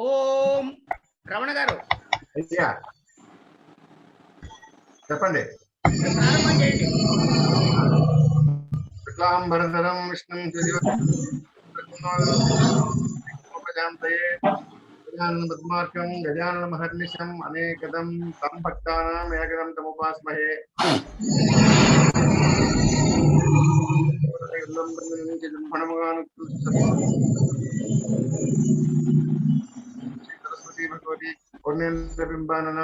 ఓం రమణ గారు అయ్యా చెప్పండి. ప్రారంభం చేయండి. శుక్లాంబరధరం విష్ణుం పద్మార్కం గజానన మహర్నిశం అనేకదం తం భక్తానాం ఏకదం తముపాస్మహే. సరస్వతి భగవతి పూర్ణేంద్ర బింబానన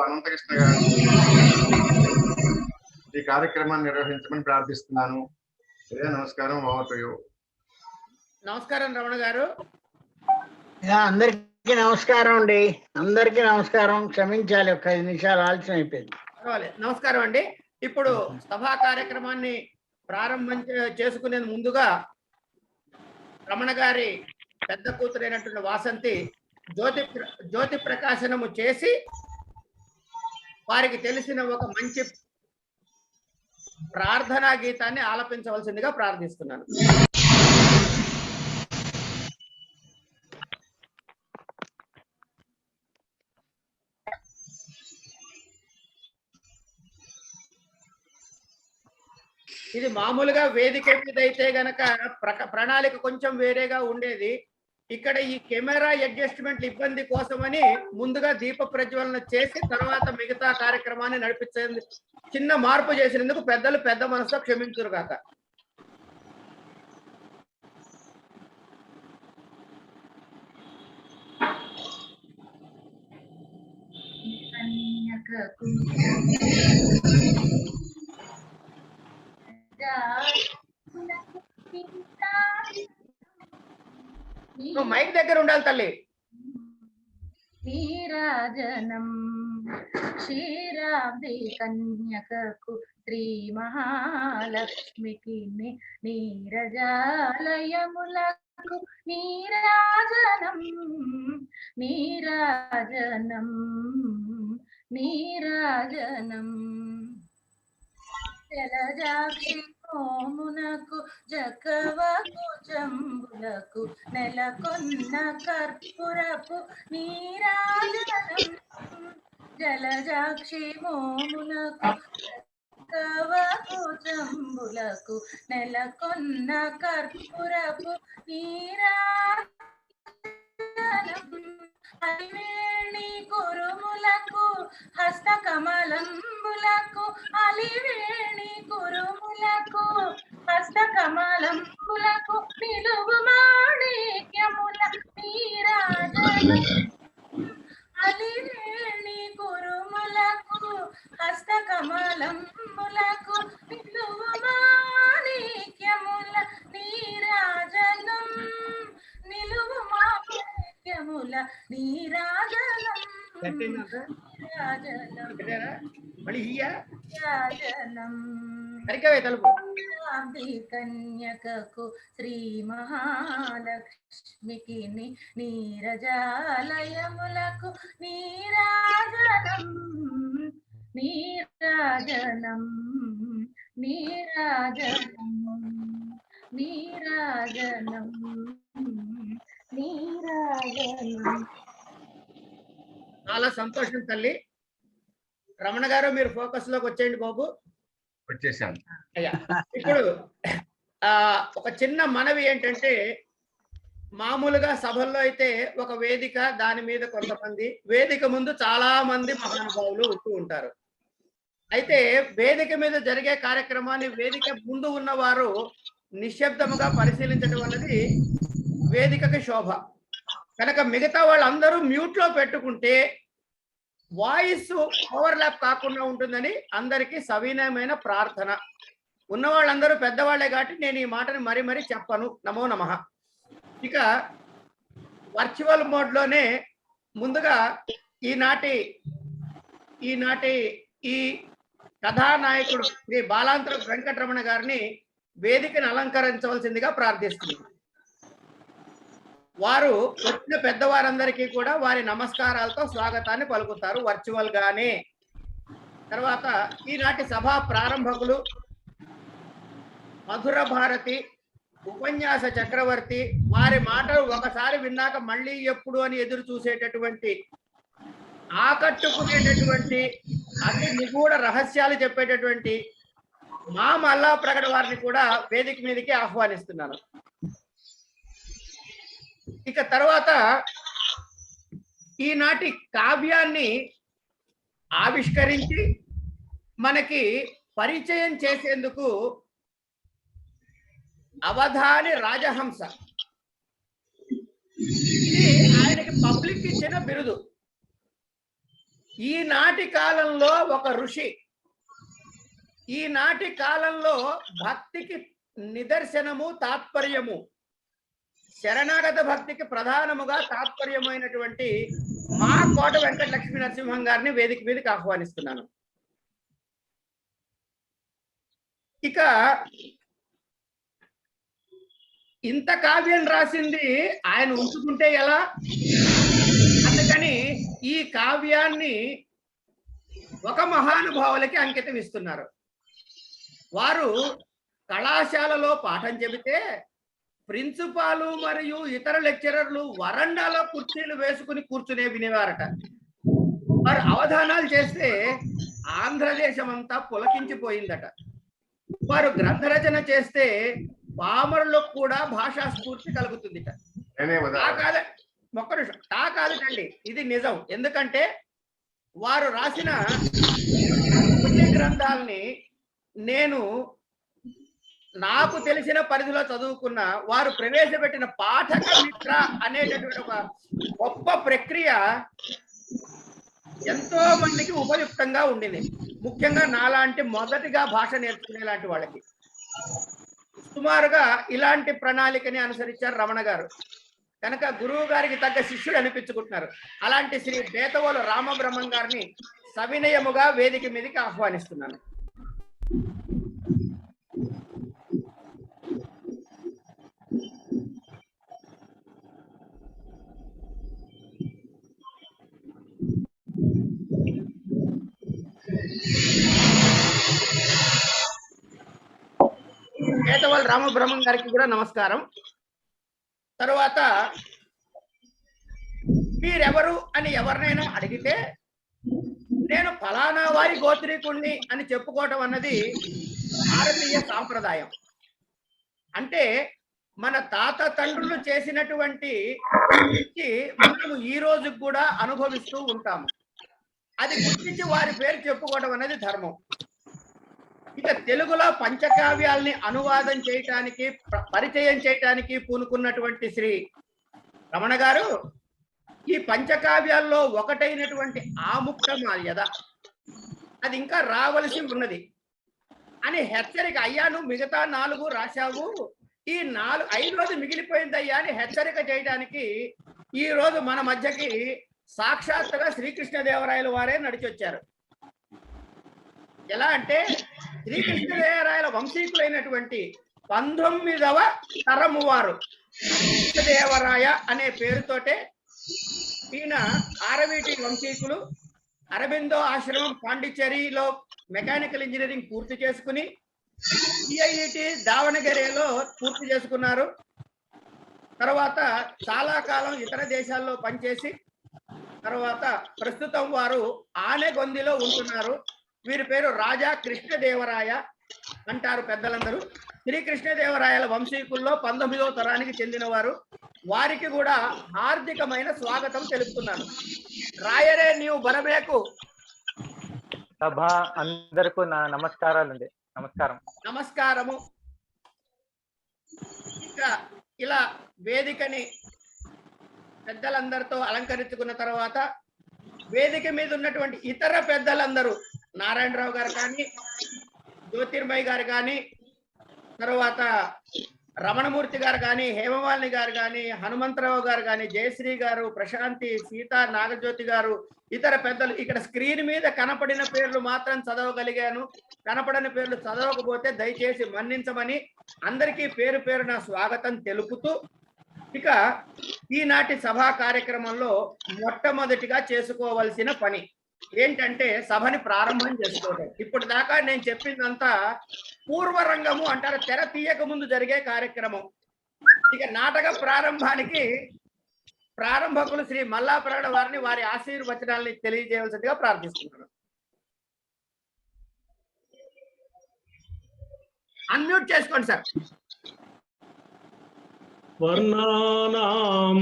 అనంతకృష్ణ గారు ఈ కార్యక్రమాన్ని నిర్వహించమని ప్రార్థిస్తున్నాను. నమస్కారం. నమస్కారం రమణ గారు. అందరికీ నమస్కారం అండి. అందరికీ నమస్కారం. క్షమించాలి, ఒక 5 నిమిషాలు ఆలస్యం అయిపోయింది. నమస్కారం అండి. ఇప్పుడు సభా కార్యక్రమాన్ని ప్రారంభం చేసుకునే ముందుగా రమణ గారి పెద్ద కూతురైనటువంటి వాసంతి జ్యోతి ప్రకాశనము చేసి వారికి తెలిసిన ఒక మంచి ప్రార్థనా గీతాన్ని ఆలపించవలసిందిగా ప్రార్థిస్తున్నాను. ఇది మామూలుగా వేదిక మీద అయితే గనక ప్రణాళిక కొంచెం వేరేగా ఉండేది. ఇక్కడ ఈ కెమెరా అడ్జస్ట్మెంట్ ఇబ్బంది కోసమని ముందుగా దీప ప్రజ్వలన చేసి తర్వాత మిగతా కార్యక్రమాన్ని నడిపించేందుకు చిన్న మార్పు చేసినందుకు పెద్దలు పెద్ద మనసుతో క్షమించురు కాక. నువ్వు మైక్ దగ్గర ఉండాలి తల్లి. నీరాజనం క్షీరాబ్ది కన్యకకు శ్రీ మహాలక్ష్మికి నీరజాలయములకు నీరాజనం నీరాజనం నీరాజనం జలజాక్షి కోమునకు జకవకు జంబులకు నెలకొన్న కర్పూరపు నీరాజనం జలజాక్షి మోమునకు జకవకు జంబులకు నెలకొన్న కర్పూరపు నీరాజనం అలివేణి కురుములకు హస్తకమలంబులకు అలివేణి కురుములకు హస్తకమలంబులకు నిలువు మాణిక్యముల నీరాజనం అలివేణి కురుములకు హస్తకమలంబులకు నిలువు మాణిక్యముల నీరాజనం నిలువు మాణిక్యముల నీరాజనం కన్యకకు శ్రీ మహాలక్ష్మికి నీరజాలయములకు నీరాజనం నీరాజనం నీరాజనం నీరాజనం నీరాజనం. చాలా సంతోషం తల్లి. రమణ గారు మీరు ఫోకస్ లోకి వచ్చేయండి బాబు. వచ్చేసాను అయ్యా. ఇప్పుడు ఒక చిన్న మనవి ఏంటంటే, మామూలుగా సభల్లో అయితే ఒక వేదిక, దాని మీద కొంతమంది, వేదిక ముందు చాలా మంది మహానుభావులు ఉంటూ ఉంటారు. అయితే వేదిక మీద జరిగే కార్యక్రమాన్ని వేదిక ముందు ఉన్నవారు నిశ్శబ్దముగా పరిశీలించడం అనేది వేదికకి శోభ. కనుక మిగతా వాళ్ళందరూ మ్యూట్ లో పెట్టుకుంటే వాయిస్ ఓవర్లాప్ కాకుండా ఉంటుందని అందరికీ సవినయమైన ప్రార్థన. ఉన్న వాళ్ళందరూ పెద్దవాళ్లే కాబట్టి నేను ఈ మాటని మరీ మరీ చెప్పను. నమో నమః. ఇక వర్చువల్ మోడ్ లోనే ముందుగా ఈనాటి ఈ కథానాయకుడు శ్రీ బాలాంతర వెంకటరమణ గారిని వేదికను అలంకరించవలసిందిగా ప్రార్థిస్తున్నాను. వారు వచ్చిన పెద్దవారందరికీ కూడా వారి నమస్కారాలతో స్వాగతాన్ని పలుకుతారు వర్చువల్ గానే. తర్వాత ఈనాటి సభా ప్రారంభకులు మధుర భారతి, ఉపన్యాస చక్రవర్తి, వారి మాటలు ఒకసారి విన్నాక మళ్ళీ ఎప్పుడు అని ఎదురు చూసేటటువంటి, ఆకట్టుకునేటటువంటి, అన్ని నిగూఢ రహస్యాలు చెప్పేటటువంటి మా మల్లా ప్రగడ వారిని కూడా వేదిక మీదకి ఆహ్వానిస్తున్నాను. ఇక తర్వాత ఈనాటి కావ్యాన్ని ఆవిష్కరించి మనకి పరిచయం చేసేందుకు అవధాని రాజహంస, ఇది ఆయనకి పబ్లిక్ ఇచ్చిన బిరుదు. ఈనాటి కాలంలో ఒక ఋషి, ఈనాటి కాలంలో భక్తికి నిదర్శనము, తాత్పర్యము, శరణాగత భక్తికి ప్రధానముగా తాత్పర్యమైనటువంటి మా కోట వెంకట లక్ష్మీ నరసింహం గారిని వేదిక మీదకి ఆహ్వానిస్తున్నాను. ఇక ఇంత కావ్యం రాసింది ఆయన ఉంచుకుంటే ఎలా, అందుకని ఈ కావ్యాన్ని ఒక మహానుభావులకి అంకితం ఇస్తున్నారు. వారు కళాశాలలో పాఠం చెబితే ప్రిన్సిపాలు మరియు ఇతర లెక్చరర్లు వరండాలో కుర్చీలు వేసుకుని కూర్చునే వినేవారట. వారు అవధానాలు చేస్తే ఆంధ్రదేశం అంతా పులకించిపోయిందట. వారు గ్రంథరచన చేస్తే పామరులకు కూడా భాషా స్ఫూర్తి కలుగుతుందిట. ఒక్క నిమిషం, కాదండి, ఇది నిజం. ఎందుకంటే వారు రాసిన పుణ్య గ్రంథాలని నేను నాకు తెలిసిన పరిధిలో చదువుకున్న, వారు ప్రవేశపెట్టిన పాఠక మిత్ర అనేటటువంటి ఒక గొప్ప ప్రక్రియ ఎంతో మందికి ఉపయుక్తంగా ఉండింది. ముఖ్యంగా నాలాంటి మొదటిగా భాష నేర్చుకునే లాంటి వాళ్ళకి సుమారుగా ఇలాంటి ప్రణాళికని అనుసరించారు రమణ గారు. కనుక గురువు గారికి తగ్గ శిష్యుడు అనిపించుకుంటున్నారు. అలాంటి శ్రీ బేతవోలు రామబ్రహ్మం గారిని సవినయముగా వేదిక మీదకి ఆహ్వానిస్తున్నాను. బేతవోలు రామబ్రహ్మం గారికి కూడా నమస్కారం. తరువాత మీరెవరు అని ఎవరినైనా అడిగితే నేను ఫలానా వారి గోత్రీకుణ్ణి అని చెప్పుకోవటం అన్నది భారతీయ సాంప్రదాయం. అంటే మన తాత తండ్రులు చేసినటువంటి మనము ఈ రోజు కూడా అనుభవిస్తూ ఉంటాము. అది గుర్తించి వారి పేరు చెప్పుకోవడం అనేది ధర్మం. ఇక తెలుగులో పంచకావ్యాల్ని అనువాదం చేయటానికి, పరిచయం చేయటానికి పూనుకున్నటువంటి శ్రీ రమణ గారు ఈ పంచకావ్యాల్లో ఒకటైనటువంటి ఆముక్తమాల్యద అది ఇంకా రావలసి ఉన్నది అని హెచ్చరిక. అయ్యా నువ్వు మిగతా 4 రాశావు, ఈ 5 మిగిలిపోయింది అయ్యా అని హెచ్చరిక చేయడానికి ఈ రోజు మన మధ్యకి సాక్షాత్తుగా శ్రీకృష్ణదేవరాయల వారే నడిచొచ్చారు. ఎలా అంటే శ్రీకృష్ణదేవరాయల వంశీకులైనటువంటి 19వ తరము వారు కృష్ణదేవరాయ అనే పేరుతోటే ఈయన ఆరవీటి వంశీకులు. అరబిందో ఆశ్రమం పాండిచ్చేరిలో మెకానికల్ ఇంజనీరింగ్ పూర్తి చేసుకుని సిఐఈటి దావణగిరిలో పూర్తి చేసుకున్నారు. తర్వాత చాలా కాలం ఇతర దేశాల్లో పనిచేసి తర్వాత ప్రస్తుతం వారు ఆనెగొందిలో ఉంటున్నారు. వీరి పేరు రాజా కృష్ణదేవరాయ అంటారు పెద్దలందరూ. శ్రీకృష్ణదేవరాయల వంశీకుల్లో 19వ తరానికి చెందిన వారు. వారికి కూడా హార్దికమైన స్వాగతం తెలుపుతున్నాను. రాయరే నీవు బరబేకు. సభ అందరికీ నా నమస్కారాలండి. నమస్కారము. ఇక ఇలా వేదికని పెద్దలందరితో అలంకరించుకున్న తర్వాత వేదిక మీద ఉన్నటువంటి ఇతర పెద్దలందరూ నారాయణరావు గారు కానీ, జ్యోతిర్మయి గారు కానీ, తర్వాత రమణమూర్తి గారు కానీ, హేమమాలిని గారు కానీ, హనుమంతరావు గారు కానీ, జయశ్రీ గారు, ప్రశాంతి, సీత, నాగజ్యోతి గారు, ఇతర పెద్దలు. ఇక్కడ స్క్రీన్ మీద కనపడిన పేర్లు మాత్రం చదవగలిగాను. కనపడని పేర్లు చదవకపోతే దయచేసి మన్నించమని అందరికీ పేరు పేరున స్వాగతం తెలుపుతూ ఇక ఈనాటి సభా కార్యక్రమంలో మొట్టమొదటిగా చేసుకోవలసిన పని ఏంటంటే సభని ప్రారంభం చేసుకోవడం. ఇప్పుడు దాకా నేను చెప్పిందంతా పూర్వరంగము అంటారు, తెర తీయక ముందు జరిగే కార్యక్రమం. ఇక నాటక ప్రారంభానికి ప్రారంభకులు శ్రీ మల్లాప్రగడ వారిని వారి ఆశీర్వచనాల్ని తెలియజేయవలసిందిగా ప్రార్థిస్తున్నాను. అన్మ్యూట్ చేసుకోండి సార్. వర్ణానాం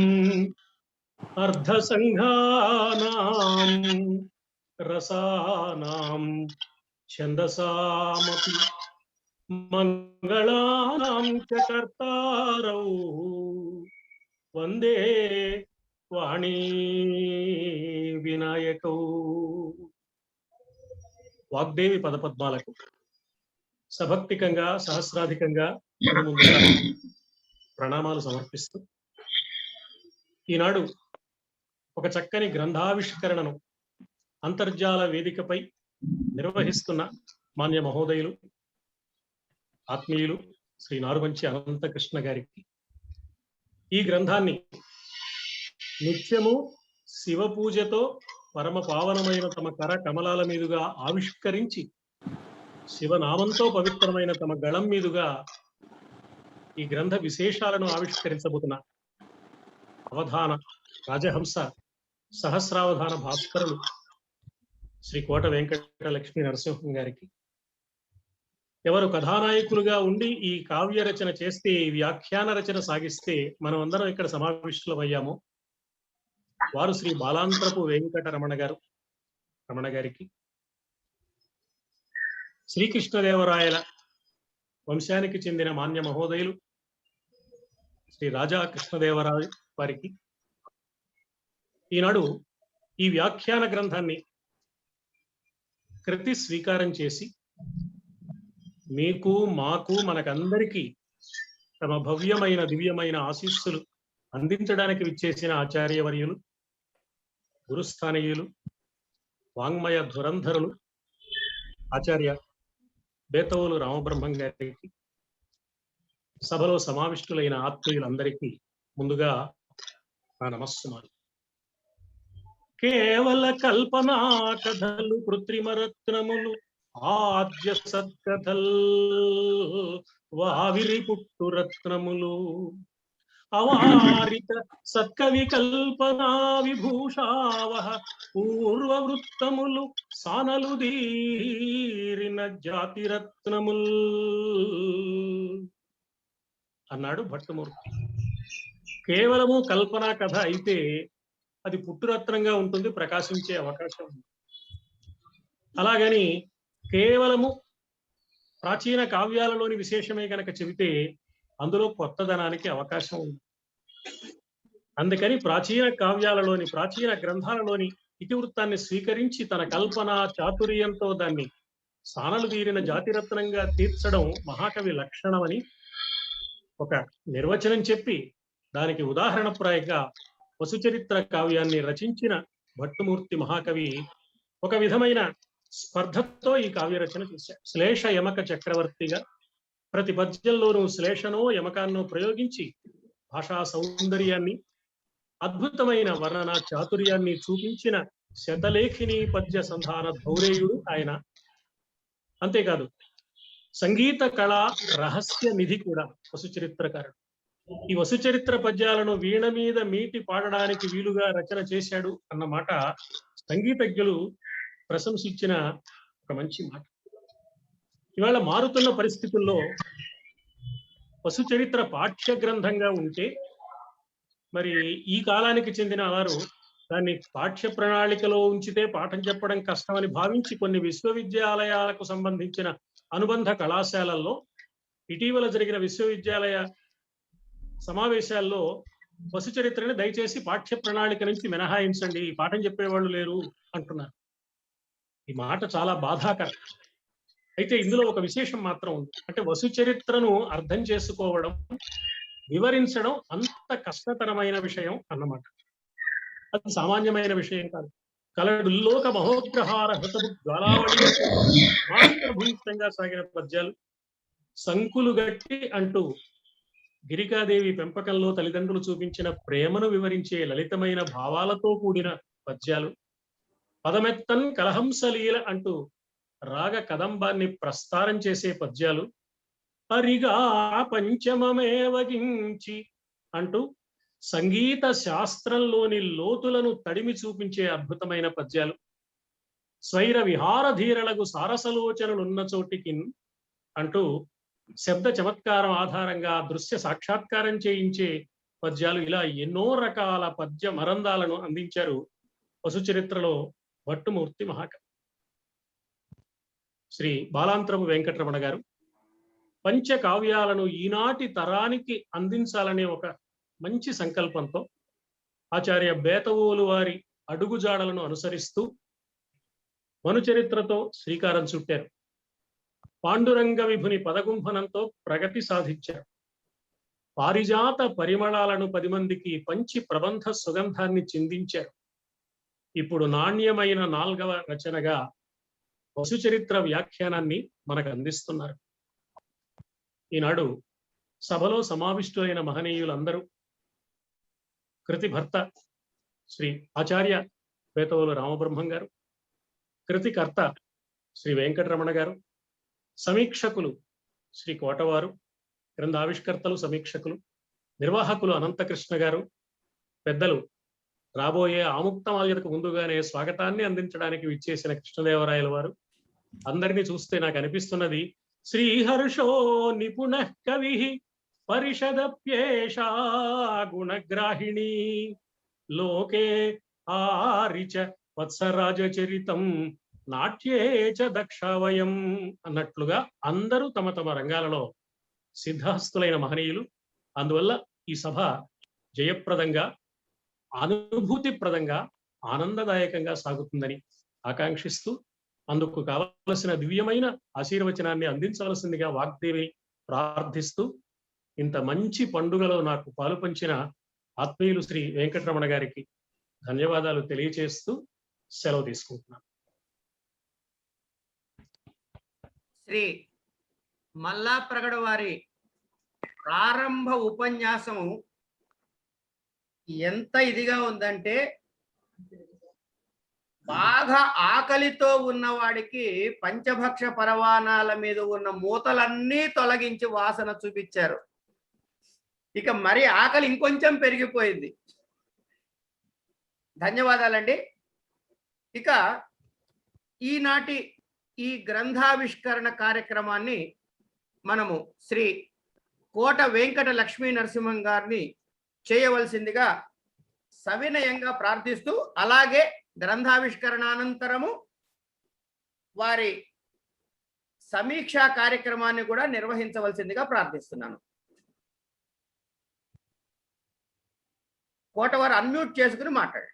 అర్ధసంఘానాం రసానాం ఛందసామపి మంగళానాం చ కర్తారౌ వందే వాణీ వినాయకౌ. వాగ్దేవి పదపద్మాలకు సభక్తికంగా సహస్రాధికంగా ముందుగా ప్రణామాలు సమర్పిస్తూ ఈనాడు ఒక చక్కని గ్రంథావిష్కరణను అంతర్జాల వేదికపై నిర్వహిస్తున్న మాన్య మహోదయులు ఆత్మీయులు శ్రీ నారుమంచి అనంతకృష్ణ గారికి ఈ గ్రంథాన్ని నిత్యము శివ పూజతో పరమ పావనమైన తమ కర కమలాల మీదుగా ఆవిష్కరించి శివనామంతో పవిత్రమైన తమ గళం మీదుగా ఈ గ్రంథ విశేషాలను ఆవిష్కరించబోతున్న అవధాన రాజహంస సహస్రావధాన భాస్కరులు శ్రీ కోట వెంకట లక్ష్మీ నరసింహం గారికి, ఎవరు కథానాయకులుగా ఉండి ఈ కావ్య రచన చేస్తే, ఈ వ్యాఖ్యాన రచన సాగిస్తే మనం అందరం ఇక్కడ సమావిష్టులమయ్యాము, వారు శ్రీ బాలాంతరపు వెంకట రమణ గారికి, శ్రీకృష్ణదేవరాయల వంశానికి చెందిన మాన్య మహోదయులు శ్రీ రాజా కృష్ణదేవరాయ వారికి ఈనాడు ఈ వ్యాఖ్యాన గ్రంథాన్ని కృతి స్వీకారం చేసి మీకు మాకు మనకందరికీ తమ భవ్యమైన దివ్యమైన ఆశీస్సులు అందించడానికి విచ్చేసిన ఆచార్యవర్యులు, గురుస్థానీయులు, వాంగ్మయ ధురంధరులు ఆచార్య బేతవులు రామబ్రహ్మం గారికి, సభలో సమావిష్టులైన ఆత్మీయులందరికీ ముందుగా నా నమస్సుమాలు. కేవల కల్పనా కథలు కృత్రిమ రత్నములు ఆద్య సత్కథల్ వావిరి పుట్టు రత్నములు అవారిత సత్కవి కల్పనా విభూషావహ పూర్వ వృత్తములు సానలు దీరిన జాతి రత్నముల్ అన్నాడు భట్టుమూర్తి. కేవలము కల్పనా కథ అయితే అది పుట్టురత్నంగా ఉంటుంది, ప్రకాశించే అవకాశం ఉంది. అలాగని కేవలము ప్రాచీన కావ్యాలలోని విశేషమే కనుక చెబితే అందులో కొత్తదనానికి అవకాశం ఉంది. అందుకని ప్రాచీన కావ్యాలలోని, ప్రాచీన గ్రంథాలలోని ఇతివృత్తాన్ని స్వీకరించి తన కల్పన చాతుర్యంతో దాన్ని సానలు తీరిన జాతిరత్నంగా తీర్చడం మహాకవి లక్షణమని ఒక నిర్వచనం చెప్పి దానికి ఉదాహరణప్రాయంగా వసుచరిత్ర కావ్యాన్ని రచించిన భట్టుమూర్తి మహాకవి ఒక విధమైన స్పర్ధతో ఈ కావ్య రచన చేశాడు. శ్లేష యమక చక్రవర్తిగా ప్రతి పద్యంలోనూ శ్లేషనో యమకాన్నో ప్రయోగించి భాషా సౌందర్యాన్ని, అద్భుతమైన వర్ణన చాతుర్యాన్ని చూపించిన శతలేఖిని పద్య సంధాన ధౌరేయుడు ఆయన. అంతేకాదు సంగీత కళా రహస్య నిధి కూడా వసుచరిత్రకారుడు. ఈ వసుచరిత్ర పద్యాలను వీణ మీద మీటి పాడడానికి వీలుగా రచన చేశాడు అన్నమాట సంగీతజ్ఞులు ప్రశంసించిన ఒక మంచి మాట. ఇవాళ మారుతున్న పరిస్థితుల్లో వసుచరిత్ర పాఠ్య గ్రంథంగా ఉంటే మరి ఈ కాలానికి చెందిన వారు దాన్ని పాఠ్య ప్రణాళికలో ఉంచితే పాఠం చెప్పడం కష్టమని భావించి కొన్ని విశ్వవిద్యాలయాలకు సంబంధించిన అనుబంధ కళాశాలల్లో ఇటీవల జరిగిన విశ్వవిద్యాలయ సమావేశాల్లో వసుచరిత్రని దయచేసి పాఠ్య ప్రణాళిక నుంచి మినహాయించండి, పాఠం చెప్పేవాళ్ళు లేరు అంటున్నారు. ఈ మాట చాలా బాధాకరం. అయితే ఇందులో ఒక విశేషం మాత్రం ఉంది. అంటే వసుచరిత్రను అర్థం చేసుకోవడం, వివరించడం అంత కష్టతరమైన విషయం అన్నమాట. అది సామాన్యమైన విషయం కాదు. కలడుల్లోక మహోగ్రహార హృతభు జ్వాలావళి భూయిష్టంగా సాగిన పద్యాలు, సంకులు గట్టి అంటూ గిరికాదేవి పెంపకంలో తల్లిదండ్రులు చూపించిన ప్రేమను వివరించే లలితమైన భావాలతో కూడిన పద్యాలు, పదమెత్తన్ కలహంసలీల అంటూ రాగ కదంబాన్ని ప్రస్తారం చేసే పద్యాలు, హరిగా పంచమమేవగించి అంటూ సంగీత శాస్త్రంలోని లోతులను తడిమి చూపించే అద్భుతమైన పద్యాలు, స్వైర విహారధీరలకు సారసలోచనలున్న చోటికి అంటూ శబ్ద చమత్కారం ఆధారంగా దృశ్య సాక్షాత్కారం చేయించే పద్యాలు, ఇలా ఎన్నో రకాల పద్య మరందాలను అందించారు వసుచరిత్రలో భట్టుమూర్తి మహాకవి. శ్రీ బాలాంత్రపు వెంకటరమణ గారు పంచకావ్యాలను ఈనాటి తరానికి అందించాలనే ఒక మంచి సంకల్పంతో ఆచార్య బేతవోలు వారి అడుగుజాడలను అనుసరిస్తూ మనుచరిత్రతో శ్రీకారం చుట్టారు. పాండురంగ విభుని పదగుంభనంతో ప్రగతి సాధించారు. పారిజాత పరిమళాలను 10 మందికి పంచి ప్రబంధ సుగంధాన్ని చిందించారు. ఇప్పుడు నాణ్యమైన 4వ రచనగా వసుచరిత్ర వ్యాఖ్యానాన్ని మనకు అందిస్తున్నారు. ఈనాడు సభలో సమావిష్టులైన మహనీయులందరూ కృతిభర్త శ్రీ ఆచార్య బేతవోలు రామబ్రహ్మం గారు, కృతికర్త శ్రీ వెంకటరమణ గారు, సమీక్షకులు శ్రీ కోటవారు, గ్రంథావిష్కర్తలు సమీక్షకులు, నిర్వాహకులు అనంతకృష్ణ గారు, పెద్దలు రాబోయే ఆముక్తమాల్యతకు ముందుగానే స్వాగతాన్ని అందించడానికి విచ్చేసిన కృష్ణదేవరాయల వారు, అందరినీ చూస్తే నాకు అనిపిస్తున్నది శ్రీహర్షో నిపుణ కవి పరిషదప్యేషా గుణగ్రాహిణి లోకే ఆరిచ వత్సరాజచరితం నాట్యేచ దక్షావయం అన్నట్లుగా అందరూ తమ తమ రంగాలలో సిద్ధహస్తులైన మహనీయులు. అందువల్ల ఈ సభ జయప్రదంగా, అనుభూతిప్రదంగా, ఆనందదాయకంగా సాగుతుందని ఆకాంక్షిస్తూ అందుకు కావలసిన దివ్యమైన ఆశీర్వచనాన్ని అందించవలసిందిగా వాగ్దేవి ప్రార్థిస్తూ, ఇంత మంచి పండుగలో నాకు పాలు పంచిన ఆత్మీయులు శ్రీ వెంకటరమణ గారికి ధన్యవాదాలు తెలియచేస్తూ సెలవు తీసుకుంటున్నాను. శ్రీ మల్లాప్రగడ వారి ప్రారంభ ఉపన్యాసము ఎంత ఇదిగా ఉందంటే, బాగా ఆకలితో ఉన్నవాడికి పంచభక్ష పరవాణాల మీద ఉన్న మూతలన్నీ తొలగించి వాసన చూపించారు. ఇక మరి ఆకలి ఇంకొంచెం పెరిగిపోయింది. ధన్యవాదాలండి. ఇక ఈనాటి ఈ గ్రంథావిష్కరణ కార్యక్రమాన్ని మనము శ్రీ కోట వెంకట లక్ష్మీ నరసింహం గారిని చేయవలసిందిగా సవినయంగా ప్రార్థిస్తూ, అలాగే గ్రంథావిష్కరణానంతరము వారి సమీక్షా కార్యక్రమాన్ని కూడా నిర్వహించవలసిందిగా ప్రార్థిస్తున్నాను. కోటవారు అన్మ్యూట్ చేసుకుని మాట్లాడండి.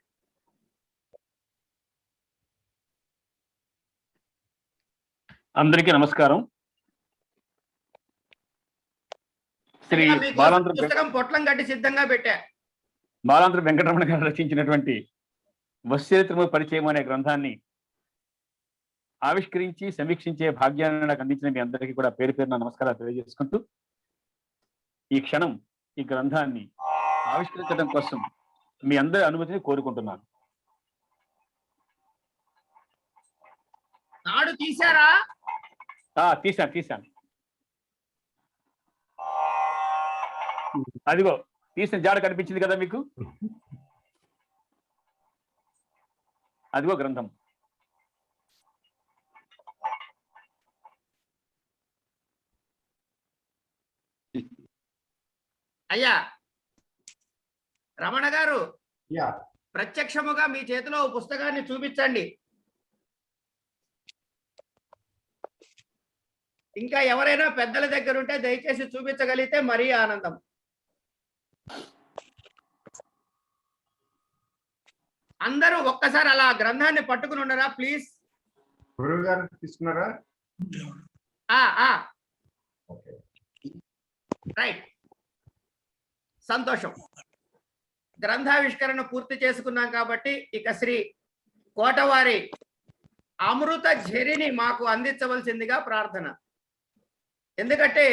అందరికీ నమస్కారం. శ్రీ పుస్తకం పొట్లం కట్టి సిద్ధంగా పెట్టా. బాలాంత్ర వెంకటరమణ గారు రచించినటువంటి వసుచరిత్రము పరిచయం అనే గ్రంథాన్ని ఆవిష్కరించి సమీక్షించే భాగ్యాన్ని నాకు అందించిన మీ అందరికీ కూడా పేరు పేరున నమస్కారాలు తెలియజేసుకుంటూ, ఈ క్షణం ఈ గ్రంథాన్ని ఆవిష్కరించడం కోసం మీ అందరి అనుమతిని కోరుకుంటున్నాను. నాడు తీశారా? తీశాను. అదిగో తీసిన జాడ కనిపించింది కదా మీకు, అదిగో గ్రంథం. అయ్యా రమణ గారు, ప్రత్యక్షముగా మీ చేతిలో పుస్తకాన్ని చూపించండి. ఇంకా ఎవరైనా పెద్దల దగ్గర ఉంటే దయచేసి చూపించగలిగితే మరీ ఆనందం. అందరూ ఒక్కసారి అలా గ్రంథాన్ని పట్టుకుని ఉండరా ప్లీజ్. గురువు గారు తీసుకున్నారా? రైట్, సంతోషం. గ్రంథావిష్కరణ పూర్తి చేసుకున్నాం కాబట్టి ఇక శ్రీ కోటవారి అమృత ఝరిని మాకు అందించవలసిందిగా ప్రార్థన. ఎందుకంటే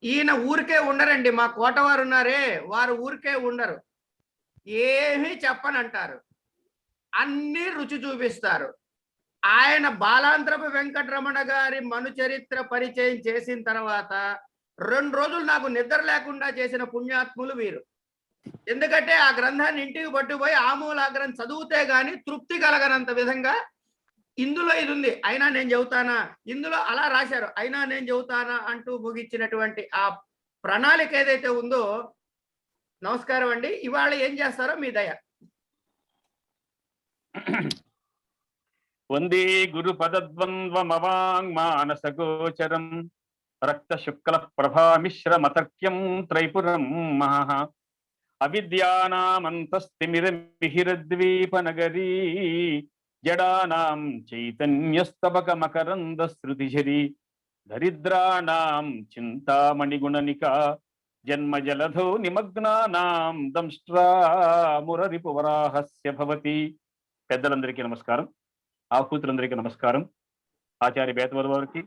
ఈయన ఊరికే ఉండరండి, మా కోటవారు ఉన్నారే వారు ఊరికే ఉండరు, ఏమీ చెప్పనంటారు. అన్ని రుచి చూపిస్తారు. ఆయన బాలాంత్రపు వెంకటరమణ గారి మను చరిత్ర పరిచయం చేసిన తర్వాత 2 రోజులు నాకు నిద్ర లేకుండా చేసిన పుణ్యాత్ములు వీరు. ఎందుకంటే ఆ గ్రంథాన్ని ఇంటికి పట్టుకుపోయి ఆమూలాగ్రం చదివితే గాని తృప్తి కలగనంత విధంగా ఇందులో ఇది ఉంది, అయినా నేను చెబుతానా, ఇందులో అలా రాశారు, అయినా నేను చెబుతానా అంటూ ముగించినటువంటి ఆ ప్రణాళిక ఏదైతే ఉందో. నమస్కారం అండి. ఇవాళ ఏం చేస్తారో మీ దయ. వందే గురు పదద్వంద్వమవాంగ్మానసగోచరం రక్త శుక్ల ప్రభామిశ్రమతర్క్యం త్రైపురం మహః అవిద్యానామంతస్తిమిరమిహిరద్వీపనగరీ జడానాం చైతన్యస్తబకమకరందశ్రుతిఝరీ దరిద్రాణాం చింతామణిగుణనికా జన్మజలధో నిమగ్నానాం దంష్ట్రామురరిపువరాహస్య భవతి. పెద్దలందరికీ నమస్కారం, ఆహూతులందరికీ నమస్కారం. ఆచార్య బేతవర వారికి,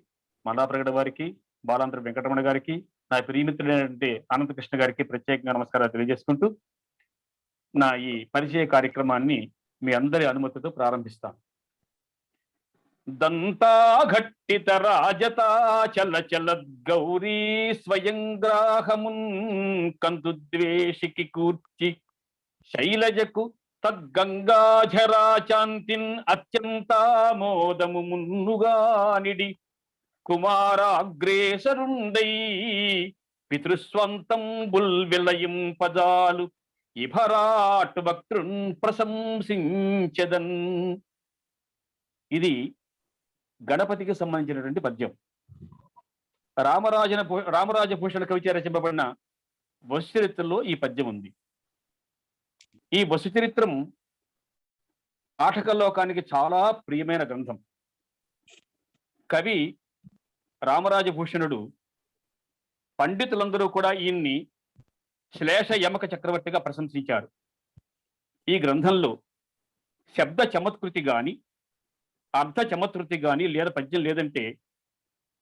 మల్లాప్రగడ వారికి, బాలాంతర వెంకటరమణ గారికి, నా ప్రియమిత్రుడైనటువంటి అనంతకృష్ణ గారికి ప్రత్యేకంగా నమస్కారాలు తెలియజేసుకుంటూ నా ఈ పరిచయ కార్యక్రమాన్ని మీ అందరి అనుమతితో ప్రారంభిస్తాను. దంతాఘట్టిత రాజతాచల చలద్గౌరీ స్వయంగ్రాహమున్ కందుద్వేషికి కూర్చి శైలజకు తగ్గంగాఝరాచాంతిన్ అత్యంతామోదము మున్నుగానిడి కుమారాగ్రేసరుండై పితృస్వంతం బుల్విలయం పదాలు ఇభరాట్ వక్తృన్ ప్రశంసించదన్. ఇది గణపతికి సంబంధించినటువంటి పద్యం. రామరాజభూషణ కవిచ రచింపబడిన వసుచరిత్రలో ఈ పద్యం ఉంది. ఈ వసుచరిత్రం పాఠకలోకానికి చాలా ప్రియమైన గ్రంథం. కవి రామరాజభూషణుడు పండితులందరూ కూడా ఈయన్ని శ్లేష యమక చక్రవర్తిగా ప్రశంసించారు. ఈ గ్రంథంలో శబ్ద చమత్కృతి గాని అర్థ చమత్కృతి గాని లేదా పద్యం లేదంటే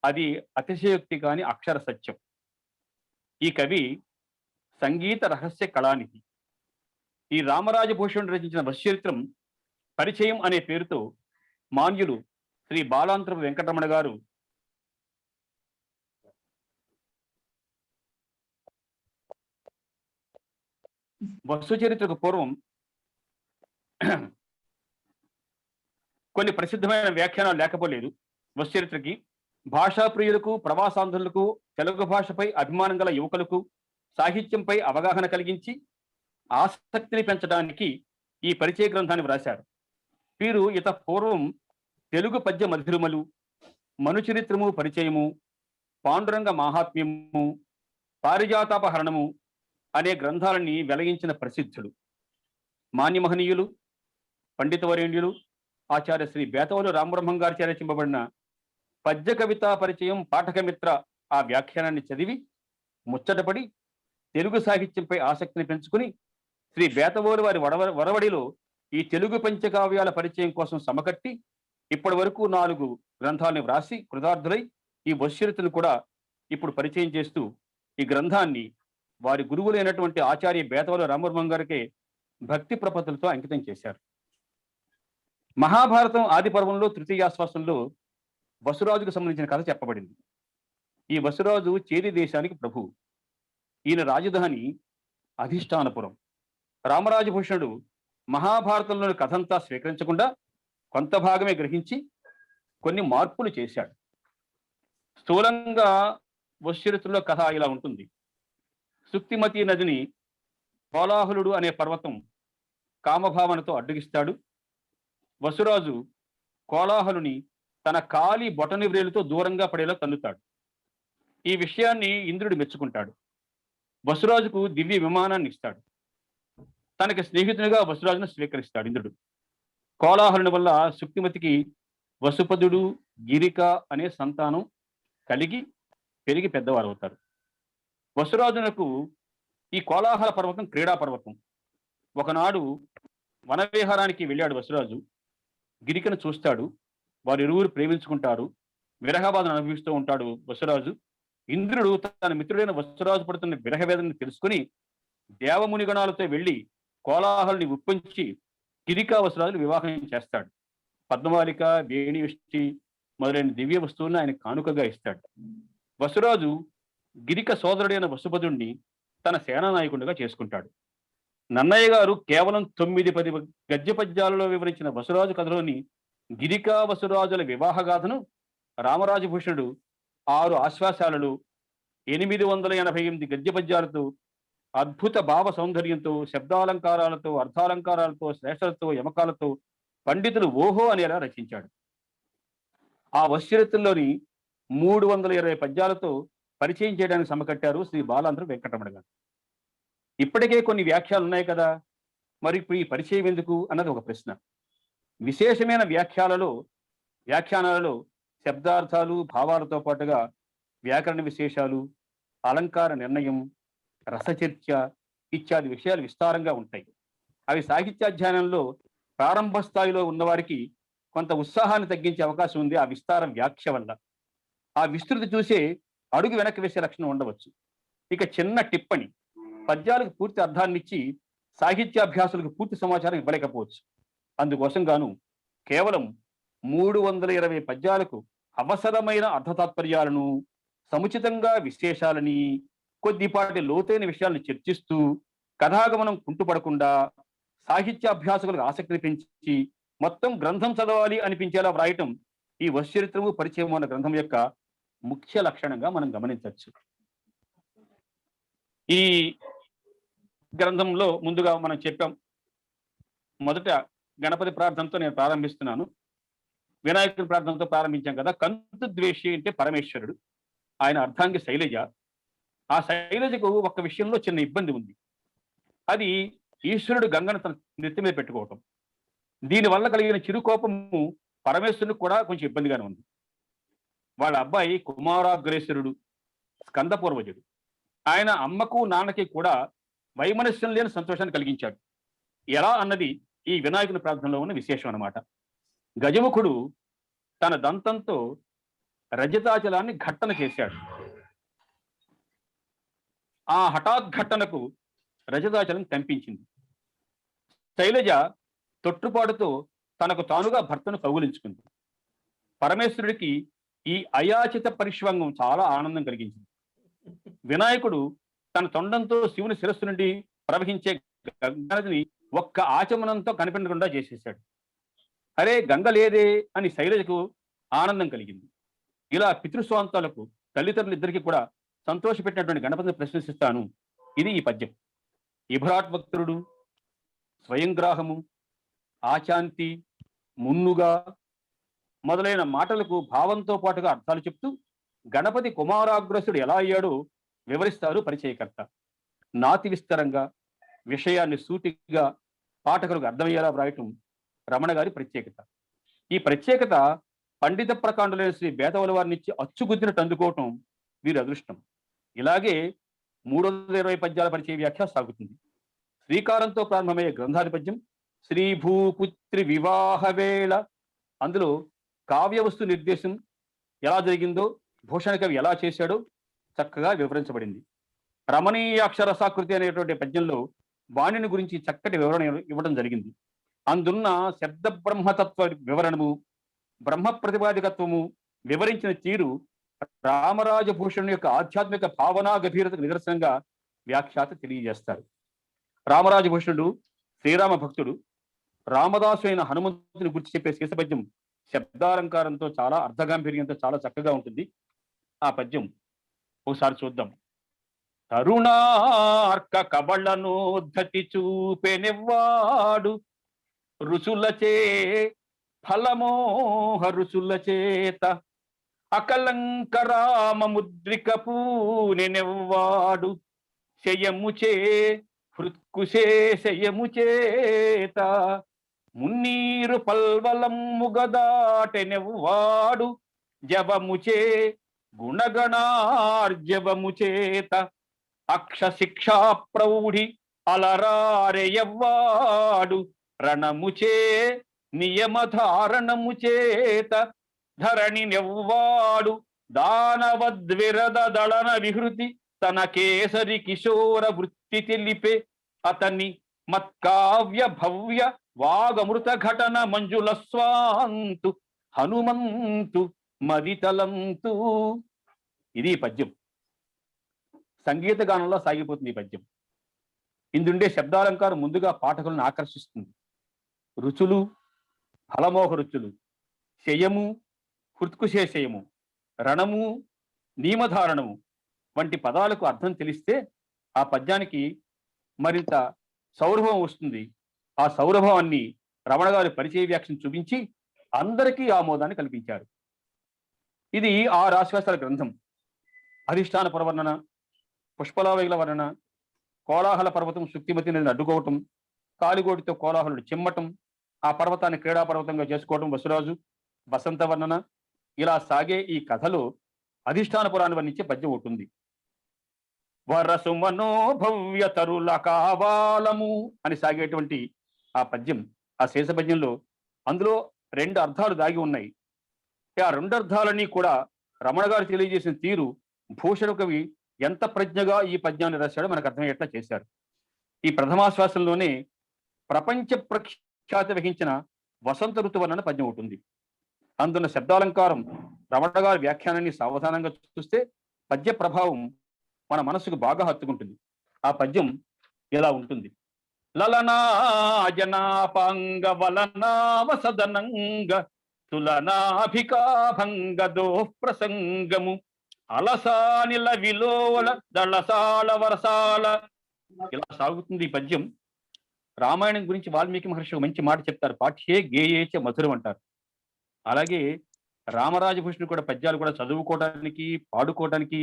అది అతిశయోక్తి కాని అక్షర సత్యం. ఈ కవి సంగీత రహస్య కళానిధి. ఈ రామరాజభూషణుడు రచించిన వసుచరిత్రం పరిచయం అనే పేరుతో మాన్యులు శ్రీ బాలాంతరపు వెంకటరమణ గారు వసుచరిత్రకు పూర్వం కొన్ని ప్రసిద్ధమైన వ్యాఖ్యానాలు లేకపోలేదు. వసుచరిత్రకి భాషా ప్రియులకు, ప్రవాసాంధ్రులకు, తెలుగు భాషపై అభిమానం గల యువకులకు సాహిత్యంపై అవగాహన కలిగించి ఆసక్తిని పెంచడానికి ఈ పరిచయ గ్రంథాన్ని వ్రాశారు. వీరు ఇత పూర్వం తెలుగు పద్య మధురిమలు, మనుచరిత్రము పరిచయము, పాండురంగ మాహాత్మ్యము, పారిజాతాపహరణము అనే గ్రంథాలని వెలగించిన ప్రసిద్ధులు. మాన్యమహనీయులు, పండితవరేణ్యులు ఆచార్య శ్రీ బేతవోలు రామబ్రహ్మం గారి రచింపబడిన పద్య కవితా పరిచయం పాఠకమిత్ర ఆ వ్యాఖ్యానాన్ని చదివి ముచ్చటపడి తెలుగు సాహిత్యంపై ఆసక్తిని పెంచుకుని శ్రీ బేతవోలు వారి వరవడిలో ఈ తెలుగు పంచకావ్యాల పరిచయం కోసం సమకట్టి ఇప్పటి వరకు 4 గ్రంథాలను వ్రాసి కృతార్థులై ఈ వసుచరిత్రను కూడా ఇప్పుడు పరిచయం చేస్తూ ఈ గ్రంథాన్ని వారి గురువులైనటువంటి ఆచార్య బేతవోలు రామబ్రహ్మం గారికే భక్తి ప్రపత్తులతో అంకితం చేశారు. మహాభారతం ఆది పర్వంలో తృతీయాశ్వాసంలో వసురాజుకు సంబంధించిన కథ చెప్పబడింది. ఈ వసురాజు చేది దేశానికి ప్రభువు. ఈయన రాజధాని అధిష్టానపురం. రామరాజభూషణుడు మహాభారతంలోని కథంతా స్వీకరించకుండా కొంత భాగమే గ్రహించి కొన్ని మార్పులు చేశాడు. స్థూలంగా వసుచరిత్రలో కథ ఇలా ఉంటుంది. సుక్తిమతి నదిని కోలాహలుడు అనే పర్వతం కామభావనతో అడ్డగిస్తాడు. వసురాజు కోలాహలుని తన కాలి బొటని వ్రేలుతో దూరంగా పడేలా తన్నుతాడు. ఈ విషయాన్ని ఇంద్రుడు మెచ్చుకుంటాడు. వసురాజుకు దివ్య విమానాన్ని ఇస్తాడు. తనకి స్నేహితునిగా వసురాజును స్వీకరిస్తాడు ఇంద్రుడు. కోలాహలుని వల్ల సుక్తిమతికి వసుపదుడు, గిరిక అనే సంతానం కలిగి పెరిగి పెద్దవారు అవుతారు. వసురాజునకు ఈ కోలాహల పర్వతం క్రీడా పర్వతం. ఒకనాడు వనవిహారానికి వెళ్ళాడు వసురాజు. గిరికను చూస్తాడు. వారిరువురు ప్రేమించుకుంటారు. విరహబాధను అనుభవిస్తూ ఉంటాడు వసురాజు. ఇంద్రుడు తన మిత్రుడైన వసురాజు పడుతున్న విరహవేదనని తెలుసుకుని దేవమునిగణాలతో వెళ్ళి కోలాహలుని ఉప్పొంచి గిరికావసరాలు వివాహం చేస్తాడు. పద్మమాలిక, వేణివిష్టి మొదలైన దివ్య వస్తువులను ఆయన కానుకగా ఇస్తాడు. వసురాజు గిరిక సోదరుడైన వసుపదుణ్ణి తన సేనానాయకుడిగా చేసుకుంటాడు. నన్నయ్య గారు కేవలం 9-10 గద్య పద్యాలలో వివరించిన వసురాజు కథలోని గిరికా వసురాజుల వివాహగాథను రామరాజభూషణుడు 6 ఆశ్వాసాలలో 888 గద్య పద్యాలతో, అద్భుత భావ సౌందర్యంతో, శబ్దాలంకారాలతో, అర్థాలంకారాలతో, శ్రేష్టలతో, యమకాలతో పండితులు ఓహో అనేలా రచించాడు. ఆ వశ్చరిత్రలోని 320 పద్యాలతో పరిచయం చేయడానికి సమకట్టారు శ్రీ బాలాంధ్ర వెంకటరమణ గారు. ఇప్పటికే కొన్ని వ్యాఖ్యలు ఉన్నాయి కదా, మరి ఇప్పుడు ఈ పరిచయం ఎందుకు అన్నది ఒక ప్రశ్న. విశేషమైన వ్యాఖ్యానాలలో శబ్దార్థాలు, భావాలతో పాటుగా వ్యాకరణ విశేషాలు, అలంకార నిర్ణయం, రసచర్చ ఇత్యాది విషయాలు విస్తారంగా ఉంటాయి. అవి సాహిత్యాధ్యయనంలో ప్రారంభ స్థాయిలో ఉన్నవారికి కొంత ఉత్సాహాన్ని తగ్గించే అవకాశం ఉంది ఆ విస్తార వ్యాఖ్య వల్ల. ఆ విస్తృతి చూసే అడుగు వెనక్కి వేసే లక్షణం ఉండవచ్చు. ఇక చిన్న టిప్పణి, పద్యాలకు పూర్తి అర్థాన్ని ఇచ్చి సాహిత్యాభ్యాసులకు పూర్తి సమాచారం ఇవ్వలేకపోవచ్చు. అందుకోసం గాను కేవలం 320 పద్యాలకు అవసరమైన అర్థతాత్పర్యాలను, సముచితంగా విశేషాలని, కొద్దిపాటి లోతైన విషయాలను చర్చిస్తూ కథాగమనం కుంటుపడకుండా సాహిత్యాభ్యాసకులకు ఆసక్తిని పెంచి మొత్తం గ్రంథం చదవాలి అనిపించేలా వ్రాయటం ఈ వశ్చరిత్రము పరిచయం అన్న గ్రంథం యొక్క ముఖ్య లక్షణంగా మనం గమనించవచ్చు. ఈ గ్రంథంలో ముందుగా మనం చెప్పాం, మొదట గణపతి ప్రార్థనతో నేను ప్రారంభిస్తున్నాను. వినాయకుడి ప్రార్థనతో ప్రారంభించాం కదా. కంతు ద్వేషి అంటే పరమేశ్వరుడు, ఆయన అర్ధాంగి శైలజ. ఆ శైలజకు ఒక విషయంలో చిన్న ఇబ్బంది ఉంది. అది ఈశ్వరుడు గంగను తన నెత్తి మీద పెట్టుకోవటం. దీనివల్ల కలిగిన చిరుకోపము పరమేశ్వరునికి కూడా కొంచెం ఇబ్బందిగానే ఉంది. వాళ్ళ అబ్బాయి కుమారాగ్రేశ్వరుడు, స్కందపూర్వజుడు. ఆయన అమ్మకు నాన్నకి కూడా వైమనస్యం లేని సంతోషాన్ని కలిగించాడు. ఎలా అన్నది ఈ వినాయకుని ప్రార్థనలో ఉన్న విశేషం అన్నమాట. గజముఖుడు తన దంతంతో రజతాచలాన్ని ఘట్టన చేశాడు. ఆ హఠాద్ఘట్టనకు రజతాచలం కంపించింది. శైలజ తొట్టుపాటుతో తనకు తానుగా భర్తను కౌగులించుకుంది. పరమేశ్వరుడికి ఈ అయాచిత పరిష్వంగం చాలా ఆనందం కలిగించింది. వినాయకుడు తన తొండంతో శివుని శిరస్సు నుండి ప్రవహించే గంగని ఒక్క ఆచమనంతో కనిపించకుండా చేసేశాడు. అరే గంగ లేదే అని శైలజకు ఆనందం కలిగింది. ఇలా పితృస్వాంతాలకు తల్లిదండ్రులిద్దరికీ కూడా సంతోషపెట్టినటువంటి గణపతిని ప్రశంసిస్తాను. ఇది ఈ పద్యం. ఇభరాట్వక్తుడు, స్వయంగ్రాహము, ఆచాంతి, మున్నుగా మొదలైన మాటలకు భావంతో పాటుగా అర్థాలు చెప్తూ గణపతి కుమారాగ్రసుడు ఎలా అయ్యాడో వివరిస్తారు పరిచయకర్త. నాతి విస్తరంగా విషయాన్ని సూటిగా పాఠకులకు అర్థమయ్యేలా వ్రాయటం రమణ గారి ప్రత్యేకత. ఈ ప్రత్యేకత పండిత ప్రకాండులైన శ్రీ బేతవల వారినిచ్చి అచ్చుగుద్దినట్టు అందుకోవటం వీరి అదృష్టం. ఇలాగే 320 పద్యాల పరిచయ వ్యాఖ్య సాగుతుంది. శ్రీకారంతో ప్రారంభమయ్యే గ్రంథాధిపద్యం శ్రీ భూపుత్రి వివాహ వేళ. అందులో కావ్య వస్తు నిర్దేశం ఎలా జరిగిందో, భూషణ కవి ఎలా చేశాడో చక్కగా వివరించబడింది. రమణీయాక్షరసాకృతి అనేటువంటి పద్యంలో వాణిని గురించి చక్కటి వివరణ ఇవ్వడం జరిగింది. అందున్న శబ్ద బ్రహ్మతత్వ వివరణము, బ్రహ్మ ప్రతిపాదికత్వము వివరించిన తీరు రామరాజభూషణుని యొక్క ఆధ్యాత్మిక భావనా గభీరతకు నిదర్శనంగా వ్యాఖ్యాత తెలియజేస్తారు. రామరాజభూషణుడు శ్రీరామ భక్తుడు. రామదాసు అయిన హనుమంతుని గురించి చెప్పే శేషపద్యం శబ్దాలంకారంతో చాలా అర్ధగాంభీర్యంతో చాలా చక్కగా ఉంటుంది. ఆ పద్యం ఒకసారి చూద్దాం. తరుణార్క కబళనోద్ధతి చూపెనెవ్వాడు రుచులచే ఫలమోహ రుచుల చేత అకలంకరామ ముద్రిక పూనెనెవ్వాడు శయముచే హృత్కుశే శయము చేత మున్నీరు పల్వలం ముగదాటెనెవ్వాడు జవముచే గుణగణార్జవము చేత అక్షశిక్షా ప్రౌఢి అలరారెయవ్వాడు రణముచే నియమధారణము చేత ధరణి నెవ్వాడు దానవద్విరద దళన విహృతి తన కేసరి కిశోర వృత్తి తెలిపే అతని మత్కావ్య భవ్య వాగమృత ఘటన మంజుల స్వాంతు హనుమంతు మదితలంతు. ఇది ఈ పద్యం. సంగీత గానంలో సాగిపోతుంది ఈ పద్యం. ఇందుండే శబ్దాలంకారం ముందుగా పాఠకులను ఆకర్షిస్తుంది. రుచులు, ఫలమోహ రుచులు, శయము, హృత్కుశేషయము, రణము, నియమధారణము వంటి పదాలకు అర్థం తెలిస్తే ఆ పద్యానికి మరింత సౌరభం వస్తుంది. ఆ సౌరభాన్ని రమణ గారి పరిచయ వ్యాఖ్యను చూపించి అందరికీ ఆమోదాన్ని కల్పించారు. ఇది 6 ఆశ్వాసాల గ్రంథం. అధిష్టాన పరవర్ణన, పుష్పలావేగుల వర్ణన, కోలాహల పర్వతం శుక్తిమతి నదిని అడ్డుకోవటం, కాలిగోటితో కోలాహలుడు చిమ్మటం, ఆ పర్వతాన్ని క్రీడా పర్వతంగా చేసుకోవటం వసురాజు, వసంత వర్ణన, ఇలా సాగే ఈ కథలో అధిష్టాన పురాన్ని వర్ణించే పద్యం ఉంటుంది. వరసు మనోభవ్య తరుల కావాలము అని సాగేటువంటి ఆ పద్యం, ఆ శేష పద్యంలో అందులో 2 అర్థాలు దాగి ఉన్నాయి. ఆ 2 అర్థాలని కూడా రమణ గారు తెలియజేసిన తీరు భూషణ కవి ఎంత ప్రజ్ఞగా ఈ పద్యాన్ని రాశాడో మనకు అర్థమయ్యేట్లా చేశారు. ఈ ప్రథమాశ్వాసంలోనే ప్రపంచ ప్రఖ్యాతి వహించిన వసంత ఋతువర్ణన పద్యం ఉంటుంది. అందున్న శబ్దాలంకారం రమణ గారి వ్యాఖ్యానాన్ని సావధానంగా చూస్తే పద్య ప్రభావం మన మనసుకు బాగా హత్తుకుంటుంది. ఆ పద్యం ఎలా ఉంటుంది? లలనా జనాపాంగ వలనావసదనంగ తులనాభికాభంగ దోః ప్రసంగము అలసానిల విలోల దళసాల వరసాల. ఇలా సాగుతుంది ఈ పద్యం. రామాయణం గురించి వాల్మీకి మహర్షి ఒక మంచి మాట చెప్తారు, పాఠ్యే గేయేచ మధురం అంటారు. అలాగే రామరాజభూషణుడు కూడా పద్యాలు కూడా చదువుకోవడానికి, పాడుకోవడానికి,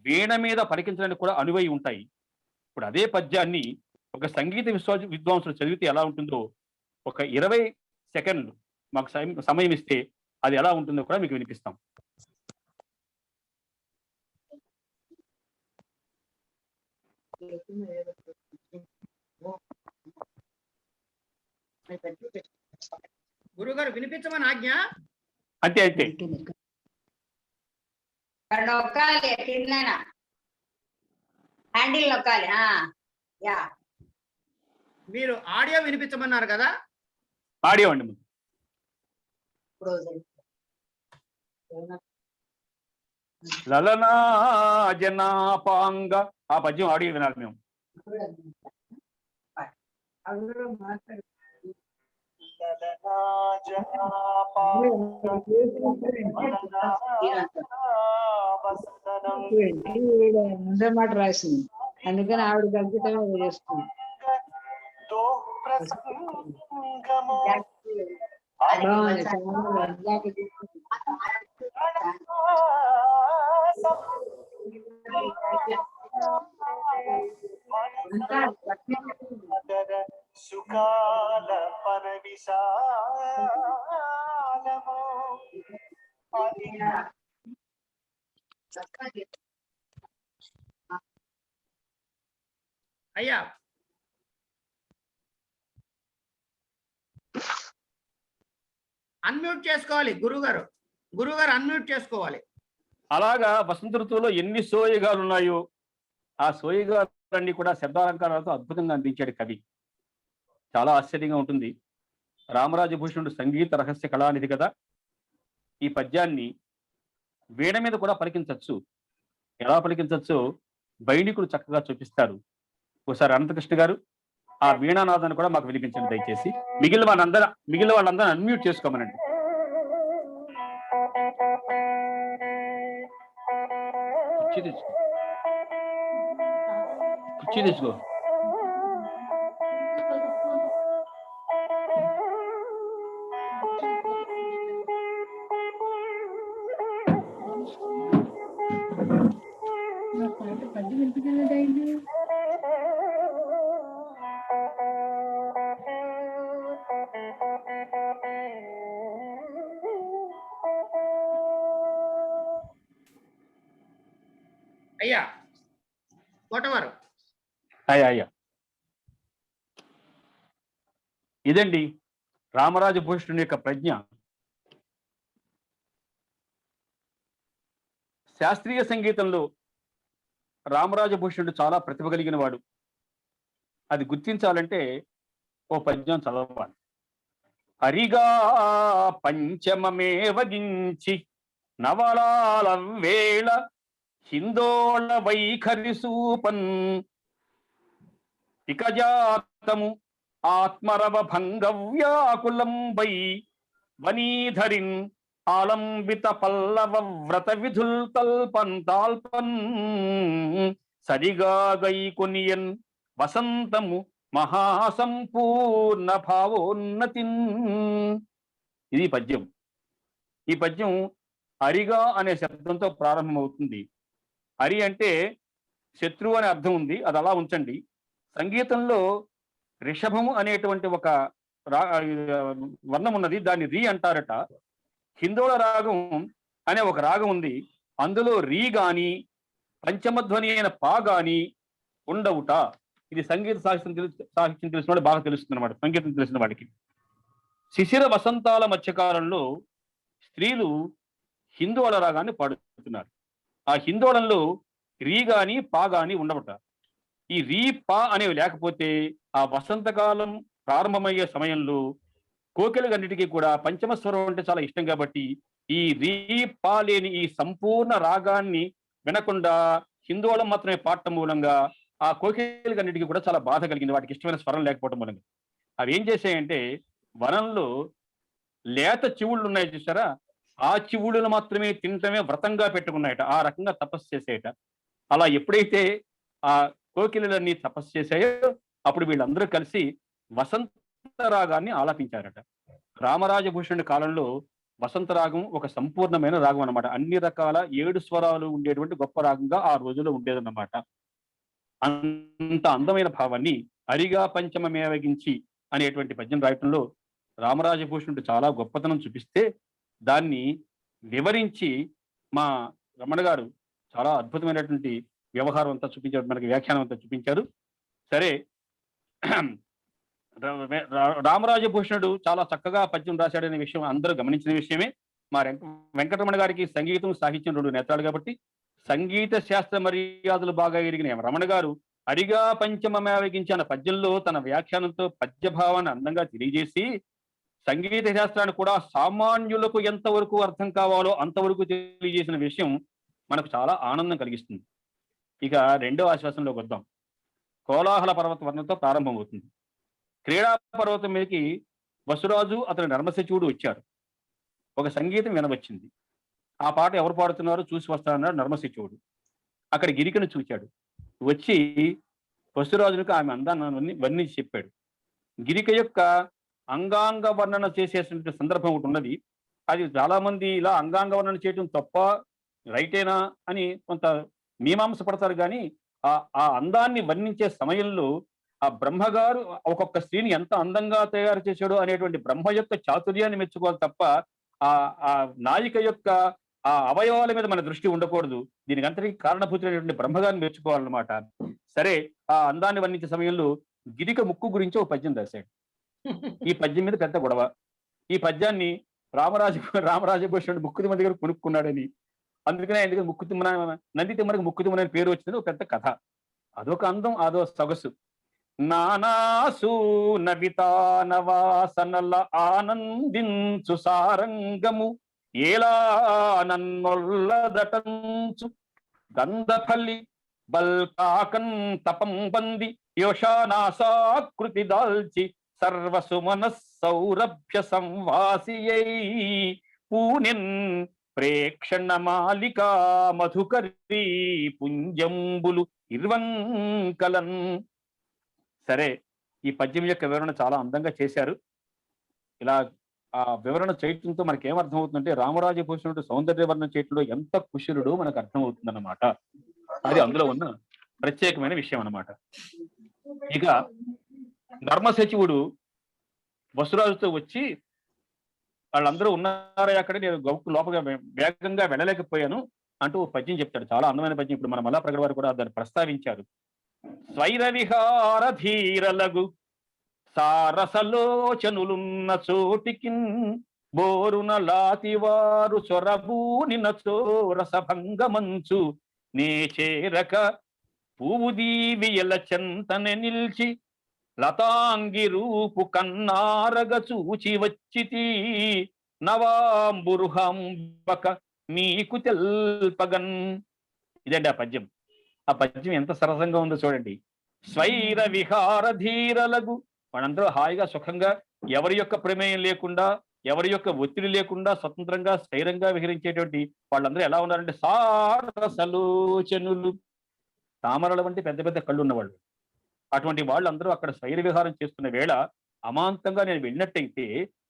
వీణ మీద పలికించడానికి కూడా అనువై ఉంటాయి. ఇప్పుడు అదే పద్యాన్ని ఒక సంగీత విద్వాంసులు చదివితే ఎలా ఉంటుందో ఒక 20 సెకండ్లు మాకు సమయం ఇస్తే అది ఎలా ఉంటుందో కూడా మీకు వినిపిస్తాం. గురుగారు వినిపించమని ఆజ్ఞ. అంతే అంతే. నొక్కాలి కింద హ్యాండిల్ నొక్కాలి. యా, మీరు ఆడియో వినిపించమన్నారు కదా? ఆడియో అండి. లలనా జనాపాంగ ఆ పద్యం ఆడియో వినాలి మేము. ముందే మాట రాసింది, అందుకని ఆవిడ గల్పితంగా చేస్తుంది. సుకాల పరవిశాలము అయ్యా అన్మ్యూట్ చేసుకోవాలి గురుగారు. గురుగారు అన్మ్యూట్ చేసుకోవాలి. అలాగా వసంత ఋతువులో ఎన్ని సోయగాలు ఉన్నాయో ఆ సోయగాలన్నీ కూడా శబ్దాలంకారాలతో అద్భుతంగా అందించాడు కవి. చాలా ఆశ్చర్యంగా ఉంటుంది. రామరాజభూషణుడు సంగీత రహస్య కళానిధి కదా. ఈ పద్యాన్ని వీణ మీద కూడా పలికించవచ్చు. ఎలా పలికించవచ్చో బైణికులు చక్కగా చూపిస్తారు. ఒకసారి అనంతకృష్ణ గారు ఆ వీణానాదాన్ని కూడా మాకు వినిపించండి దయచేసి. మిగిలిన వాళ్ళందరూ అన్మ్యూట్ చేసుకోమనండి. కుర్చీ తెచ్చుకో. అయ్యా కోటవారు. అయ్యా ఇదండి రామరాజభూషణుని యొక్క ప్రజ్ఞ. శాస్త్రీయ సంగీతంలో రామరాజభూషణుడు చాలా ప్రతిభ కలిగిన వాడు. అది గుర్తించాలంటే ఓ పద్యం చదవాలి. హరిగా పంచమమే వగించి నవలాల వేళ హిందోళ వైఖరి సూపన్ ఇకజాతము ఆత్మరవ భంగవ్యాకులంబై వనీధరిన్ ఆలంబిత పల్లవ వ్రత విధుల్ తల్పన్ సరిగా గైకొనియన్ వసంతము మహాసంపూర్ణ భావోన్నతిన్. ఇది పద్యం. ఈ పద్యం హరిగా అనే శబ్దంతో ప్రారంభమవుతుంది. హరి అంటే శత్రువు అనే అర్థం ఉంది, అది అలా ఉంచండి. సంగీతంలో రిషభము అనేటువంటి ఒక వర్ణం ఉన్నది, దాన్ని రీ అంటారట. హిందోళ రాగం అనే ఒక రాగం ఉంది, అందులో రీ గాని పంచమధ్వని అయిన పా గాని ఉండవుట. ఇది సంగీత సాహిత్యం తెలిసిన వాడు బాగా తెలుస్తుంది అనమాట, సంగీతం తెలిసిన వాడికి. శిశిర వసంతాల మధ్యకాలంలో స్త్రీలు హిందోళ రాగాన్ని పాడుతున్నారు. ఆ హిందోళంలో రీ గాని పా గాని ఉండవట. ఈ రీ పా అనేవి లేకపోతే ఆ వసంతకాలం ప్రారంభమయ్యే సమయంలో కోకిలగన్నిటికీ కూడా పంచమ స్వరం అంటే చాలా ఇష్టం కాబట్టి ఈ రీ పా లేని ఈ సంపూర్ణ రాగాన్ని వినకుండా హిందోళం మాత్రమే పాడటం మూలంగా ఆ కోకిలగన్నిటికీ కూడా చాలా బాధ కలిగింది, వాటికి ఇష్టమైన స్వరం లేకపోవడం మూలంగా. అవి ఏం చేశాయంటే వనంలో లేత చివుళ్ళు ఉన్నాయి చూసారా, ఆ చివుళ్ళను మాత్రమే తినటమే వ్రతంగా పెట్టుకున్నాయట. ఆ రకంగా తపస్సు చేసేయట. అలా ఎప్పుడైతే ఆ కోకిలలన్నీ తపస్సు చేశాయో అప్పుడు వీళ్ళందరూ కలిసి వసంత రాగాన్ని ఆలపించారట. రామరాజభూషణుడి కాలంలో వసంత రాగం ఒక సంపూర్ణమైన రాగం అన్నమాట. అన్ని రకాల 7 స్వరాలు ఉండేటువంటి గొప్ప రాగంగా ఆ రోజుల్లో ఉండేదన్నమాట. అంత అందమైన భావాన్ని హరిగా పంచమమేవగించి అనేటువంటి పద్యం రాయటంలో రామరాజభూషణుడు చాలా గొప్పతనం చూపిస్తే దాన్ని వివరించి మా రమణ గారు చాలా అద్భుతమైనటువంటి వ్యవహారం అంతా చూపించారు, మనకి వ్యాఖ్యానం అంతా చూపించారు. సరే, రామరాజభూషణుడు చాలా చక్కగా పద్యం రాశాడనే విషయం అందరూ గమనించిన విషయమే. మా వెంకటరమణ గారికి సంగీతం సాహిత్యం 2 నేత్రాలు కాబట్టి సంగీత శాస్త్ర మర్యాదలు బాగా ఎరిగిన రమణ గారు హరిగా పంచమమేవగించిన పద్యంలో తన వ్యాఖ్యానంతో పద్యభావాన్ని అందంగా తెలియజేసి సంగీత శాస్త్రాన్ని కూడా సామాన్యులకు ఎంతవరకు అర్థం కావాలో అంతవరకు తెలియజేసిన విషయం మనకు చాలా ఆనందం కలిగిస్తుంది. ఇక 2వ ఆశ్వాసంలోకి వద్దాం. కోలాహల పర్వత వర్ణంతో ప్రారంభమవుతుంది. క్రీడా పర్వతం మీదకి వసురాజు అతని నర్మశివుడు వచ్చారు. ఒక సంగీతం వినవచ్చింది. ఆ పాట ఎవరు పాడుతున్నారో చూసి వస్తానన్నాడు నర్మశివుడు. అక్కడ గిరికను చూచాడు. వచ్చి వసురాజునికి ఆమె అందాన్ని వర్ణించి చెప్పాడు. గిరిక యొక్క అంగాంగ వర్ణన చేసేటువంటి సందర్భం ఒకటి ఉన్నది. అది చాలా మంది ఇలా అంగాంగ వర్ణన చేయడం తప్ప రైటేనా అని కొంత మీమాంస పడతారు. కానీ ఆ అందాన్ని వర్ణించే సమయంలో ఆ బ్రహ్మగారు ఒక్కొక్క స్త్రీని ఎంత అందంగా తయారు చేశాడో అనేటువంటి బ్రహ్మ యొక్క చాతుర్యాన్ని మెచ్చుకోవాలి తప్ప ఆ నాయిక యొక్క ఆ అవయవాల మీద మన దృష్టి ఉండకూడదు. దీనికి అంతటికి కారణభూతులైనటువంటి బ్రహ్మగారిని మెచ్చుకోవాలన్నమాట. సరే, ఆ అందాన్ని వర్ణించే సమయంలో గిరిక ముక్కు గురించి ఒక పద్యం రాశాడు. ఈ పద్యం మీద పెద్ద గొడవ. ఈ పద్యాన్ని రామరాజభూషణుడు ముక్కు తిమ్మ దగ్గర కొనుక్కున్నాడని, అందుకనే ఎందుకంటే ముక్కు తిమ్మన నంది తిమ్మనికి ముక్కు తిమ్మన పేరు వచ్చింది. ఒక పెద్ద కథ. అదొక అందం, అదో సొగసు. నానాసు నవితానవాసనల ఆనందించు సారంగము ఏలా నన్నొల్లదటంచు గంధఫలి బల్కాకన్ తపం బంది యోషానాసాకృతి దాల్చి సర్వసుమన సౌరభ్య సంవాసియై పూనిన్ ప్రేక్షణ మాలికా మధుకరీ పుంజంబులు ఇర్వంకలన్. సరే, ఈ పద్యం యొక్క వివరణ చాలా అందంగా చేశారు. ఇలా ఆ వివరణ చేయటంతో మనకి ఏమర్థం అవుతుందంటే రామరాజభూషణుడు సౌందర్య వర్ణన చేయటంలో ఎంత కుశలుడో మనకు అర్థమవుతుంది అన్నమాట. అది అందులో ఉన్న ప్రత్యేకమైన విషయం అన్నమాట. ఇక నర్మశివుడు వసురాజుతో వచ్చి వాళ్ళందరూ ఉన్నారా అక్కడ, నేను గౌకు లోపల వేగంగా వెళ్ళలేకపోయాను అంటూ పద్యం చెప్తాడు. చాలా అందమైన పద్యం. ఇప్పుడు మన మల్లా ప్రగడ వారు కూడా దాన్ని ప్రస్తావించారు. స్వైర విహార ధీరలగు సారసలోచనులున్న చోటికి బోరున లాతివారు చొరబూనిన చోరసభంగమంచు నే చేరక పువ్వు దీవియల చెంతనే నిల్చి లతాంగి రూపు కన్నారగ చూచి వచ్చితి నవాంబురుహంబక నీకు తెల్పగన్. ఇదండి ఆ పద్యం. ఆ పద్యం ఎంత సరసంగా ఉందో చూడండి. స్వైర విహార ధీరలగు, మనందరూ హాయిగా సుఖంగా ఎవరి యొక్క ప్రమేయం లేకుండా, ఎవరి యొక్క ఒత్తిడి లేకుండా స్వతంత్రంగా స్థైర్యంగా విహరించేటువంటి వాళ్ళందరూ ఎలా ఉన్నారంటే సారసలోచనులు, తామరల వంటి పెద్ద పెద్ద కళ్ళు ఉన్నవాళ్ళు. అటువంటి వాళ్ళందరూ అక్కడ స్వైర విహారం చేస్తున్న వేళ అమాంతంగా నేను వెళ్ళినట్టయితే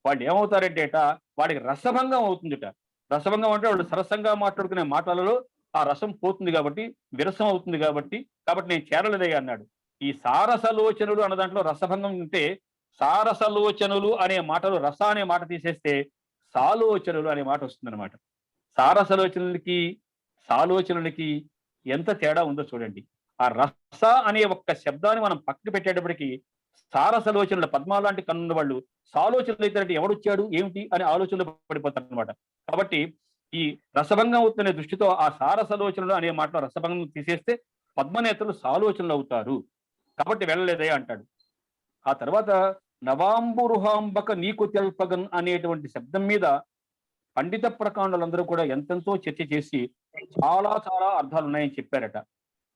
వాళ్ళు ఏమవుతారంటేట, వాడికి రసభంగం అవుతుందిట. రసభంగం అంటే వాళ్ళు సరసంగా మాట్లాడుకునే మాటలలో ఆ రసం పోతుంది కాబట్టి, విరసం అవుతుంది కాబట్టి నేను చేరలేదయ్యా అన్నాడు. ఈ సారసలోచనులు అన్న దాంట్లో రసభంగం ఉంటే, సారసలోచనులు అనే మాటలు రస అనే మాట తీసేస్తే సాలోచనులు అనే మాట వస్తుందన్నమాట. సారసలోచనులకి సాలోచనులకి ఎంత తేడా ఉందో చూడండి. ఆ రస అనే ఒక్క శబ్దాన్ని మనం పక్కన పెట్టేటప్పటికి సారసలోచనలు, పద్మాలు లాంటి కన్నున్న వాళ్ళు సాలోచనలు అయితే ఎవడొచ్చాడు ఏమిటి అనే ఆలోచనలు పడిపోతారు అనమాట. కాబట్టి ఈ రసభంగం అవుతున్న దృష్టితో ఆ సారసలోచనలు అనే మాటలో రసభంగం తీసేస్తే పద్మనేతలు సాలోచనలు అవుతారు. కాబట్టి వెళ్ళలేదే అంటాడు. ఆ తర్వాత నవాంబురుహాంబక నీకు తెల్పగన్ అనేటువంటి శబ్దం మీద పండిత ప్రకాండులందరూ కూడా ఎంతెంతో చర్చ చేసి చాలా చాలా అర్థాలు ఉన్నాయని చెప్పారట.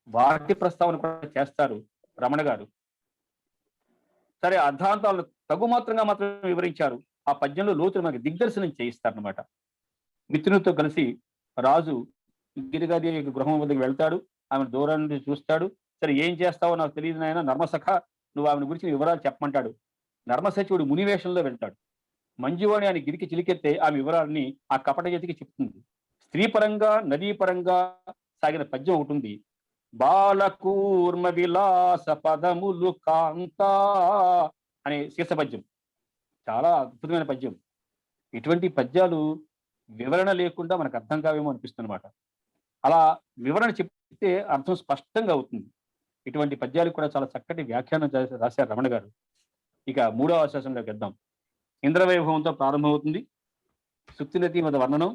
వాటి ప్రస్తావన కూడా చేస్తారు రమణ గారు. సరే, అర్థాంతాలు తగుమాత్రంగా మాత్రం వివరించారు. ఆ పద్యంలో లోతులు మనకి దిగ్దర్శనం చేయిస్తారనమాట. మిత్రునితో కలిసి రాజు గిరిగాదేవి గృహం వద్దకు వెళ్తాడు. ఆమె దూరం నుంచి చూస్తాడు. సరే, ఏం చేస్తావో నాకు తెలియదు నాయన, నర్మసఖ నువ్వు ఆమెను గురించి వివరాలు చెప్పమంటాడు. నర్మసచివుడు మునివేషంలో వెళ్తాడు. మంజువాణి అని గిరికి చిలికెత్తే ఆమె వివరాలని ఆ కపట జతికి చెప్తుంది. స్త్రీ పరంగా నదీ పరంగా సాగిన పద్యం ఒకటి ఉంది. బాలకూర్మ విలాస పదములు కాంత అనే శీర్ష పద్యం. చాలా అద్భుతమైన పద్యం. ఇటువంటి పద్యాలు వివరణ లేకుండా మనకు అర్థం కావేమో అనిపిస్తుంది అనమాట. అలా వివరణ చెప్తే అర్థం స్పష్టంగా అవుతుంది. ఇటువంటి పద్యాలు కూడా చాలా చక్కటి వ్యాఖ్యానం రాశారు రమణ గారు. ఇక మూడవ ఆశాసంలోకి వెళ్దాం. ఇంద్రవైభవంతో ప్రారంభమవుతుంది. సుక్తిమతి మీద వర్ణనం.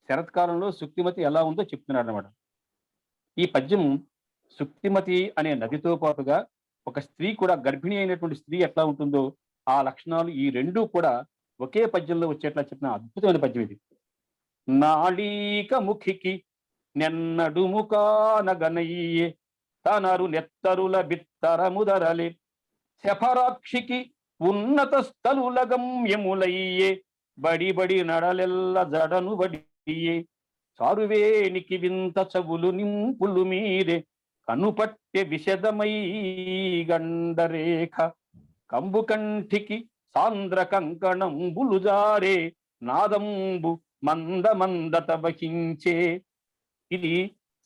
శరత్కాలంలో సుక్తిమతి ఎలా ఉందో చెప్తున్నారు అనమాట. ఈ పద్యం సుక్తిమతి అనే నదితో పాటుగా ఒక స్త్రీ కూడా, గర్భిణి అయినటువంటి స్త్రీ ఎట్లా ఉంటుందో ఆ లక్షణాలు ఈ రెండూ కూడా ఒకే పద్యంలో వచ్చేట్లా చెప్పిన అద్భుతమైన పద్యం ఇది. నాళీక ముఖికి నెన్నడుముకానగనయ్యే తనరు నెత్తరుల బిత్తరముదరలే శఫరాక్షికి ఉన్నత స్థలుల గమ్యములయ్యే బడి బడి నడలెల్ల జడను బడియే చారువేనికి వింత చవులు నింపులు మీరే కనుపట్టె విషదమై గండరేఖ కంబు కంఠికి సాంద్ర కంకణంబులు జారే నాదంబు మంద మందత వహించే. ఇది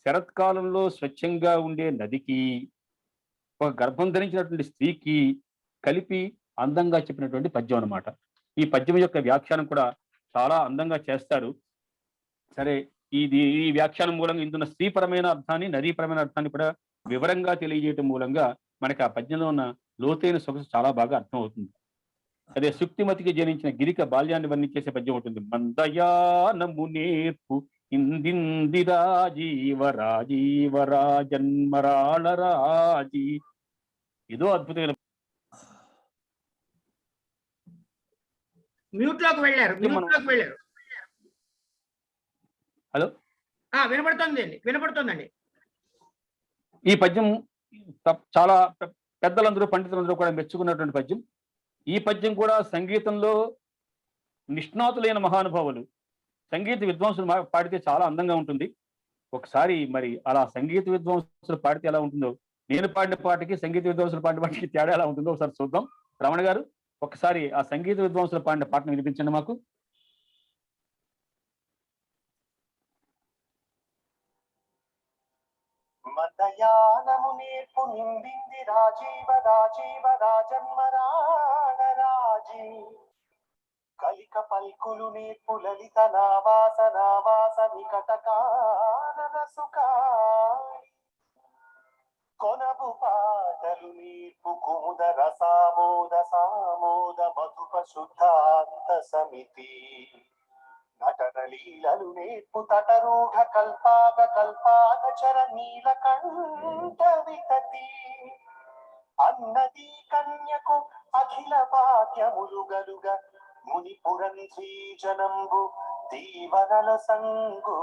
శరత్కాలంలో స్వచ్ఛంగా ఉండే నదికి, ఒక గర్భం ధరించినటువంటి స్త్రీకి కలిపి అందంగా చెప్పినటువంటి పద్యం అన్నమాట. ఈ పద్యం యొక్క వ్యాఖ్యానం కూడా చాలా అందంగా చేస్తారు. సరే, ఈ వ్యాఖ్యానం మూలంగా ఇందున్న స్త్రీపరమైన అర్థాన్ని, నదీపరమైన అర్థాన్ని కూడా వివరంగా తెలియజేయటం మూలంగా మనకి ఆ పద్యంలో ఉన్న లోతైన సొగసు చాలా బాగా అర్థం అవుతుంది. అదే సుక్తిమతికి జనించిన గిరిక బాల్యాన్ని వర్ణించేసే పద్యం ఉంటుంది. మందయానము నేర్పు ఇందిందిరా జీవరాజీవరా జన్మరాళ రాజీ. ఏదో అద్భుతమైన. మ్యూట్ లోకి వెళ్ళారు. హలో, వినపడుతుందండి. ఈ పద్యం చాలా పెద్దలందరూ, పండితులందరూ కూడా మెచ్చుకున్నటువంటి పద్యం. ఈ పద్యం కూడా సంగీతంలో నిష్ణాతులైన మహానుభావులు, సంగీత విద్వాంసులు పాడితే చాలా అందంగా ఉంటుంది. ఒకసారి మరి అలా సంగీత విద్వాంసులు పాడితే ఎలా ఉంటుందో, నేను పాడిన పాటకి సంగీత విద్వాంసులు పాడిన పాటకి తేడా ఎలా ఉంటుందో ఒకసారి చూద్దాం. రమణ గారు ఒకసారి ఆ సంగీత విద్వాంసులు పాడిన పాటను వినిపించండి మాకు. మదయానము నేర్పు నిందింది రాజీవ రాజీవ రాజన్మరాణ రాజీ కలిక పల్కులు నేర్పు లలిత నావాస నావాస నికట కానన సుఖాయి కొనబు పాటలు నేర్పు కుముద రసామోద సామోద మధుప శుద్ధాంత సమితి నటన లీలలు నేర్పు తటరూఢ కల్పాగ కల్పాగ చర నీలకంఠ వితతి అన్నది కన్యకు అఖిల భాగ్యములు గలుగ ముని పురంధీ జనంబు దీవనల సంగు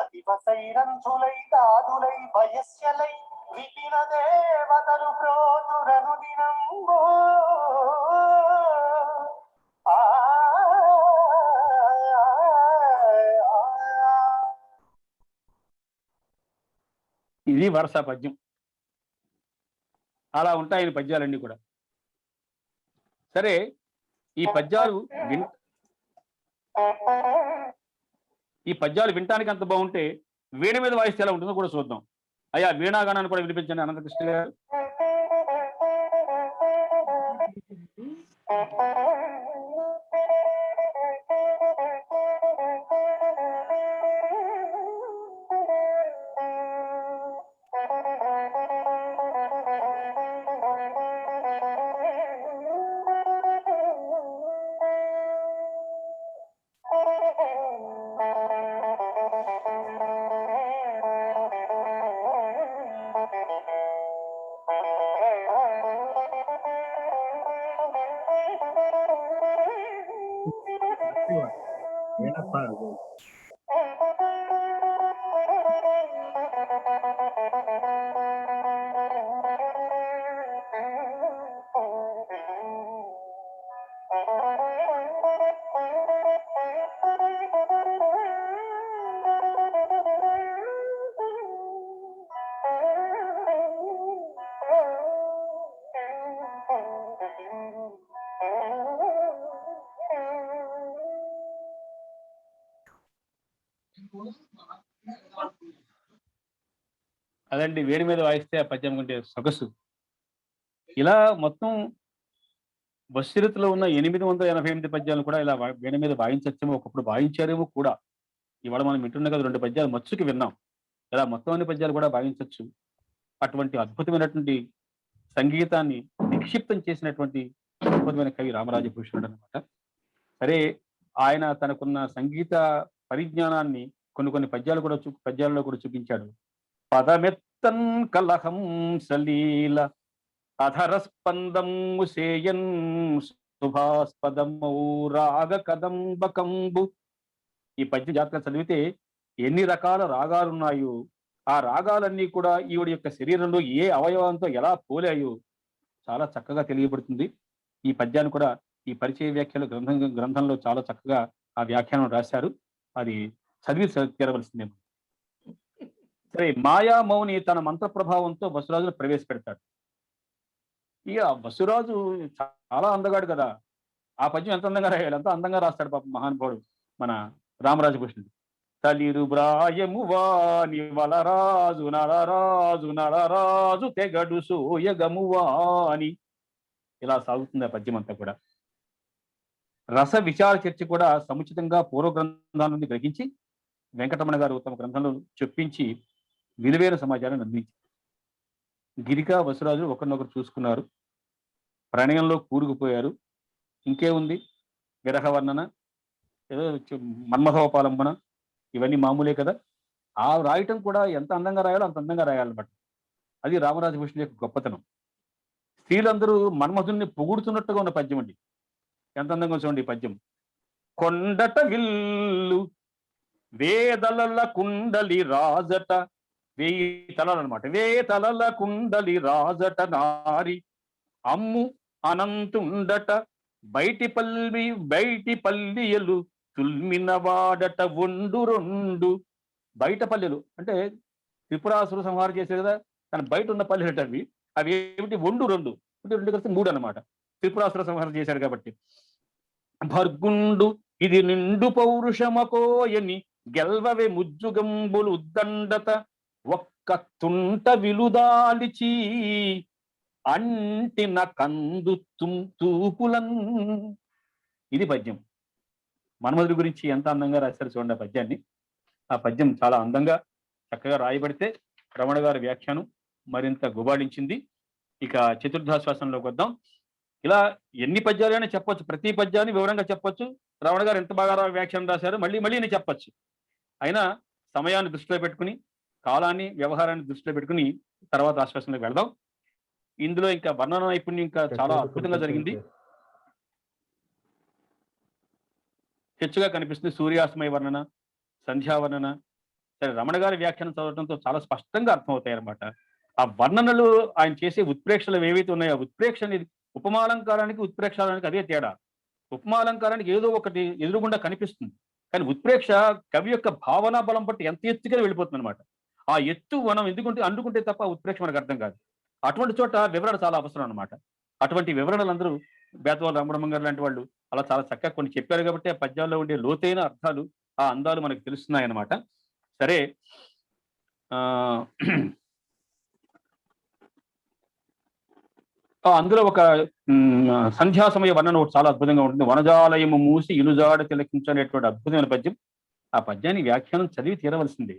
అతివసైరంధులై దాదులై వయస్యలై విపిన దేవతలు ప్రోతురను దినంబో ఇది వరుస పద్యం. అలా ఉంటాయి పద్యాలన్నీ కూడా. సరే, ఈ పద్యాలు వినటానికి అంత బాగుంటే వీణ మీద వాయిస్తే ఎలా ఉంటుందో కూడా చూద్దాం. అయ్యా, వీణాగానాన్ని కూడా వినిపించండి అనంతకృష్ణ గారు. అదండి, వేడి మీద వాయిస్తే ఆ పద్యం కంటే సొగసు. ఇలా మొత్తం వశ్చరితలో ఉన్న 888 పద్యాలను కూడా ఇలా వేడి మీద వాయించచ్చేమో, ఒకప్పుడు వాయించారేమో కూడా. ఇవాళ మనం వింటున్న కదా 2 పద్యాలు మచ్చుకి విన్నాం. ఇలా మొత్తం అన్ని పద్యాలు కూడా వాయించవచ్చు. అటువంటి అద్భుతమైనటువంటి సంగీతాన్ని నిక్షిప్తం చేసినటువంటి అద్భుతమైన కవి రామరాజభూషణుడు అనమాట. సరే, ఆయన తనకున్న సంగీత పరిజ్ఞానాన్ని కొన్ని పద్యాలలో కూడా చూపించాడు. పదమెత్తన్ కలహం సలీల అధర స్పందము సేయన్ శుభాస్పదమౌ రాగ కదంబకంబు. ఈ పద్య జాతర చదివితే ఎన్ని రకాల రాగాలున్నాయో, ఆ రాగాలన్నీ కూడా ఈవిడ యొక్క శరీరంలో ఏ అవయవంతో ఎలా పోలాయో చాలా చక్కగా తెలియబడుతుంది. ఈ పద్యాన్ని కూడా ఈ పరిచయ వ్యాఖ్యలు గ్రంథంలో చాలా చక్కగా ఆ వ్యాఖ్యానం రాశారు. అది చదివి తీరవలసిందే. సరే, మాయా మౌని తన మంత్ర ప్రభావంతో వసురాజును ప్రవేశపెడతాడు. ఇక వసురాజు చాలా అందగాడు కదా. ఆ పద్యం ఎంత అందంగా రాయాలి, ఎంత అందంగా రాస్తాడు పాప మహానుభావుడు మన రామరాజభూషణుడు. తలిరు బ్రాయము వాని వలరాజు నలరాజు నలరాజు తెగడు సోయగము వాని. ఇలా సాగుతుంది ఆ పద్యం అంతా కూడా. రస విచార చర్చ కూడా సముచితంగా పూర్వ గ్రంథాల నుండి గ్రహించి వెంకటరమణ గారు తమ గ్రంథంలో చొప్పించి విలువైన సమాచారాన్ని అందించారు. గిరిక వసురాజు ఒకరినొకరు చూసుకున్నారు, ప్రణయంలో కూరుకుపోయారు. ఇంకేముంది, విరహ వర్ణన, ఏదో మన్మథోపాలంబన, ఇవన్నీ మామూలే కదా. ఆ రాయటం కూడా ఎంత అందంగా రాయాలో అంత అందంగా రాయాలన్నమాట. అది రామరాజభూషణుడి యొక్క గొప్పతనం. స్త్రీలందరూ మన్మధుల్ని పొగుడుతున్నట్టుగా ఉన్న పద్యం అండి. ఎంత అందంగా చూడండి ఈ పద్యం. కొండట విల్లు వేదలల కుండలి రాజట, 1000 తలలు అనమాట. వేతలల కుండలి రాజట నారి అమ్ము అనంతుండట, బయటి పల్లియలు తుల్మిన వాడట ఒండు 2. బయట పల్లెలు అంటే త్రిపురాసురు సంహారం చేశారు కదా, కానీ బయట ఉన్న పల్లెలు అవి అవి ఏమిటి, ఒండు 2 అంటే 2 కలిసి 3 అనమాట. త్రిపురాసుర సంహారం చేశారు కాబట్టి. భర్గుండు ఇది నిండు పౌరుషమకోయని గెల్వవే ముజ్జుగంబులు ఉద్దండత, ఒక్క తుంట విలుదాలిచి అంటిన కందు తూపులన్. ఇది పద్యం. మన్మధుడి గురించి ఎంత అందంగా రాశారు చూడండి ఆ పద్యాన్ని. ఆ పద్యం చాలా అందంగా చక్కగా రాయబడితే రమణ గారి వ్యాఖ్యానం మరింత గుబాళించింది. ఇక చతుర్థాశ్వాసంలోకి వద్దాం. ఇలా ఎన్ని పద్యాలైనా చెప్పొచ్చు, ప్రతి పద్యాన్ని వివరంగా చెప్పొచ్చు. రమణ గారు ఎంత బాగా వ్యాఖ్యానం రాశారు, మళ్ళీ నేను చెప్పొచ్చు. అయినా సమయాన్ని దృష్టిలో పెట్టుకుని కాలాన్ని వ్యవహారాన్ని దృష్టిలో పెట్టుకుని తర్వాత ఆశ్వాసనలోకి వెళదాం. ఇందులో ఇంకా వర్ణన నైపుణ్యం ఇంకా చాలా అద్భుతంగా జరిగింది. హెచ్చుగా కనిపిస్తుంది సూర్యాస్తమయ వర్ణన, సంధ్యావర్ణన. సరే, రమణ గారి వ్యాఖ్యానం చదవడంతో చాలా స్పష్టంగా అర్థమవుతాయి అన్నమాట. ఆ వర్ణనలు ఆయన చేసే ఉత్ప్రేక్షలు ఏవైతే ఉన్నాయో, ఆ ఉత్ప్రేక్ష అనేది ఉపమాలంకారానికి ఉత్ప్రేక్షానికి అదే తేడా. ఉపమాలంకారానికి ఏదో ఒకటి ఎదురుగుండా కనిపిస్తుంది, కానీ ఉత్ప్రేక్ష కవి యొక్క భావనా బలం బట్టి ఎంత ఎత్తుగా వెళ్ళిపోతుంది అనమాట. ఆ ఎత్తు మనం ఎందుకుంటే అందుకుంటే తప్ప ఉత్ప్రేక్ష మనకు అర్థం కాదు. అటువంటి చోట వివరణ చాలా అవసరం అనమాట. అటువంటి వివరణలు అందరూ బేతవాళ్ళ రామబ్రహ్మం గారు లాంటి వాళ్ళు అలా చాలా చక్కగా కొన్ని చెప్పారు కాబట్టి ఆ పద్యాల్లో ఉండే లోతైన అర్థాలు, ఆ అందాలు మనకు తెలుస్తున్నాయి అన్నమాట. సరే, అందులో ఒక సంధ్యా సమయ వర్ణన ఒకటి చాలా అద్భుతంగా ఉంటుంది. వనజాలయము మూసి ఇలుజాడ తిలకించనేటువంటి అద్భుతమైన పద్యం. ఆ పద్యాన్ని వ్యాఖ్యానం చదివి తీరవలసిందే.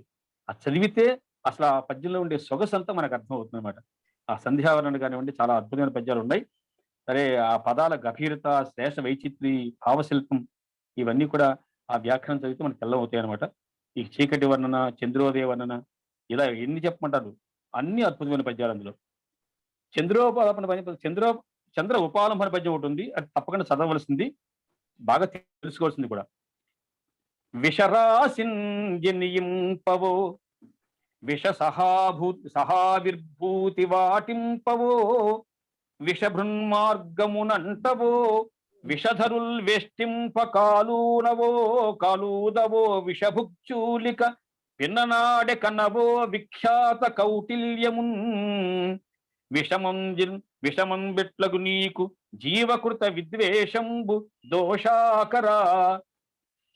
ఆ చదివితే అసలు ఆ పద్యంలో ఉండే సొగసు అంతా మనకు అర్థమవుతుంది అనమాట. ఆ సంధ్యావర్ణన కానివ్వండి, చాలా అద్భుతమైన పద్యాలు ఉన్నాయి. సరే, ఆ పదాల గభీరత, శేష వైచిత్రి, భావశిల్పం ఇవన్నీ కూడా ఆ వ్యాఖ్యానం చదివితే మనకు తెల్లవుతాయి అనమాట. ఈ చీకటి వర్ణన, చంద్రోదయ వర్ణన, ఇలా ఎన్ని చెప్పమంటారు, అన్ని అద్భుతమైన పద్యాలు అందులో. చంద్ర ఉపాలంబన పద్యం ఒకటి ఉంది, అది తప్పకుండా చదవవలసింది, బాగా తెలుసుకోవాల్సింది కూడా. విషరాశింపవో విష సహావిర్భూతి వాటింపవో విషభృన్మార్గమునంటవో విషధరుల్ వేష్టింప కాలూనవో కాలూదవో విషభుక్చూలిక పిన్ననాడె కనవో విఖ్యాత కౌటిల్యమున్ విషమం బిట్లగు నీకు జీవకృత విద్వేషంబు దోషాకర.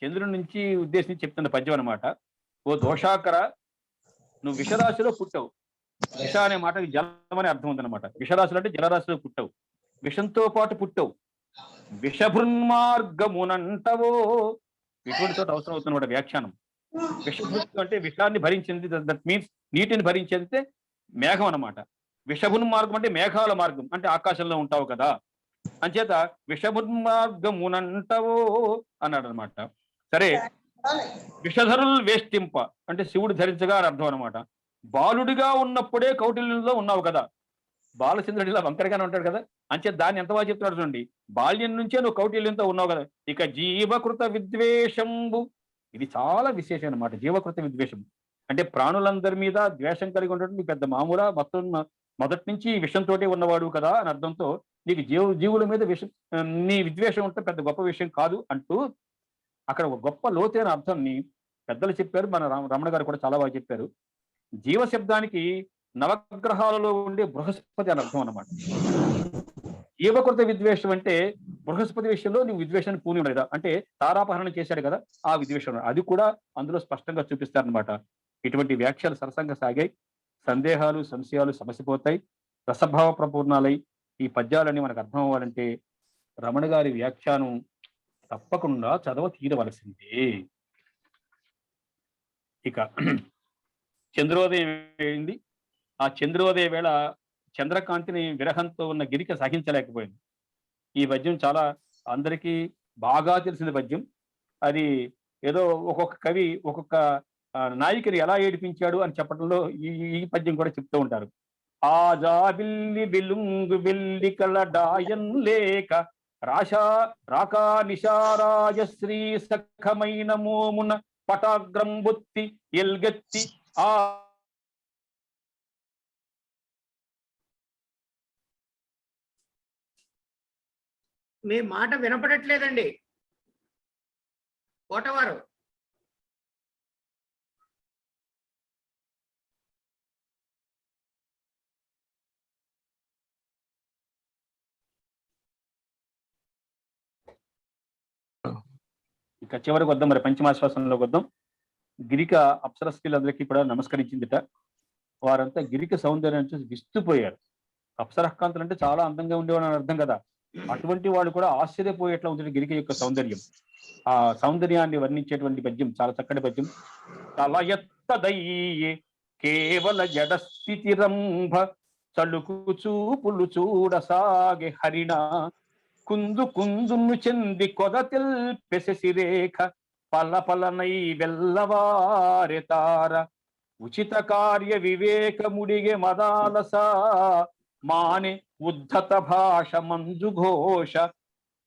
చంద్రుడి నుంచి ఉద్దేశించి చెప్తున్న పద్యం అనమాట. ఓ దోషాకర, నువ్వు విషరాశిలో పుట్టావు. విష అనే మాటకి జలం అనే అర్థం ఉందన్నమాట. విషరాశులు అంటే జలరాశిలో పుట్టావు, విషంతో పాటు పుట్టావు. విషభృన్మార్గమునంటవో, ఇటువంటి చోట అవసరం అవుతున్నమాట వ్యాఖ్యానం. విషభృత్ అంటే విషాన్ని భరించింది, దట్ మీన్స్ నీటిని భరించేది మేఘం అన్నమాట. విషభృన్మార్గం అంటే మేఘాల మార్గం, అంటే ఆకాశంలో ఉంటావు కదా, అంచేత విషభృన్మార్గమునంటవో అన్నాడు అనమాట. సరే, విషధరుల్ వేష్టింప అంటే శివుడు ధరించగా అని అర్థం అనమాట. బాలుడిగా ఉన్నప్పుడే కౌటిల్యంలో ఉన్నావు కదా, బాలచంద్రుడు ఇలా వంకరగానే ఉంటాడు కదా, అంచేత దాన్ని ఎంత బాగా చెప్తున్నాడు చూడండి. బాల్యం నుంచే నువ్వు కౌటిల్యంతో ఉన్నావు కదా. ఇక జీవకృత విద్వేషంబు, ఇది చాలా విశేషం అనమాట. జీవకృత విద్వేషం అంటే ప్రాణులందరి మీద ద్వేషం కలిగి ఉండటం నీ పెద్ద మామూలా, మొత్తం మొదటి నుంచి విషంతో ఉన్నవాడు కదా అని అర్థంతో నీకు జీవుల మీద నీ విద్వేషం ఉంటే పెద్ద గొప్ప విషయం కాదు అంటూ అక్కడ ఒక గొప్ప లోతైన అర్థంని పెద్దలు చెప్పారు. మన రమణ గారు కూడా చాలా బాగా చెప్పారు. జీవశబ్దానికి నవగ్రహాలలో ఉండే బృహస్పతి అని అర్థం అన్నమాట. జీవకృత విద్వేషం అంటే బృహస్పతి విషయంలో నువ్వు విద్వేషాన్ని పూని ఉండేదా అంటే తారాపహరణ చేశాడు కదా, ఆ విద్వేషం అది కూడా అందులో స్పష్టంగా చూపిస్తారనమాట. ఇటువంటి వ్యాఖ్యలు సరసంగా సాగాయి. సందేహాలు సంశయాలు సమసిపోతాయి, రసభావ ప్రపూర్ణాలై ఈ పద్యాలన్నీ మనకు అర్థం అవ్వాలంటే రమణ గారి వ్యాఖ్యానం తప్పకుండా చదవ తీరవలసిందే. ఇక చంద్రోదయం అయింది. ఆ చంద్రోదయ వేళ చంద్రకాంతిని విరహంతో ఉన్న గిరిక సహించలేకపోయింది. ఈ పద్యం చాలా అందరికీ బాగా తెలిసిన పద్యం. అది ఏదో ఒక్కొక్క కవి ఒక్కొక్క నాయికని ఎలా ఏడిపించాడు అని చెప్పడంలో ఈ పద్యం కూడా చెప్తూ ఉంటారు. ఆజా బిల్లి బిలుంగు బిల్లి కలడాయన్ లేక రాకా నిశారాయ శ్రీ సఖమైన మోమున పటాగ్రంబొత్తి ఎల్గెత్తి ఆ మీ మాట వినపడట్లేదండి కోటవారు. ఇక చివరికి వద్దాం, మరి పంచమాశ్వాసంలోకి వద్దాం. గిరిక అప్సరస్త్రీలందరికీ కూడా నమస్కరించిందిట. వారంతా గిరిక సౌందర్యాన్ని చూసి విస్తుపోయారు. అప్సరకాంతులు అంటే చాలా అందంగా ఉండేవాడు అని అర్థం కదా, అటువంటి వాడు కూడా ఆశ్చర్యపోయేట్లా ఉంటుంది గిరిక యొక్క సౌందర్యం. ఆ సౌందర్యాన్ని వర్ణించేటువంటి పద్యం చాలా చక్కటి పద్యం. తలయత్తదయ్యే కేవల జడస్థితిరంభ చలుకు చూపులు చూడసాగే హరిణ కుందు కుందును చెంది కొదతిల్ పెసెసిరేఖ పల పలనై వెల్లవారె తార ఉచిత కార్య వివేకముడిగే మదాలస మాని ఉద్ధత భాష మంజు ఘోష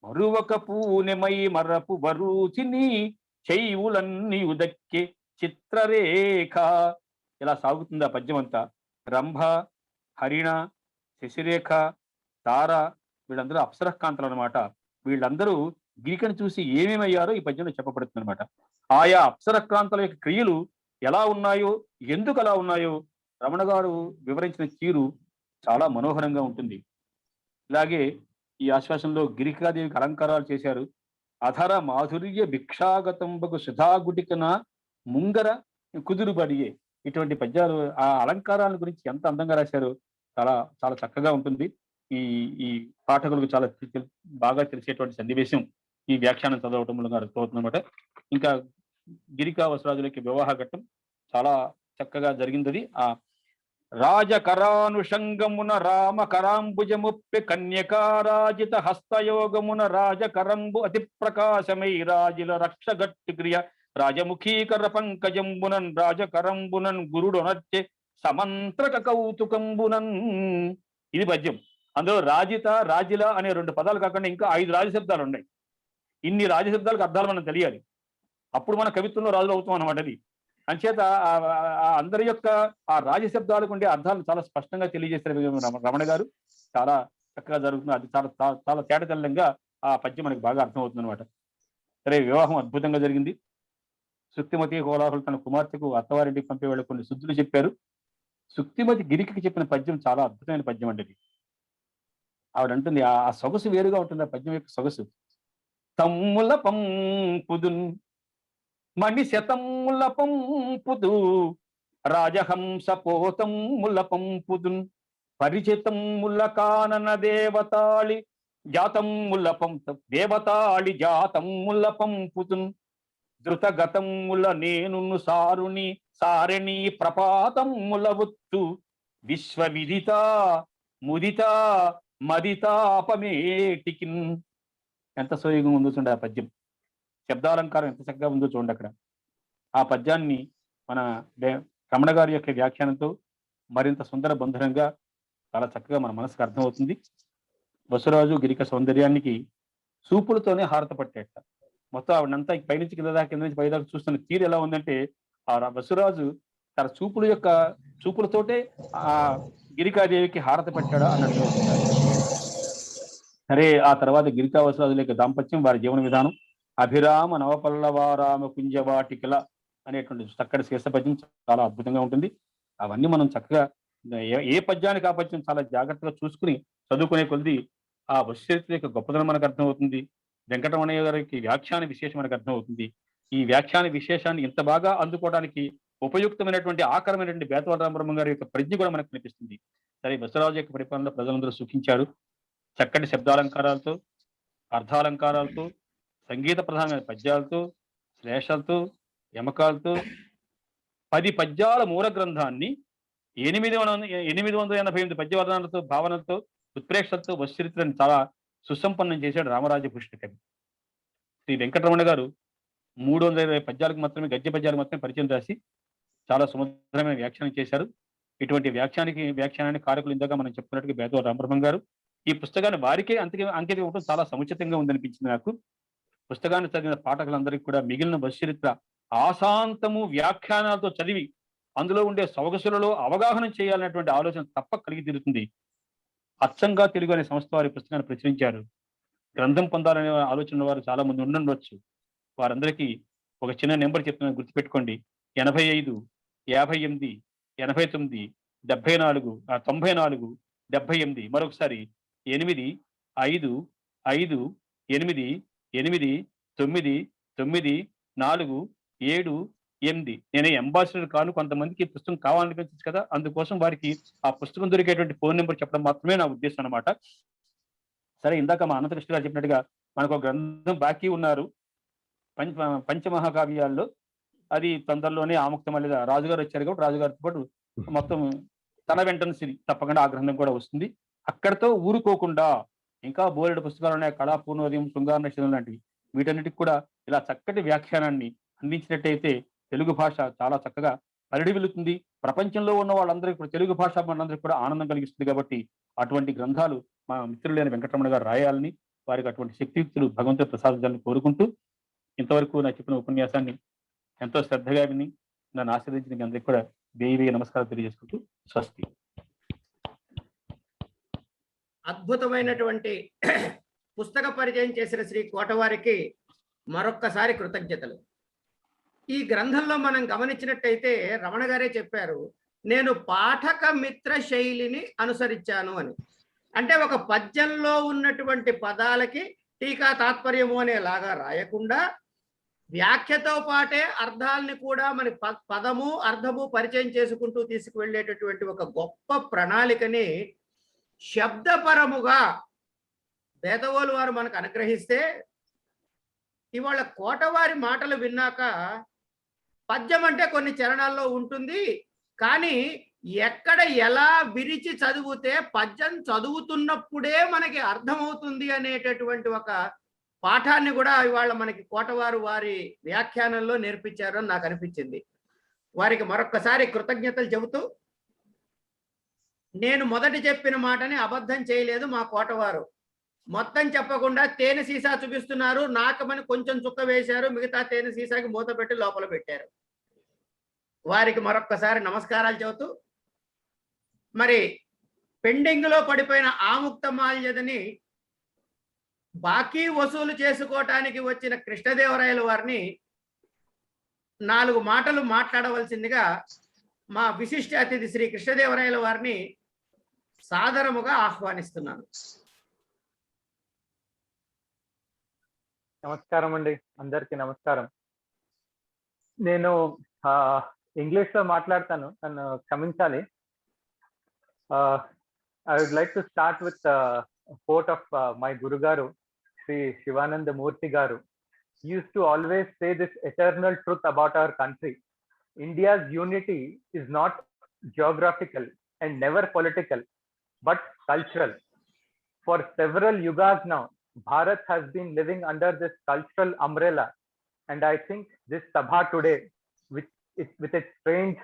మరువక పూనెమై మరపు వరూచిని చెయ్యులన్నీ ఉదక్కి చిత్రరేఖ. ఇలా సాగుతుంది ఆ పద్యం అంతా. రంభ, హరిణ, శశిరేఖ, తార వీళ్ళందరూ అప్సరకాంతలు అనమాట. వీళ్ళందరూ గిరికను చూసి ఏమేమయ్యారో ఈ పద్యంలో చెప్పబడుతుంది అనమాట. ఆయా అప్సరకాంతల యొక్క క్రియలు ఎలా ఉన్నాయో, ఎందుకు అలా ఉన్నాయో రమణ గారు వివరించిన తీరు చాలా మనోహరంగా ఉంటుంది. ఇలాగే ఈ ఆశ్వాసంలో గిరికాదేవికి అలంకారాలు చేశారు. అధర మాధుర్య భిక్షాగతంబకు సుధాగుటికన ముంగర కుదురుబడియే. ఇటువంటి పద్యాలు ఆ అలంకారాల గురించి ఎంత అందంగా రాశారు. చాలా చాలా చక్కగా ఉంటుంది. ఈ ఈ పాఠకులకు చాలా బాగా తెలిసేటువంటి సన్నివేశం ఈ వ్యాఖ్యానం చదవటంలో అర్థమవుతుంది అనమాట. ఇంకా గిరికా వసరాజులకి వివాహ ఘట్టం చాలా చక్కగా జరిగింది. ఆ రాజకరానుషంగమున రామ కరాంబుజముప్పి కన్యకారాజిత హస్తయోగమున రాజకరంబు అతి ప్రకాశమై రాజుల రక్షగట్టు క్రియ రాజముఖీకర పంకజంబునన్ రాజకరంబునన్ గురుడొనర్చె సమంత్రక కౌతుకంబునన్. ఇది పద్యం. అందులో రాజిత, రాజిల అనే 2 పదాలు కాకుండా ఇంకా 5 రాజశబ్దాలు ఉన్నాయి. ఇన్ని రాజశబ్దాలకు అర్థాలు మనం తెలియాలి. అప్పుడు మన కవిత్వంలో రాజులు అవుతాం అన్నమాట. అది అంచేత అందరి యొక్క ఆ రాజశబ్దాలకు ఉండే అర్థాలు చాలా స్పష్టంగా తెలియజేస్తారు రమణ గారు. చాలా చక్కగా జరుగుతుంది. అది చాలా చాలా తేటతెల్లంగా ఆ పద్యం మనకి బాగా అర్థమవుతుంది అనమాట. సరే, వివాహం అద్భుతంగా జరిగింది. సుక్తిమతి కోలాహులు తన కుమార్తెకు అత్తవారింటికి పంపే వాళ్ళు కొన్ని శుద్ధులు చెప్పారు. సుక్తిమతి గిరికి చెప్పిన పద్యం చాలా అద్భుతమైన పద్యం అండి. ఆవిడ అంటుంది, ఆ సొగసు వేరుగా ఉంటుంది ఆ పద్యం యొక్క సొగసు. తమ్ముల పంపుదున్ మణి శతముల పంపుదు రాజహంస పోతముల పంపుదున్ పరిచితముల కానన దేవతాళి జాతముల దేవతాళి జాతముల పంపుదున్ ధృతగతముల నేను సారుని సారణి ప్రపాతముల వత్తు విశ్వవిదిత ముదిత మదితాపమేటికిన్. ఎంత సోయగా ఉందో చూడండి ఆ పద్యం. శబ్దాలంకారం ఎంత చక్కగా ఉందో చూడండి అక్కడ. ఆ పద్యాన్ని మన రమణ గారి యొక్క వ్యాఖ్యానంతో మరింత సుందర బంధురంగా చాలా చక్కగా మన మనసుకు అర్థమవుతుంది. బసవరాజు గిరిక సౌందర్యానికి చూపులతోనే హారత పట్టేట. మొత్తం ఆవిడంతా పైనుంచి కింద దాకా, కింద నుంచి పై దాకా చూస్తున్న తీరు ఎలా ఉందంటే, ఆ బసవరాజు తన చూపులతోటే ఆ గిరికాదేవికి హారత పెట్టాడా అన్నట్టు. సరే, ఆ తర్వాత గిరికా వసరాజుల యొక్క దాంపత్యం, వారి జీవన విధానం, అభిరామ నవపల్లవారామ కుంజవాటికల అనేటువంటి చక్కటి శీర్షపద్యం చాలా అద్భుతంగా ఉంటుంది. అవన్నీ మనం చక్కగా ఏ పద్యానికి ఆ పద్యం చాలా జాగ్రత్తగా చూసుకుని చదువుకునే కొద్ది ఆ వశచరిత్ర యొక్క గొప్పదనం మనకు అర్థమవుతుంది. వెంకటరమణయ్య గారికి వ్యాఖ్యాన విశేషం మనకు అర్థమవుతుంది. ఈ వ్యాఖ్యాన విశేషాన్ని ఇంత బాగా అందుకోవడానికి ఉపయుక్తమైనటువంటి ఆకరమైనటువంటి బేతవాడ రామబ్రహ్మ గారి యొక్క ప్రజ్ఞ కూడా మనకు కనిపిస్తుంది. సరే, బసవరాజు యొక్క పరిపాలనలో ప్రజలందరూ సుఖించారు. చక్కటి శబ్దాలంకారాలతో, అర్థాలంకారాలతో, సంగీత ప్రధానమైన పద్యాలతో, శ్లేషాలతో, యమకాలతో 10 పద్యాల మూల గ్రంథాన్ని 888 పద్యవర్ణాలతో, భావనలతో, ఉత్ప్రేక్షలతో వశచరిత్రను చాలా సుసంపన్నం చేశాడు రామరాజభూషణ కవి. శ్రీ వెంకటరమణ గారు 320 పద్యాలకు మాత్రమే, గద్య పద్యాలకు మాత్రమే పరిచయం రాసి చాలా సుమధురమైన వ్యాఖ్యానం చేశారు. ఇటువంటి వ్యాఖ్యానాన్ని కారకులు ఇందాక మనం చెప్పుకున్నట్టుగా బేతవాడ రామబ్రహ్మం గారు. ఈ పుస్తకాన్ని వారికే అంకితం ఇవ్వడం చాలా సముచితంగా ఉందనిపించింది నాకు. పుస్తకాన్ని చదివిన పాఠకులందరికీ కూడా మిగిలిన వశచరిత్ర ఆశాంతము వ్యాఖ్యానాలతో చదివి అందులో ఉండే సొగసులలో అవగాహన చేయాలనేటువంటి ఆలోచన తప్పక కలిగి తీరుతుంది. అచ్చంగా తెలుగు అనే సంస్థ వారి పుస్తకాన్ని ప్రచురించారు. గ్రంథం పొందాలనే ఆలోచన వారు చాలా మంది ఉండవచ్చు. వారందరికీ ఒక చిన్న నెంబర్ చెప్తున్నాను, గుర్తుపెట్టుకోండి. 85 58 89 74 94 78. మరొకసారి 8 5 5 8 8 9 9 4 7 8. నేనే అంబాసిడర్ కాను, కొంతమందికి పుస్తకం కావాలనిపించచ్చు కదా, అందుకోసం వారికి ఆ పుస్తకం దొరికేటువంటి ఫోన్ నెంబర్ చెప్పడం మాత్రమే నా ఉద్దేశం అనమాట. సరే, ఇందాక మా అనంతకృష్ణ గారు చెప్పినట్టుగా మనకు ఒక గ్రంథం బాకీ ఉన్నారు పంచమహాకావ్యాల్లో. అది తొందరలోనే ఆముక్తమల్లి రాజుగారు వచ్చారు కాబట్టి రాజుగారితో పాటు మొత్తం తన వెంటనే సిరి తప్పకుండా ఆ గ్రంథం కూడా వస్తుంది. అక్కడితో ఊరుకోకుండా ఇంకా బోలెడు పుస్తకాలు ఉన్నాయి. కళాపూర్ణోదయం, శృంగార నక్షత్రం లాంటివి. వీటన్నిటికి కూడా ఇలా చక్కటి వ్యాఖ్యానాన్ని అందించినట్టయితే తెలుగు భాష చాలా చక్కగా పరిడి వెళుతుంది. ప్రపంచంలో ఉన్న వాళ్ళందరికీ కూడా తెలుగు భాష మనందరికీ కూడా ఆనందం కలిగిస్తుంది. కాబట్టి అటువంటి గ్రంథాలు మా మిత్రులైన వెంకటరమణ గారు రాయాలని, వారికి అటువంటి శక్తియుక్తులు భగవంతుడు ప్రసాదించాలని కోరుకుంటూ, ఇంతవరకు నాకు చెప్పిన ఉపన్యాసాన్ని ఎంతో శ్రద్ధగా విని నన్ను ఆశీర్వదించిన అందరికీ కూడా వేయి నమస్కారాలు తెలియజేసుకుంటూ స్వస్తి. అద్భుతమైనటువంటి పుస్తక పరిచయం చేసిన శ్రీ కోటవారికి మరొక్కసారి కృతజ్ఞతలు. ఈ గ్రంథంలో మనం గమనించినట్టయితే రమణ గారే చెప్పారు, నేను పాఠక మిత్ర శైలిని అనుసరించాను అని. అంటే ఒక పద్యంలో ఉన్నటువంటి పదాలకి టీకా తాత్పర్యము అనేలాగా రాయకుండా వ్యాఖ్యతో పాటే అర్థాలని కూడా మన పదము అర్థము పరిచయం చేసుకుంటూ తీసుకువెళ్ళేటటువంటి ఒక గొప్ప ప్రణాళికని శబ్దపరముగా బేతవోలు వారు మనకు అనుగ్రహిస్తే, ఇవాళ కోటవారి మాటలు విన్నాక పద్యం అంటే కొన్ని చరణాల్లో ఉంటుంది, కానీ ఎక్కడ ఎలా విరిచి చదివితే పద్యం చదువుతున్నప్పుడే మనకి అర్థమవుతుంది అనేటటువంటి ఒక పాఠాన్ని కూడా ఇవాళ మనకి కోటవారు వారి వ్యాఖ్యానంలో నేర్పించారు అని నాకు అనిపించింది. వారికి మరొక్కసారి కృతజ్ఞతలు చెబుతూ, నేను మొదటి చెప్పిన మాటని అబద్ధం చేయలేదు మా కోటవారు. మొత్తం చెప్పకుండా తేనె సీసా చూపిస్తున్నారు, నాకమని కొంచెం చుక్క వేశారు, మిగతా తేనె సీసాకి మూత పెట్టి లోపల పెట్టారు. వారికి మరొక్కసారి నమస్కారాలు చెబుతూ, మరి పెండింగ్ లో పడిపోయిన ఆముక్తమాల్యదని బాకీ వసూలు చేసుకోవటానికి వచ్చిన కృష్ణదేవరాయల వారిని 4 మాటలు మాట్లాడవలసిందిగా మా విశిష్ట అతిథి శ్రీ కృష్ణదేవరాయల వారిని సాదరముగా ఆహ్వానిస్తున్నాను. నమస్కారం అండి, అందరికీ నమస్కారం. నేను ఇంగ్లీష్ లో మాట్లాడతాను, నన్ను క్షమించాలి. I would like to start with a quote of my Guru Garu, Sri Shivananda Murthy Garu. He used to always say this eternal truth about our country. India's unity is not geographical and never political, but cultural. For several yugas now, Bharat has been living under this cultural umbrella, and I think this Sabha today, with its strange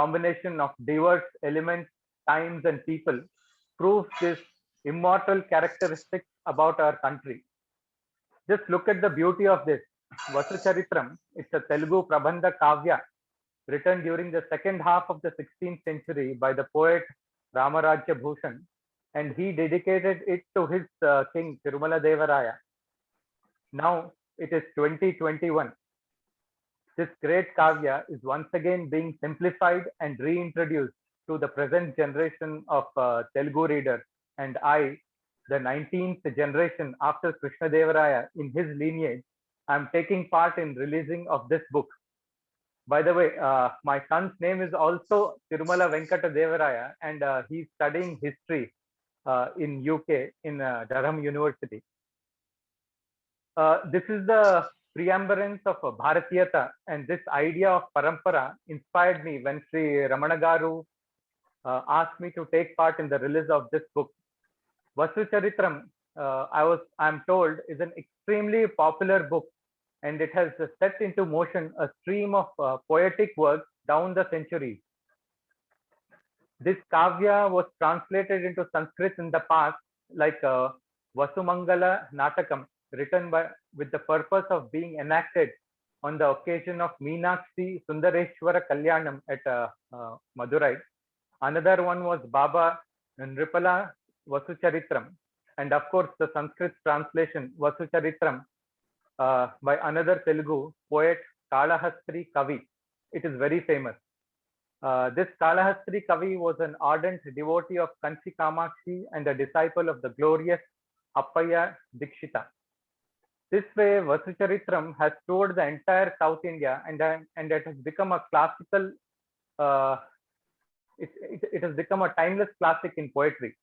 combination of diverse elements, times, and people, proves this immortal characteristics about our country. Just look at the beauty of this. Vasu Charitram, it's a Telugu Prabandha Kavya written during the second half of the 16th century by the poet Ramarajya Bhushan, and he dedicated it to his king Tirumala Devaraya. Now it is 2021. This great Kavya is once again being simplified and reintroduced to the present generation of Telugu readers, and I, the 19th generation after Krishna Devaraya in his lineage, I am taking part in releasing of this book. By the way, my son's name is also Tirumala Venkata Devaraya, and he's studying history in UK in Durham University. This is the preamberance of Bharatiyata, and this idea of Parampara inspired me when Sri Ramana Garu asked me to take part in the release of this book. Vasu Charitram, I am told, is an extremely popular book, and it has set into motion a stream of poetic works down the centuries. This Kavya was translated into Sanskrit in the past, like Vasumangala Natakam, written with the purpose of being enacted on the occasion of Meenakshi Sundareshwara Kalyanam at Madurai. Another one was Baba Nripala Vasu Charitram, and of course the Sanskrit translation Vasu Charitram by another Telugu poet Kalahastri Kavi. It is very famous. This Kalahastri Kavi was an ardent devotee of Kanchi Kamakshi and a disciple of the glorious Appaya Dikshita. This way, Vasu Charitram has toured the entire South India, and it has become a classical. It has become a timeless classic in poetry.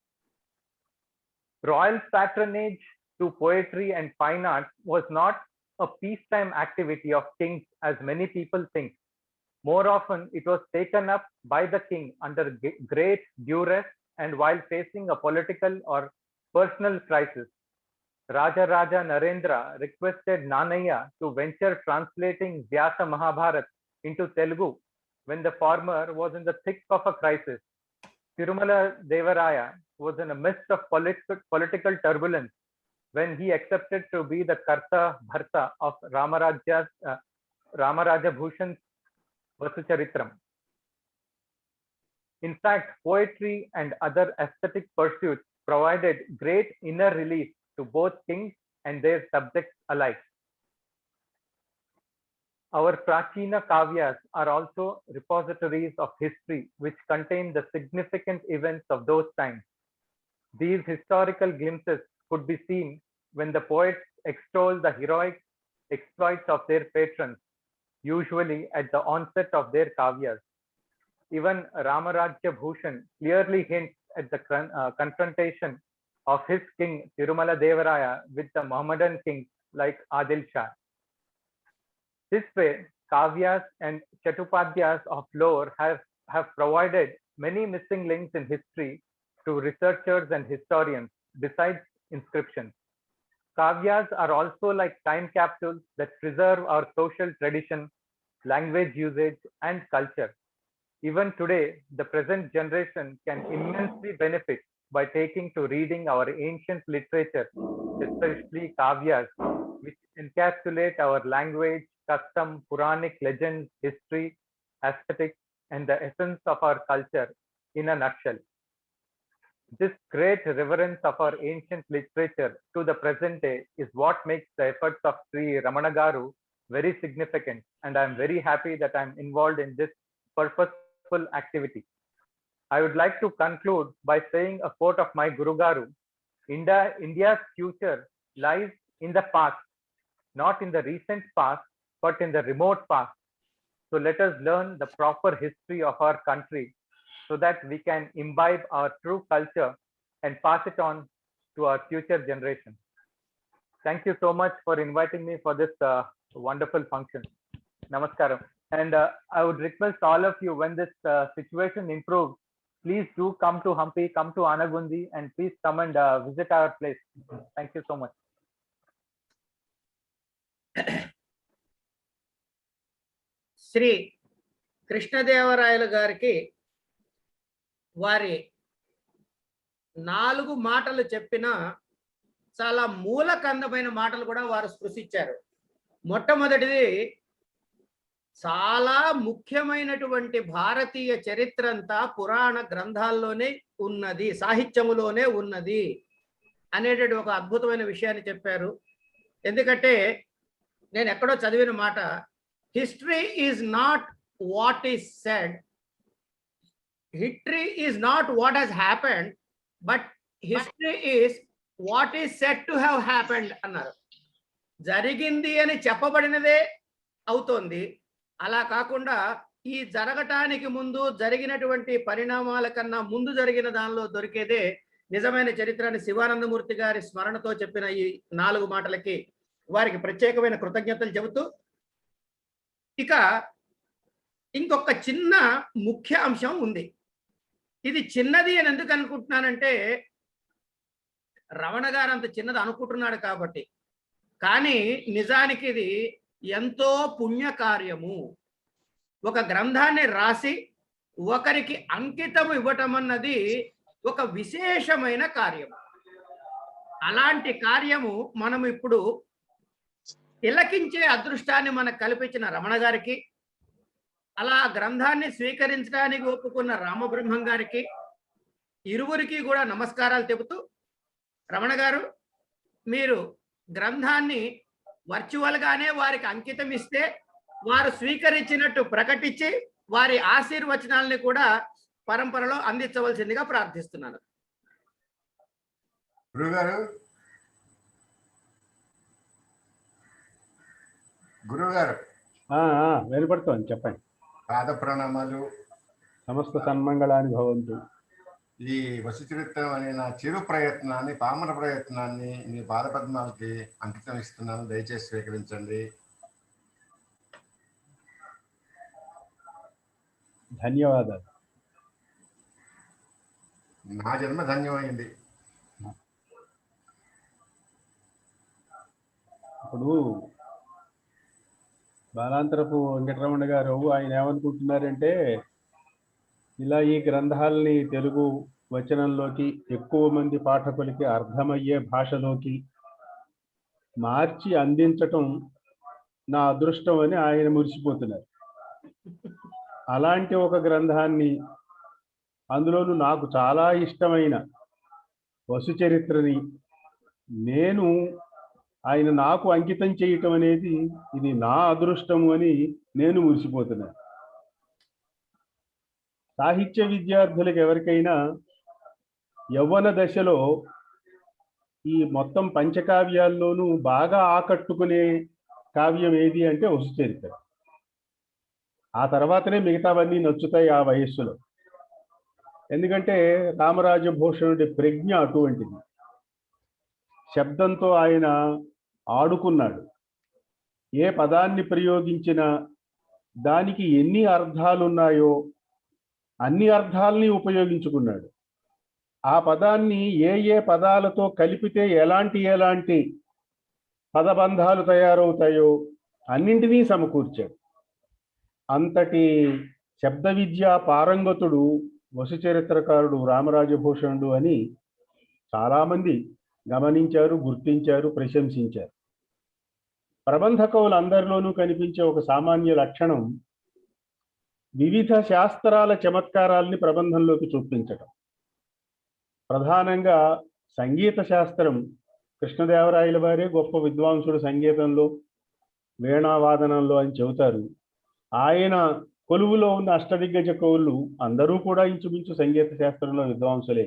Royal patronage to poetry and fine arts was not a peacetime activity of kings, as many people think. More often, it was taken up by the king under great duress and while facing a political or personal crisis. Raja Narendra requested Nanaya to venture translating Vyasa Mahabharat into Telugu when the former was in the thick of a crisis. Tirumala Devaraya was in a midst of political turbulence when he accepted to be the Karta Bharta of Ramaraja Bhushan's Vasucharitram. In fact, poetry and other aesthetic pursuits provided great inner relief to both kings and their subjects alike. Our Prachina Kavyas are also repositories of history which contain the significant events of those times. These historical glimpses could be seen when the poets extol the heroic exploits of their patrons, usually at the onset of their kavyas. Even Ramarajya Bhushan clearly hints at the confrontation of his king Tirumala Devaraya with the Mohammedan kings like Adil Shah. This way, kavyas and chatupadyas of lore have provided many missing links in history to researchers and historians besides inscriptions. Kavyas are also like time capsules that preserve our social tradition, language usage, and culture. Even today, the present generation can immensely benefit by taking to reading our ancient literature, especially kavyas, which encapsulate our language, custom, Puranic legends, history, aesthetics, and the essence of our culture in a nutshell. This great reverence of our ancient literature to the present day is what makes the efforts of Sri Ramana Garu very significant, and I am very happy that I am involved in this purposeful activity. I would like to conclude by saying a quote of my Guru Garu: India's future lies in the past, not in the recent past, but in the remote past. So let us learn the proper history of our country so that we can imbibe our true culture and pass it on to our future generations. Thank you so much for inviting me for this wonderful function. Namaskaram. And I would request all of you, when this situation improves, please do come to Hampi, come to Anagundi, and please come and visit our place. Thank you so much. Shri కృష్ణదేవరాయలు గారికి వారి 4 మాటలు చెప్పిన చాలా మూలకందమైన మాటలు కూడా వారు స్పృశించారు. మొట్టమొదటిది, చాలా ముఖ్యమైనటువంటి భారతీయ చరిత్ర అంతా పురాణ గ్రంథాల్లోనే ఉన్నది, సాహిత్యములోనే ఉన్నది అనేటువంటి ఒక అద్భుతమైన విషయాన్ని చెప్పారు. ఎందుకంటే నేను ఎక్కడో చదివిన మాట, history is not what is said, history is not what has happened, but history is what is said to have happened అన్నారు. జరిగింది అని చెప్పబడినదే అవుతోంది. అలా కాకుండా ఈ జరగటానికి ముందు జరిగినటువంటి పరిణామాల కన్నా ముందు జరిగిన దానిలో దొరికేదే నిజమైన చరిత్రని శివానందమూర్తి గారి స్మరణతో చెప్పిన ఈ 4 మాటలకి వారికి ప్రత్యేకమైన కృతజ్ఞతలు చెబుతూ, ఇక ఇంకొక చిన్న ముఖ్య అంశం ఉంది. ఇది చిన్నది అని ఎందుకు అనుకుంటున్నానంటే, రమణ గారు అంత చిన్నది అనుకుంటున్నాడు కాబట్టి, కానీ నిజానికి ఇది ఎంతో పుణ్యకార్యము. ఒక గ్రంథాన్ని రాసి ఒకరికి అంకితం ఇవ్వటం అన్నది ఒక విశేషమైన కార్యం. అలాంటి కార్యము మనం ఇప్పుడు తిలకించే అదృష్టాన్ని మనకు కల్పించిన రమణ గారికి, అలా గ్రంథాన్ని స్వీకరించడానికి ఒప్పుకున్న రామబ్రహ్మం గారికి, ఇరువురికి కూడా నమస్కారాలు చెబుతూ, రమణ గారు, మీరు గ్రంథాన్ని వర్చువల్ గానే వారికి అంకితం ఇస్తే వారు స్వీకరించినట్టు ప్రకటించి వారి ఆశీర్వచనాలని కూడా పరంపరలో అందించవలసిందిగా ప్రార్థిస్తున్నాను. గురుగారు వినపడుతోంది, చెప్పండి. పాద ప్రణామాలు. సమస్త సన్మంగళాన్ని భవంతు. ఈ వసుచరిత్రం అనే నా చిరు ప్రయత్నాన్ని, పామర ప్రయత్నాన్ని మీ పాదపద్మాలకి అంకితం ఇస్తున్నాను. దయచేసి స్వీకరించండి. ధన్యవాదాలు. నా జన్మ ధన్యమైంది. ఇప్పుడు బాలాంతరపు వెంకటరమణ గారు ఆయన ఏమనుకుంటున్నారంటే, ఇలా ఈ గ్రంథాలని తెలుగు వచనంలోకి ఎక్కువ మంది పాఠకులకి అర్థమయ్యే భాషలోకి మార్చి అందించటం నా అదృష్టం అని ఆయన మురిసిపోతున్నారు. అలాంటి ఒక గ్రంథాన్ని, అందులోనూ నాకు చాలా ఇష్టమైన వసు చరిత్రని నేను ఆయన నాకు అంకితం చేయటం అనేది ఇది నా అదృష్టము అని నేను మురిసిపోతున్నాను. సాహిత్య విద్యార్థులకు ఎవరికైనా యవ్వన దశలో ఈ మొత్తం పంచకావ్యాల్లోనూ బాగా ఆకట్టుకునే కావ్యం ఏది అంటే వసు చరిత్ర. ఆ తర్వాతనే మిగతావన్నీ నచ్చుతాయి ఆ వయస్సులో. ఎందుకంటే రామరాజభూషణుడి ప్రజ్ఞ అటువంటిది. శబ్దంతో ఆయన ఆడుకున్నాడు. ఏ పదాన్ని ప్రయోగించినా దానికి ఎన్ని అర్థాలున్నాయో అన్ని అర్థాలని ఉపయోగించుకున్నాడు. ఆ పదాన్ని ఏ ఏ పదాలతో కలిపితే ఎలాంటి పదబంధాలు తయారవుతాయో అన్నింటినీ సమకూర్చాడు. అంతటి శబ్ద విద్యా పారంగతుడు వసు చరిత్రకారుడు రామరాజభూషణుడు అని చాలామంది గమనించారు, గుర్తించారు, ప్రశంసించారు. ప్రబంధ కవులందరిలోనూ కనిపించే ఒక సామాన్య లక్షణం వివిధ శాస్త్రాల చమత్కారాల్ని ప్రబంధంలోకి చూపించటం. ప్రధానంగా సంగీత శాస్త్రం, కృష్ణదేవరాయల వారే గొప్ప విద్వాంసుడు సంగీతంలో, వీణావాదనంలో అని చెబుతారు. ఆయన కొలువులో ఉన్న అష్టదిగ్గజ కవులు అందరూ కూడా ఇంచుమించు సంగీత శాస్త్రంలో విద్వాంసులే.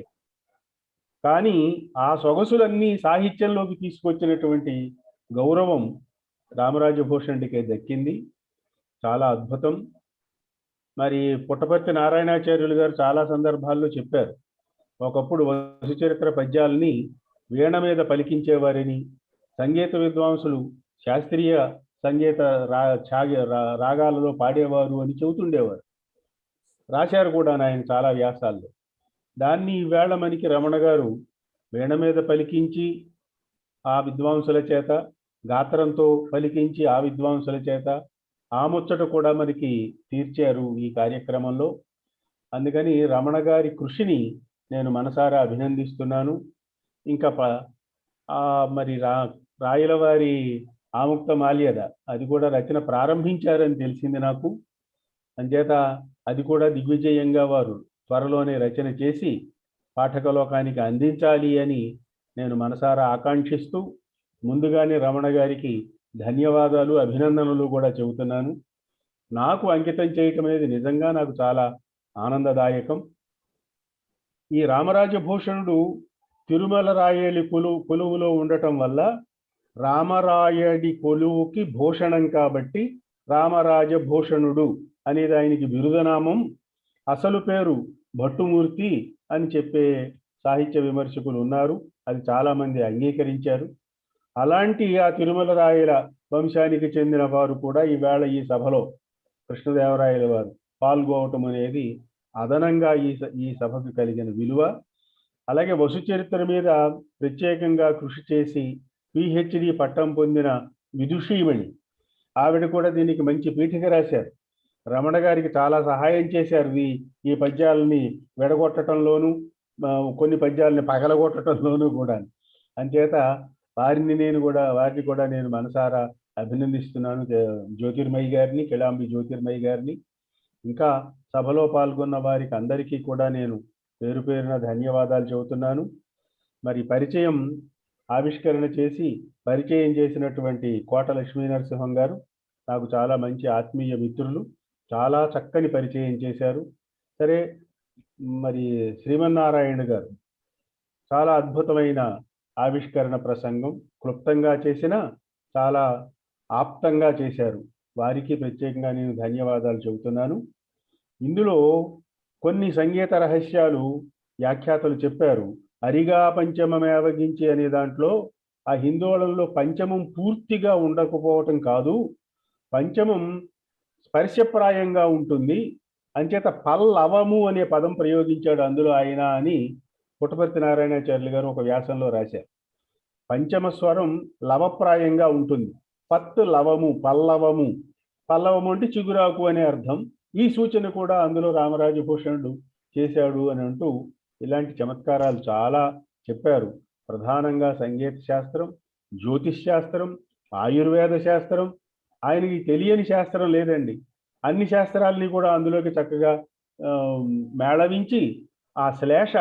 కానీ ఆ సొగసులన్నీ సాహిత్యంలోకి తీసుకొచ్చినటువంటి గౌరవం రామరాజభూషణుడికే దక్కింది. చాలా అద్భుతం. మరి పుట్టపర్తి నారాయణాచార్యులు గారు చాలా సందర్భాల్లో చెప్పారు, ఒకప్పుడు వసు చరిత్ర పద్యాలని వీణ మీద పలికించేవారని, సంగీత విద్వాంసులు శాస్త్రీయ సంగీత రాగాలలో పాడేవారు అని చెబుతుండేవారు. రాశారు కూడా ఆయన చాలా వ్యాసాల్లో. దాన్ని ఈవేళ మనకి రమణ గారు వీణ మీద పలికించి ఆ విద్వాంసుల చేత, గాత్రంతో పలికించి ఆ విద్వాంసుల చేత ఆ ముచ్చట కూడా మనకి తీర్చారు ఈ కార్యక్రమంలో. అందుకని రమణ గారి కృషిని నేను మనసారా అభినందిస్తున్నాను. ఇంకా మరి రాయల వారి ఆముక్త మాల్యద అది కూడా రచన ప్రారంభించారని తెలిసింది నాకు. అంచేత అది కూడా దిగ్విజయంగా వారు త్వరలోనే రచన చేసి పాఠకలోకానికి అందించాలి అని నేను మనసారా ఆకాంక్షిస్తూ ముందుగానే రమణ గారికి ధన్యవాదాలు, అభినందనలు కూడా చెబుతున్నాను. నాకు అంకితం చేయటం అనేది నిజంగా నాకు చాలా ఆనందదాయకం. ఈ రామరాజభూషణుడు తిరుమల రాయలి కొలువులో ఉండటం వల్ల రామరాయడి కొలువుకి భూషణం కాబట్టి రామరాజభూషణుడు అనేది ఆయనకి బిరుదనామం. అసలు పేరు భట్టుమూర్తి అని చెప్పే సాహిత్య విమర్శకులు ఉన్నారు. అది చాలామంది అంగీకరించారు. అలాంటి ఆ తిరుమల రాయల వంశానికి చెందిన వారు కూడా ఈవేళ ఈ సభలో కృష్ణదేవరాయల వారు పాల్గొవటం అనేది అదనంగా ఈ సభకు కలిగిన విలువ. అలాగే వసు చరిత్ర మీద ప్రత్యేకంగా కృషి చేసి PhD పట్టం పొందిన విదుషీమణి ఆవిడ కూడా దీనికి మంచి పీఠిక రాశారు. రమణ గారికి చాలా సహాయం చేశారు ఈ పద్యాలని విడగొట్టడంలోనూ, కొన్ని పద్యాలని పగలగొట్టడంలోనూ కూడా. అంచేత వారిని కూడా నేను మనసారా అభినందిస్తున్నాను. జ్యోతిర్మయి గారిని, కిళాంబి జ్యోతిర్మయి గారిని, ఇంకా సభలో పాల్గొన్న వారికి అందరికీ కూడా నేను పేరు పేరున ధన్యవాదాలు చెబుతున్నాను. మరి ఆవిష్కరణ చేసి పరిచయం చేసినటువంటి కోట లక్ష్మీ నరసింహం గారు నాకు చాలా మంచి ఆత్మీయ మిత్రులు, చాలా చక్కని పరిచయం చేశారు. సరే, మరి శ్రీమన్నారాయణ గారు చాలా అద్భుతమైన ఆవిష్కరణ ప్రసంగం, క్లుప్తంగా చేసిన చాలా ఆప్తంగా చేశారు. వారికి ప్రత్యేకంగా నేను ధన్యవాదాలు చెబుతున్నాను. ఇందులో కొన్ని సంగీత రహస్యాలు వ్యాఖ్యాతలు చెప్పారు. అరిగా పంచమమేవగించి అనే దాంట్లో ఆ హిందోళంలో పంచమం పూర్తిగా ఉండకపోవటం కాదు, పంచమం స్పర్శప్రాయంగా ఉంటుంది, అంచేత పల్లవము అనే పదం ప్రయోగించాడు అందులో ఆయన అని పుట్టపర్తి నారాయణాచార్యులు గారు ఒక వ్యాసంలో రాశారు. పంచమ స్వరం లవప్రాయంగా ఉంటుంది. పత్తు లవము, పల్లవము, పల్లవము అంటే చిగురాకు అనే అర్థం. ఈ సూచన కూడా అందులో రామరాజభూషణుడు చేశాడు అని అంటూ ఇలాంటి చమత్కారాలు చాలా చెప్పారు. ప్రధానంగా సంగీత శాస్త్రం, జ్యోతిష్ శాస్త్రం, ఆయుర్వేద శాస్త్రం, ఆయనకి తెలియని శాస్త్రం లేదండి. అన్ని శాస్త్రాలని కూడా అందులోకి చక్కగా మేళవించి ఆ శ్లేష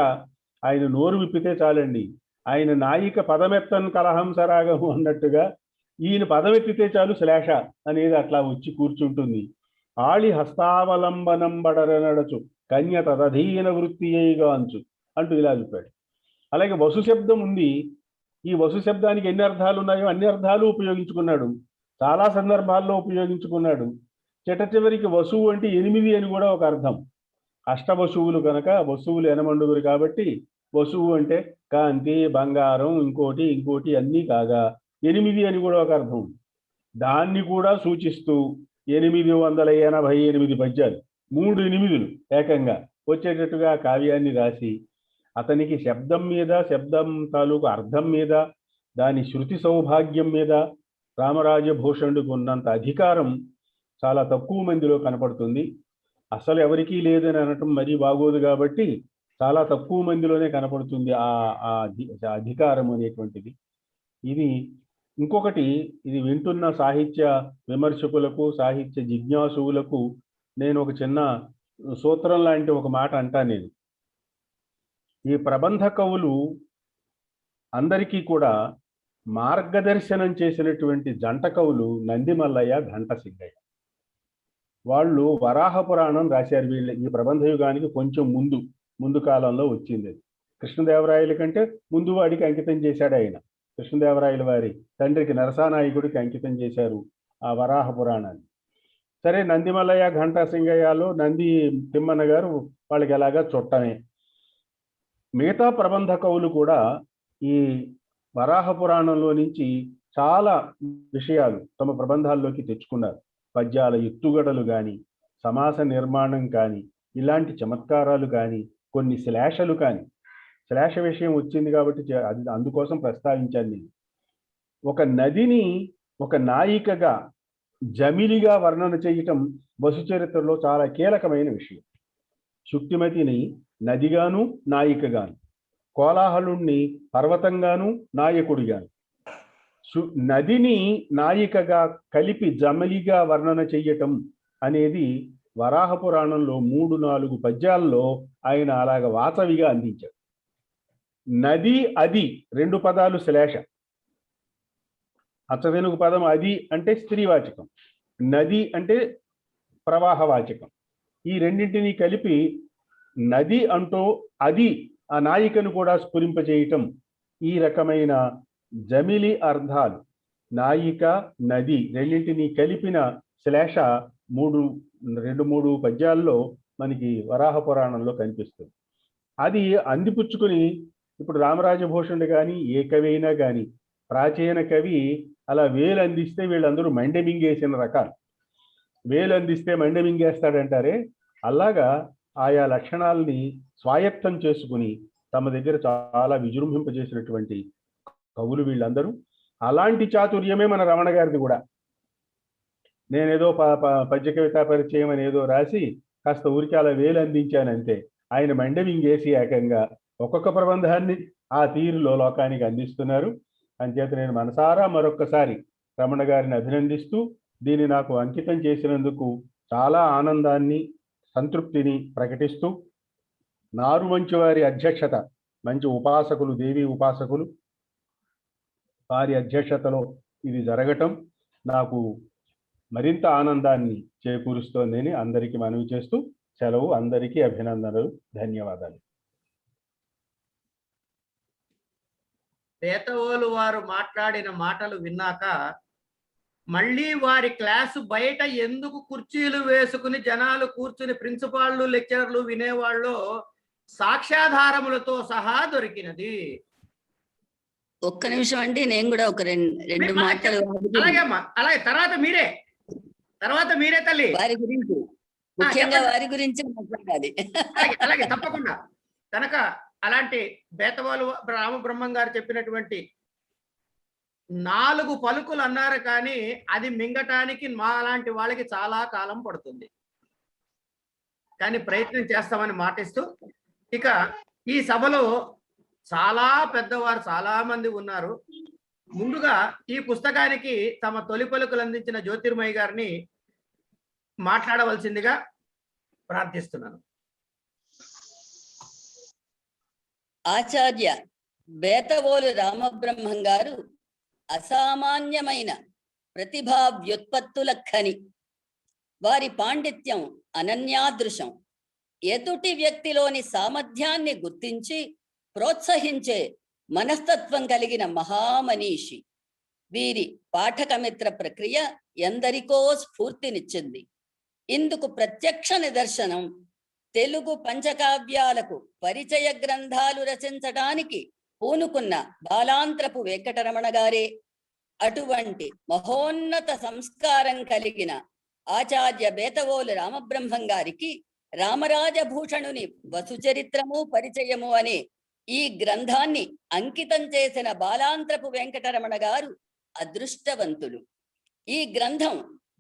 ఆయన నోరు విప్పితే చాలండి. ఆయన నాయిక పదమెత్తన్ కలహంసరాగము అన్నట్టుగా ఈయన పదమెత్తితే చాలు శ్లేష అనేది అట్లా వచ్చి కూర్చుంటుంది. ఆళి హస్తావలంబనం బడరనడచు కన్య తదధీన వృత్తి అంచు అంటూ ఇలా చెప్పాడు. అలాగే వసు శబ్దం ఉంది. ఈ వసు శబ్దానికి ఎన్ని అర్థాలు ఉన్నాయో అన్ని అర్థాలు ఉపయోగించుకున్నాడు. చాలా సందర్భాల్లో ఉపయోగించుకున్నాడు. చివరికి వసువు అంటే 8 అని కూడా ఒక అర్థం. అష్టవసువులు కనుక వసువులు ఎనమండుగురు కాబట్టి వసువు అంటే కాంతి, బంగారం, ఇంకోటి అన్నీ కాగా 8 అని కూడా ఒక అర్థం. దాన్ని కూడా సూచిస్తూ 888 పద్యాలు 3 8 ఏకంగా వచ్చేటట్టుగా కావ్యాన్ని రాసి అతనికి శబ్దం మీద, శబ్దం తాలూకు అర్థం మీద, దాని శృతి సౌభాగ్యం మీద రామరాజభూషణుడికి ఉన్నంత అధికారం చాలా తక్కువ మందిలో కనపడుతుంది. అసలు ఎవరికీ లేదని అనటం మరీ బాగోదు కాబట్టి చాలా తక్కువ మందిలోనే కనపడుతుంది ఆ అధికారం అనేటువంటిది. ఇది ఇంకొకటి, ఇది వింటున్న సాహిత్య విమర్శకులకు, సాహిత్య జిజ్ఞాసువులకు నేను ఒక చిన్న సూత్రం లాంటి ఒక మాట అంటాను. నేను ఈ ప్రబంధ కవులు అందరికీ కూడా మార్గదర్శనం చేసినటువంటి జంట కవులు నందిమల్లయ్య, ఘంటసింగయ్య. వాళ్ళు వరాహ పురాణం రాశారు. వీళ్ళు ఈ ప్రబంధ యుగానికి కొంచెం ముందు కాలంలో వచ్చింది. కృష్ణదేవరాయల కంటే ముందు వాడికి అంకితం చేశాడు ఆయన. కృష్ణదేవరాయల వారి తండ్రికి నరసానాయకుడికి అంకితం చేశారు ఆ వరాహ పురాణాన్ని. సరే, నందిమల్లయ్య, ఘంటసింగయ్యలో నంది తిమ్మన్న గారు వాళ్ళకి ఎలాగా చుట్టమే. మిగతా ప్రబంధ కవులు కూడా ఈ వరాహ పురాణంలో నుంచి చాలా విషయాలు తమ ప్రబంధాల్లోకి తెచ్చుకున్నారు. పద్యాల ఎత్తుగడలు కానీ, సమాస నిర్మాణం కానీ, ఇలాంటి చమత్కారాలు కానీ, కొన్ని శ్లేషలు కానీ. శ్లేష విషయం వచ్చింది కాబట్టి అది అందుకోసం ప్రస్తావించాను నేను. ఒక నదిని ఒక నాయికగా, జమిలిగా వర్ణన చేయటం వసు చరిత్రలో చాలా కీలకమైన విషయం. శుక్తిమతిని నదిగాను, నాయికగాను, కోలాహలుణ్ణి పర్వతంగాను, నాయకుడిగాను, నదిని నాయికగా కలిపి జమలిగా వర్ణన చెయ్యటం అనేది వరాహ పురాణంలో 3-4 పద్యాల్లో ఆయన అలాగ వాసవిగా అందించాడు. నది, అది 2 పదాలు శ్లేష. అచ్చతెనుగు పదం అది అంటే స్త్రీవాచకం, నది అంటే ప్రవాహవాచకం. ఈ రెండింటినీ కలిపి నది అంటూ అది ఆ నాయికను కూడా స్ఫురింపజేయటం. ఈ రకమైన జమిలి అర్థాలు, నాయిక, నది రెండింటినీ కలిపిన శ్లేష 2-3 పద్యాల్లో మనకి వరాహ పురాణంలో కనిపిస్తుంది. అది అందిపుచ్చుకుని ఇప్పుడు రామరాజభూషణుడు కానీ, ఏ కవి అయినా కానీ, ప్రాచీన కవి అలా వేలు అందిస్తే వీళ్ళందరూ మండెమింగేసిన రకాలు. వేలు అందిస్తే మండెమింగేస్తాడంటారే, అలాగా ఆయా లక్షణాలని స్వాయత్తం చేసుకుని తమ దగ్గర చాలా విజృంభింపజేసినటువంటి కవులు వీళ్ళందరూ. అలాంటి చాతుర్యమే మన రమణ గారిది కూడా. నేనేదో పద్య కవితా పరిచయం అని ఏదో రాసి కాస్త ఊరికి అలా వేలు అందించానంతే. ఆయన మండవింగేసి ఏకంగా ఒక్కొక్క ప్రబంధాన్ని ఆ తీరులో లోకానికి అందిస్తున్నారు. అంచేత నేను మనసారా మరొక్కసారి రమణ గారిని అభినందిస్తూ, దీన్ని నాకు అంకితం చేసినందుకు చాలా ఆనందాన్ని, సంతృప్తిని ప్రకటిస్తూ, నారుమంచి వారి అధ్యక్షత, మంచి ఉపాసకులు, దేవీ ఉపాసకులు, వారి అధ్యక్షతలో ఇది జరగటం నాకు మరింత ఆనందాన్ని చేకూరుస్తోందని అందరికీ మనవి చేస్తూ సెలవు. అందరికీ అభినందనలు, ధన్యవాదాలు. పేతవోలు వారు మాట్లాడిన మాటలు విన్నాక మళ్ళీ వారి క్లాసు బయట ఎందుకు కుర్చీలు వేసుకుని జనాలు కూర్చుని ప్రిన్సిపాళ్ళు, లెక్చరర్లు వినేవాళ్ళు సాక్ష్యాధారములతో సహా దొరికినది. ఒక్క నిమిషం అండి, నేను కూడా ఒక రెండు మాటలు. అలాగే అమ్మా, అలాగే తర్వాత మీరే తల్లి వారి గురించి, ముఖ్యంగా వారి గురించి మాట్లాడాలి. అలాగే తప్పకుండా. కనుక అలాంటి బేతవాలు రామబ్రహ్మం గారు చెప్పినటువంటి 4 పలుకులు అన్నారు కానీ అది మింగటానికి మా లాంటి వాళ్ళకి చాలా కాలం పడుతుంది. కానీ ప్రయత్నం చేస్తామని మాటిస్తూ, ఇక ఈ సభలో చాలా పెద్దవారు చాలా మంది ఉన్నారు. ముందుగా ఈ పుస్తకానికి తమ తొలి పలుకులు అందించిన జ్యోతిర్మయి గారిని మాట్లాడవలసిందిగా ప్రార్థిస్తున్నాను. ఆచార్య బేతవోలు రామబ్రహ్మం గారు అసామాన్యమైన ప్రతిభా వ్యుత్పత్తుల ఖని. వారి పాండిత్యం అనన్యాదృశం. ఎదుటి వ్యక్తిలోని సామర్థ్యాన్ని గుర్తించి ప్రోత్సహించే మనస్తత్వం కలిగిన మహామనీషి. వీరి పాఠకమిత్ర ప్రక్రియ ఎందరికో స్ఫూర్తినిచ్చింది. ఇందుకు ప్రత్యక్ష నిదర్శనం తెలుగు పంచకావ్యాలకు పరిచయ గ్రంథాలు రచించడానికి పూనుకున్న బాలాంత్రపు వెంకటరమణ గారే. అటువంటి మహోన్నత సంస్కారం కలిగిన ఆచార్య బేతవోలు రామబ్రహ్మం గారికి రామరాజభూషణుని వసుచరిత్రము పరిచయము అనే ఈ గ్రంథాన్ని అంకితం చేసిన బాలాంత్రపు వెంకటరమణ గారు అదృష్టవంతులు. ఈ గ్రంథం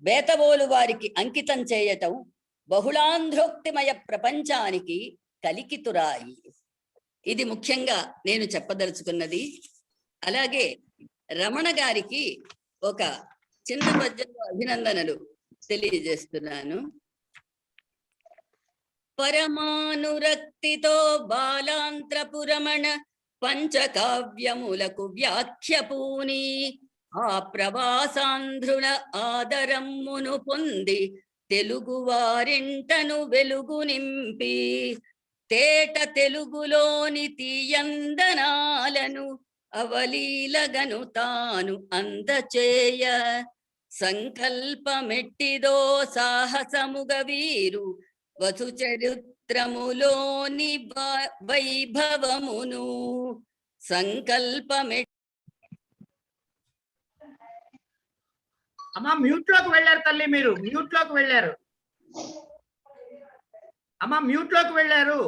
బేతవోలు వారికి అంకితం చేయటం బహుళాంధ్రోక్తిమయ ప్రపంచానికి కలికితురాయి. ఇది ముఖ్యంగా నేను చెప్పదలుచుకున్నది. అలాగే రమణ గారికి ఒక చిన్న పద్యంలో అభినందనలు తెలియజేస్తున్నాను. పరమానురక్తితో బాలాంత్రపు రమణ పంచకావ్యములకు వ్యాఖ్యపూని ఆ ప్రవాసాంధ్రుల ఆదరమ్మును పొంది తెలుగు వారింటను వెలుగు నింపి తేట తెలుగులోని తీయందనాలను అవలీలగను తాను అందచేయ సంకల్పమెట్టిదో సాహసముగ వీరు వసు చరిత్రములోని వైభవమును సంకల్పమె. అమ్మా మ్యూట్ లోకి వెళ్ళారు తల్లి, మీరు మ్యూట్ లోకి వెళ్ళారు. అమ్మా మ్యూట్ లోకి వెళ్ళారు.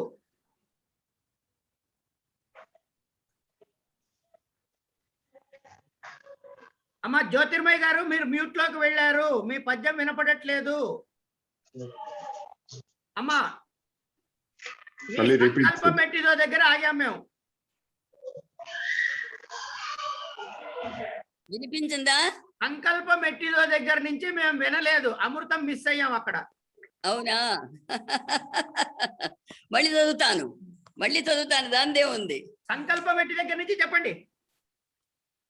అమ్మా జ్యోతిర్మయి గారు మీరు మ్యూట్ లోకి వెళ్ళారు, మీ పద్యం వినపడట్లేదు. అమ్మా సంకల్పం పెట్టిదో దగ్గర ఆగాం మేము. వినిపించిందా? సంకల్పం పెట్టిదో దగ్గర నుంచి మేము వినలేదు, అమృతం మిస్ అయ్యాం అక్కడ. అవునా? మళ్ళీ చదువుతాను దాందే ఉంది. సంకల్పం పెట్టి దగ్గర నుంచి చెప్పండి.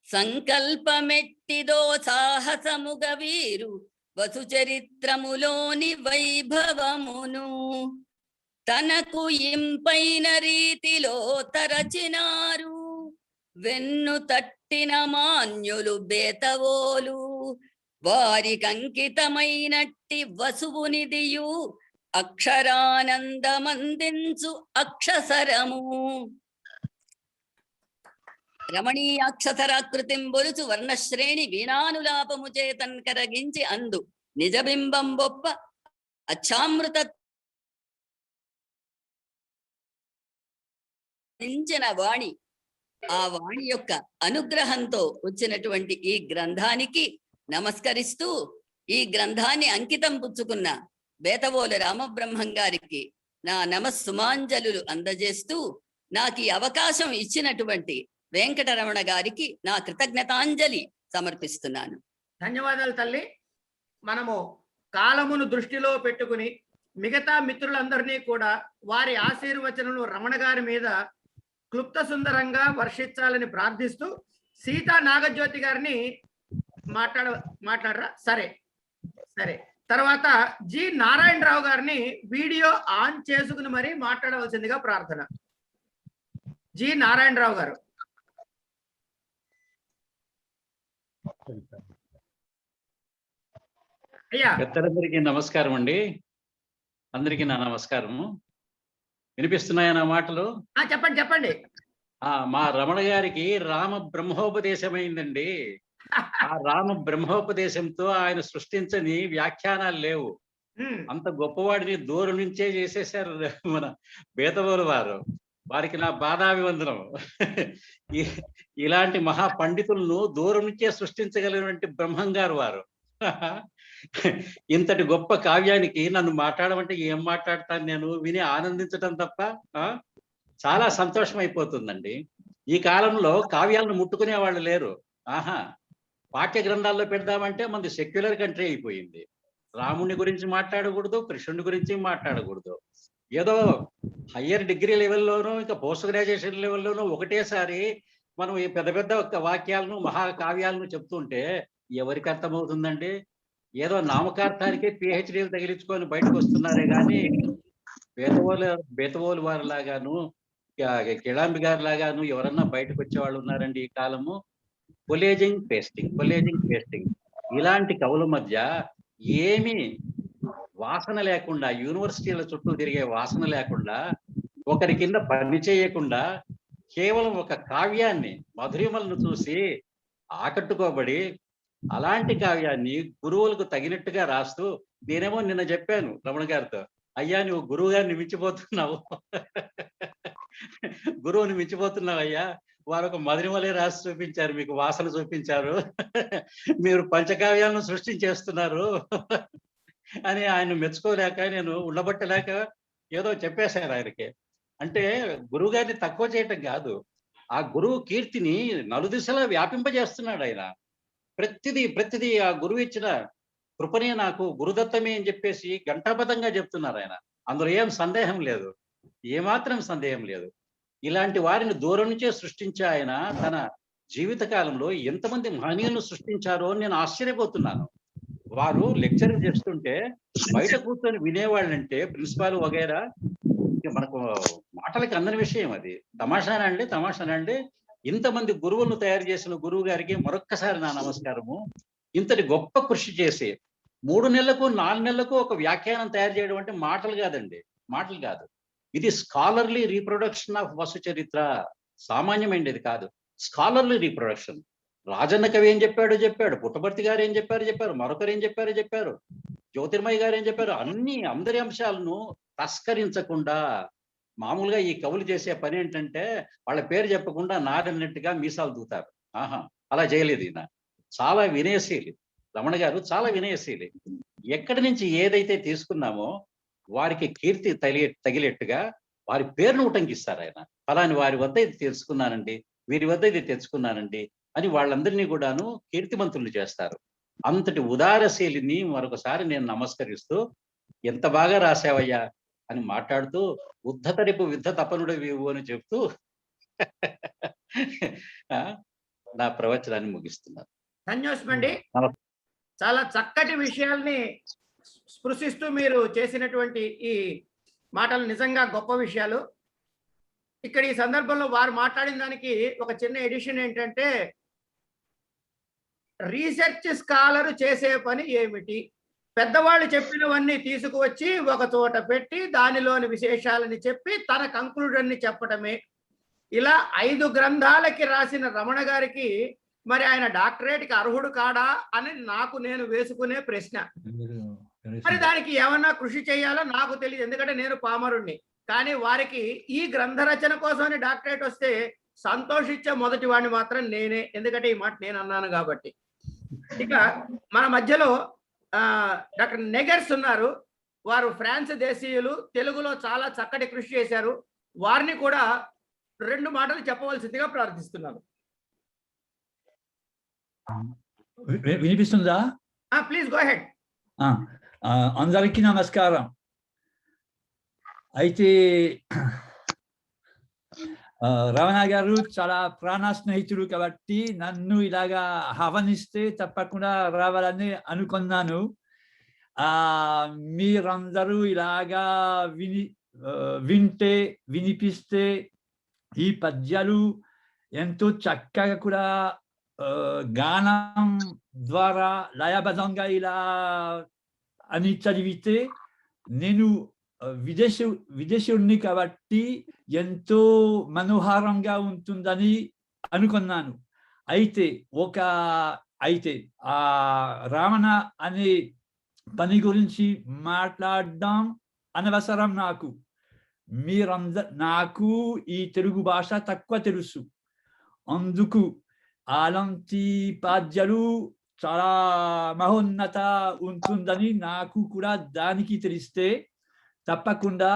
సంకల్పమెట్టిదో సాహసముగ వీరు వసు చరిత్రములోని వైభవమును తనకు ఇంపైన రీతిలో తరచినారు వెన్ను తట్టిన మాన్యులు బేతవోలు వారికంకితమైనట్టి వసువునిదియు అక్షరానందమందించు అక్షసరము రమణీయాక్షసరాకృతిం బొలుచు వర్ణశ్రేణి వీణానులాపము చేతన్ కరగించి అందు నిజబింబం బొప్ప అచ్చామృత వాణి. ఆ వాణి యొక్క అనుగ్రహంతో వచ్చినటువంటి ఈ గ్రంథానికి నమస్కరిస్తూ ఈ గ్రంథాన్ని అంకితం పుచ్చుకున్న బేతవోలు రామబ్రహ్మం గారికి నా నమస్సుమాంజలు అందజేస్తూ నాకు ఈ అవకాశం ఇచ్చినటువంటి వెంకటరమణ గారికి నా కృతజ్ఞతాంజలి సమర్పిస్తున్నాను. ధన్యవాదాలు తల్లి. మనము కాలమును దృష్టిలో పెట్టుకుని మిగతా మిత్రులందరినీ కూడా వారి ఆశీర్వచనలు రమణ గారి మీద క్లుప్త సుందరంగా వర్షించాలని ప్రార్థిస్తూ సీతా నాగజ్యోతి గారిని మాట్లాడరా? సరే. తర్వాత జి నారాయణరావు గారిని వీడియో ఆన్ చేసుకుని మరీ మాట్లాడవలసిందిగా ప్రార్థన. జి నారాయణరావు గారు. అయ్యా పెద్దలందరికీ నమస్కారం అండి. అందరికీ నా నమస్కారము. వినిపిస్తున్నాయా నా మాటలు? చెప్పండి. మా రమణ గారికి రామ బ్రహ్మోపదేశం అయిందండి. ఆ రామ బ్రహ్మోపదేశంతో ఆయన సృష్టించని వ్యాఖ్యానాలు లేవు. అంత గొప్పవాడిని దూరం నుంచే చేసేసారు మన బేతవోలు వారు. వారికి నా బాధాభివందనం. ఇలాంటి మహా పండితులను దూరం నుంచే సృష్టించగలిగినటువంటి బ్రహ్మంగారు వారు. ఇంతటి గొప్ప కావ్యానికి నన్ను మాట్లాడమంటే ఏం మాట్లాడతాను నేను? విని ఆనందించడం తప్ప చాలా సంతోషం అయిపోతుందండి. ఈ కాలంలో కావ్యాలను ముట్టుకునే వాళ్ళు లేరు. పాఠ్య గ్రంథాల్లో పెడదామంటే మనది సెక్యులర్ కంట్రీ అయిపోయింది. రాముని గురించి మాట్లాడకూడదు, కృష్ణుడి గురించి మాట్లాడకూడదు. ఏదో హయ్యర్ డిగ్రీ లెవెల్లోనూ ఇంకా పోస్ట్ గ్రాడ్యుయేషన్ లెవెల్లోనూ ఒకటేసారి మనం ఈ పెద్ద పెద్ద వాక్యాలను మహాకావ్యాలను చెప్తుంటే ఎవరికి అర్థమవుతుందండి? ఏదో నామకార్థానికి పిహెచ్డీలు తగిలించుకొని బయటకు వస్తున్నారే కానీ బేతవోలు వారి లాగాను, కిళాంబి గారి లాగాను ఎవరన్నా బయటకు వచ్చే వాళ్ళు ఉన్నారండి ఈ కాలము? కొలేజింగ్ పేస్టింగ్ ఇలాంటి కవుల మధ్య ఏమి వాసన లేకుండా, యూనివర్సిటీల చుట్టూ తిరిగే వాసన లేకుండా, ఒకరి కింద పని చేయకుండా, కేవలం ఒక కావ్యాన్ని మధురిమలను చూసి ఆకట్టుకోబడి అలాంటి కావ్యాన్ని గురువులకు తగినట్టుగా రాస్తూ, నేనేమో నిన్న చెప్పాను రమణ గారితో, అయ్యా నువ్వు గురువు గారిని మించిపోతున్నావు, గురువుని మించిపోతున్నావు అయ్యా, వారు ఒక మధురిమలే రాసి చూపించారు, మీకు వాసన చూపించారు, మీరు పంచకావ్యాలను సృష్టించేస్తున్నారు అని ఆయన మెచ్చుకోలేక, నేను ఉండబట్టలేక ఏదో చెప్పేశారు ఆయనకి. అంటే గురువు గారిని తక్కువ చేయటం కాదు, ఆ గురువు కీర్తిని నలుదిశలా వ్యాపింపజేస్తున్నాడు ఆయన. ప్రతిదీ ఆ గురువు ఇచ్చిన కృపనే నాకు గురుదత్తమే అని చెప్పేసి ఘంటాపథంగా చెప్తున్నారు ఆయన. అందులో ఏం సందేహం లేదు, ఏమాత్రం సందేహం లేదు. ఇలాంటి వారిని దూరం నుంచే సృష్టించే ఆయన తన జీవిత కాలంలో ఎంతమంది మహనీయులను సృష్టించారో నేను ఆశ్చర్యపోతున్నాను. వారు లెక్చర్ చేస్తుంటే బయట కూర్చొని వినేవాళ్ళంటే ప్రిన్సిపాల్ వగైరా మనకు మాటలకి అందని విషయం. అది తమాషానండి. ఇంతమంది గురువులను తయారు చేసిన గురువు గారికి మరొక్కసారి నా నమస్కారము. ఇంతటి గొప్ప కృషి చేసి 3 నెలలకు 4 నెలలకు ఒక వ్యాఖ్యానం తయారు చేయడం అంటే మాటలు కాదండి, మాటలు కాదు. ఇది స్కాలర్లీ రీప్రొడక్షన్ ఆఫ్ వసు చరిత్ర. సామాన్యమైనది కాదు, స్కాలర్లీ రీప్రొడక్షన్. రాజన్న కవి ఏం చెప్పాడు, పుట్టపర్తి గారు ఏం చెప్పారు, మరొకరు ఏం చెప్పారు, జ్యోతిర్మయ్య గారు ఏం చెప్పారు, అందరి అంశాలను తస్కరించకుండా. మామూలుగా ఈ కవులు చేసే పని ఏంటంటే వాళ్ళ పేరు చెప్పకుండా నాదన్నట్టుగా మీసాలు దూతారు. అలా చేయలేదు ఈయన. చాలా వినయశీలి రమణ గారు, చాలా వినయశీలి. ఎక్కడి నుంచి ఏదైతే తీసుకున్నామో వారికి కీర్తి తగిలేట్టుగా వారి పేరును ఉటంకిస్తారు ఆయన. ఫలాని వారి వద్ద ఇది తెలుసుకున్నానండి, వీరి వద్ద ఇది తెచ్చుకున్నానండి అని వాళ్ళందరినీ కూడాను కీర్తిమంతులు చేస్తారు. అంతటి ఉదారశీలిని మరొకసారి నేను నమస్కరిస్తూ, ఎంత బాగా రాసావయ్యా అని మాట్లాడుతూ, ఉద్ధతరిపు విద్ధ తపనుడు వివు అని చెప్తూ నా ప్రవచనాన్ని ముగిస్తున్నాను. ధన్యోస్మండి. చాలా చక్కటి విషయాల్ని స్పృశిస్తూ మీరు చేసినటువంటి ఈ మాటలు నిజంగా గొప్ప విషయాలు. ఇక్కడ ఈ సందర్భంలో వారు మాట్లాడిన దానికి ఒక చిన్న ఎడిషన్ ఏంటంటే, రీసెర్చ్ స్కాలర్ చేసే పని ఏమిటి? పెద్దవాళ్ళు చెప్పినవన్నీ తీసుకువచ్చి ఒక చోట పెట్టి దానిలోని విశేషాలని చెప్పి తన కంక్లూజన్ని చెప్పటమే. ఇలా 5 గ్రంథాలకి రాసిన రమణ గారికి మరి ఆయన డాక్టరేట్కి అర్హుడు కాడా అని నేను వేసుకునే ప్రశ్న. మరి దానికి ఏమన్నా కృషి చేయాలో నాకు తెలియదు, ఎందుకంటే నేను పామరుణ్ణి. కానీ వారికి ఈ గ్రంథ రచన కోసమని డాక్టరేట్ వస్తే సంతోషించే మొదటి వాడిని మాత్రం నేనే, ఎందుకంటే ఈ మాట నేను అన్నాను కాబట్టి. ఇక మన మధ్యలో డాక్టర్ నెగర్స్ ఉన్నారు. వారు ఫ్రాన్స్ దేశీయులు, తెలుగులో చాలా చక్కటి కృషి చేశారు. వారిని కూడా 2 మాటలు చెప్పవలసిందిగా ప్రార్థిస్తున్నాను. వినిపిస్తుందా? Please go head. అందరికీ నమస్కారం. అయితే రమణ గారు చాలా ప్రాణ స్నేహితుడు కాబట్టి నన్ను ఇలాగా ఆహ్వానిస్తే తప్పకుండా రావాలని అనుకున్నాను. మీరందరూ ఇలాగా వినిపిస్తే ఈ పద్యాలు ఎంతో చక్కగా కూడా గానం ద్వారా లయబద్ధంగా ఇలా అని చదివితే నేను విదేశీయుడిని కాబట్టి ఎంతో మనోహరంగా ఉంటుందని అనుకున్నాను. అయితే ఆ రావణ అనే పని గురించి మాట్లాడడం అనవసరం నాకు. నాకు ఈ తెలుగు భాష తక్కువ తెలుసు. అందుకు అలాంటి పద్యాలు చాలా మహోన్నత ఉంటుందని నాకు కూడా దానికి తెలిస్తే తప్పకుండా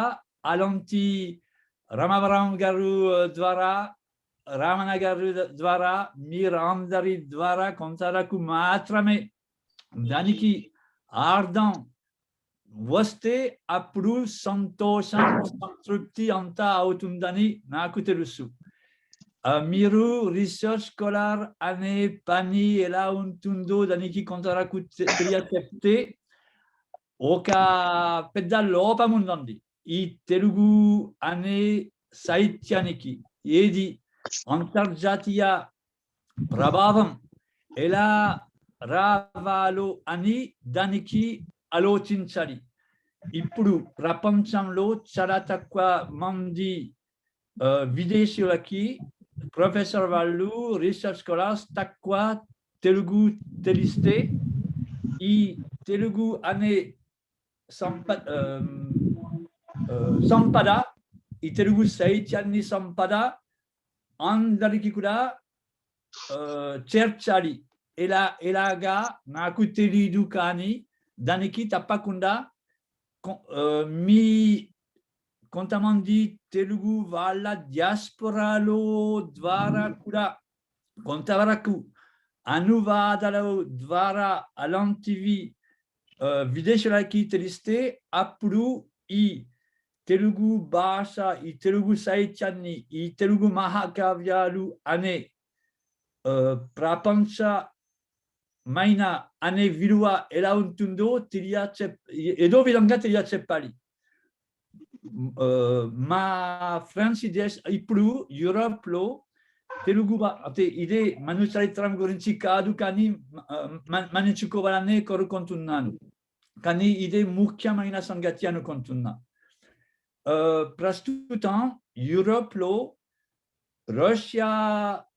అలాంటి రామవరం గారు ద్వారా, రామణ గారు ద్వారా, మీరందరి ద్వారా కొంతవరకు మాత్రమే దానికి అర్థం వస్తే అప్పుడు సంతోషం, సంతృప్తి అంతా అవుతుందని నాకు తెలుసు. మీరు రీసెర్చ్ స్కాలర్ అనే పని ఎలా ఉంటుందో దానికి కొంతవరకు చెప్తే ఒక పెద్ద లోపం ఉందండి. ఈ తెలుగు అనే సాహిత్యానికి ఏది అంతర్జాతీయ ప్రభావం ఎలా రావాలో అని దానికి ఆలోచించాలి. ఇప్పుడు ప్రపంచంలో చాలా తక్కువ మంది విదేశీయులకి, ప్రొఫెసర్ వాళ్ళు, రీసెర్చ్ స్కాలర్స్ తక్కువ తెలుగు తెలిస్తే ఈ తెలుగు అనే సంపద, ఈ తెలుగు సాహిత్యాన్ని సంపద అందరికి కూడా చేర్చాలి. ఎలాగా నాకు తెలీదు, కానీ దానికి తప్పకుండా మీ కొంతమంది తెలుగు వాళ్ళ డియాస్పోరాలో ద్వారా కూడా కొంతవరకు అనువాదాల ద్వారా అలాంటివి విదేశాలకి తెలిస్తే అప్పుడు ఈ తెలుగు భాష, ఈ తెలుగు సాహిత్యాన్ని, ఈ తెలుగు మహాకావ్యాలు అనే ప్రపంచమైన అనే విలువ ఎలా ఉంటుందో ఏదో విధంగా తెలియచెప్పాలి. మా ఫ్రెండ్స్ ఇప్పుడు యూరోప్ లో తెలుగు అంటే ఇదే మను చరిత్రం గురించి కాదు, కానీ మన్నించుకోవాలని కోరుకుంటున్నాను. కానీ ఇదే ముఖ్యమైన సంగతి అనుకుంటున్నా. ప్రస్తుతం యూరోప్ లో రష్యాలో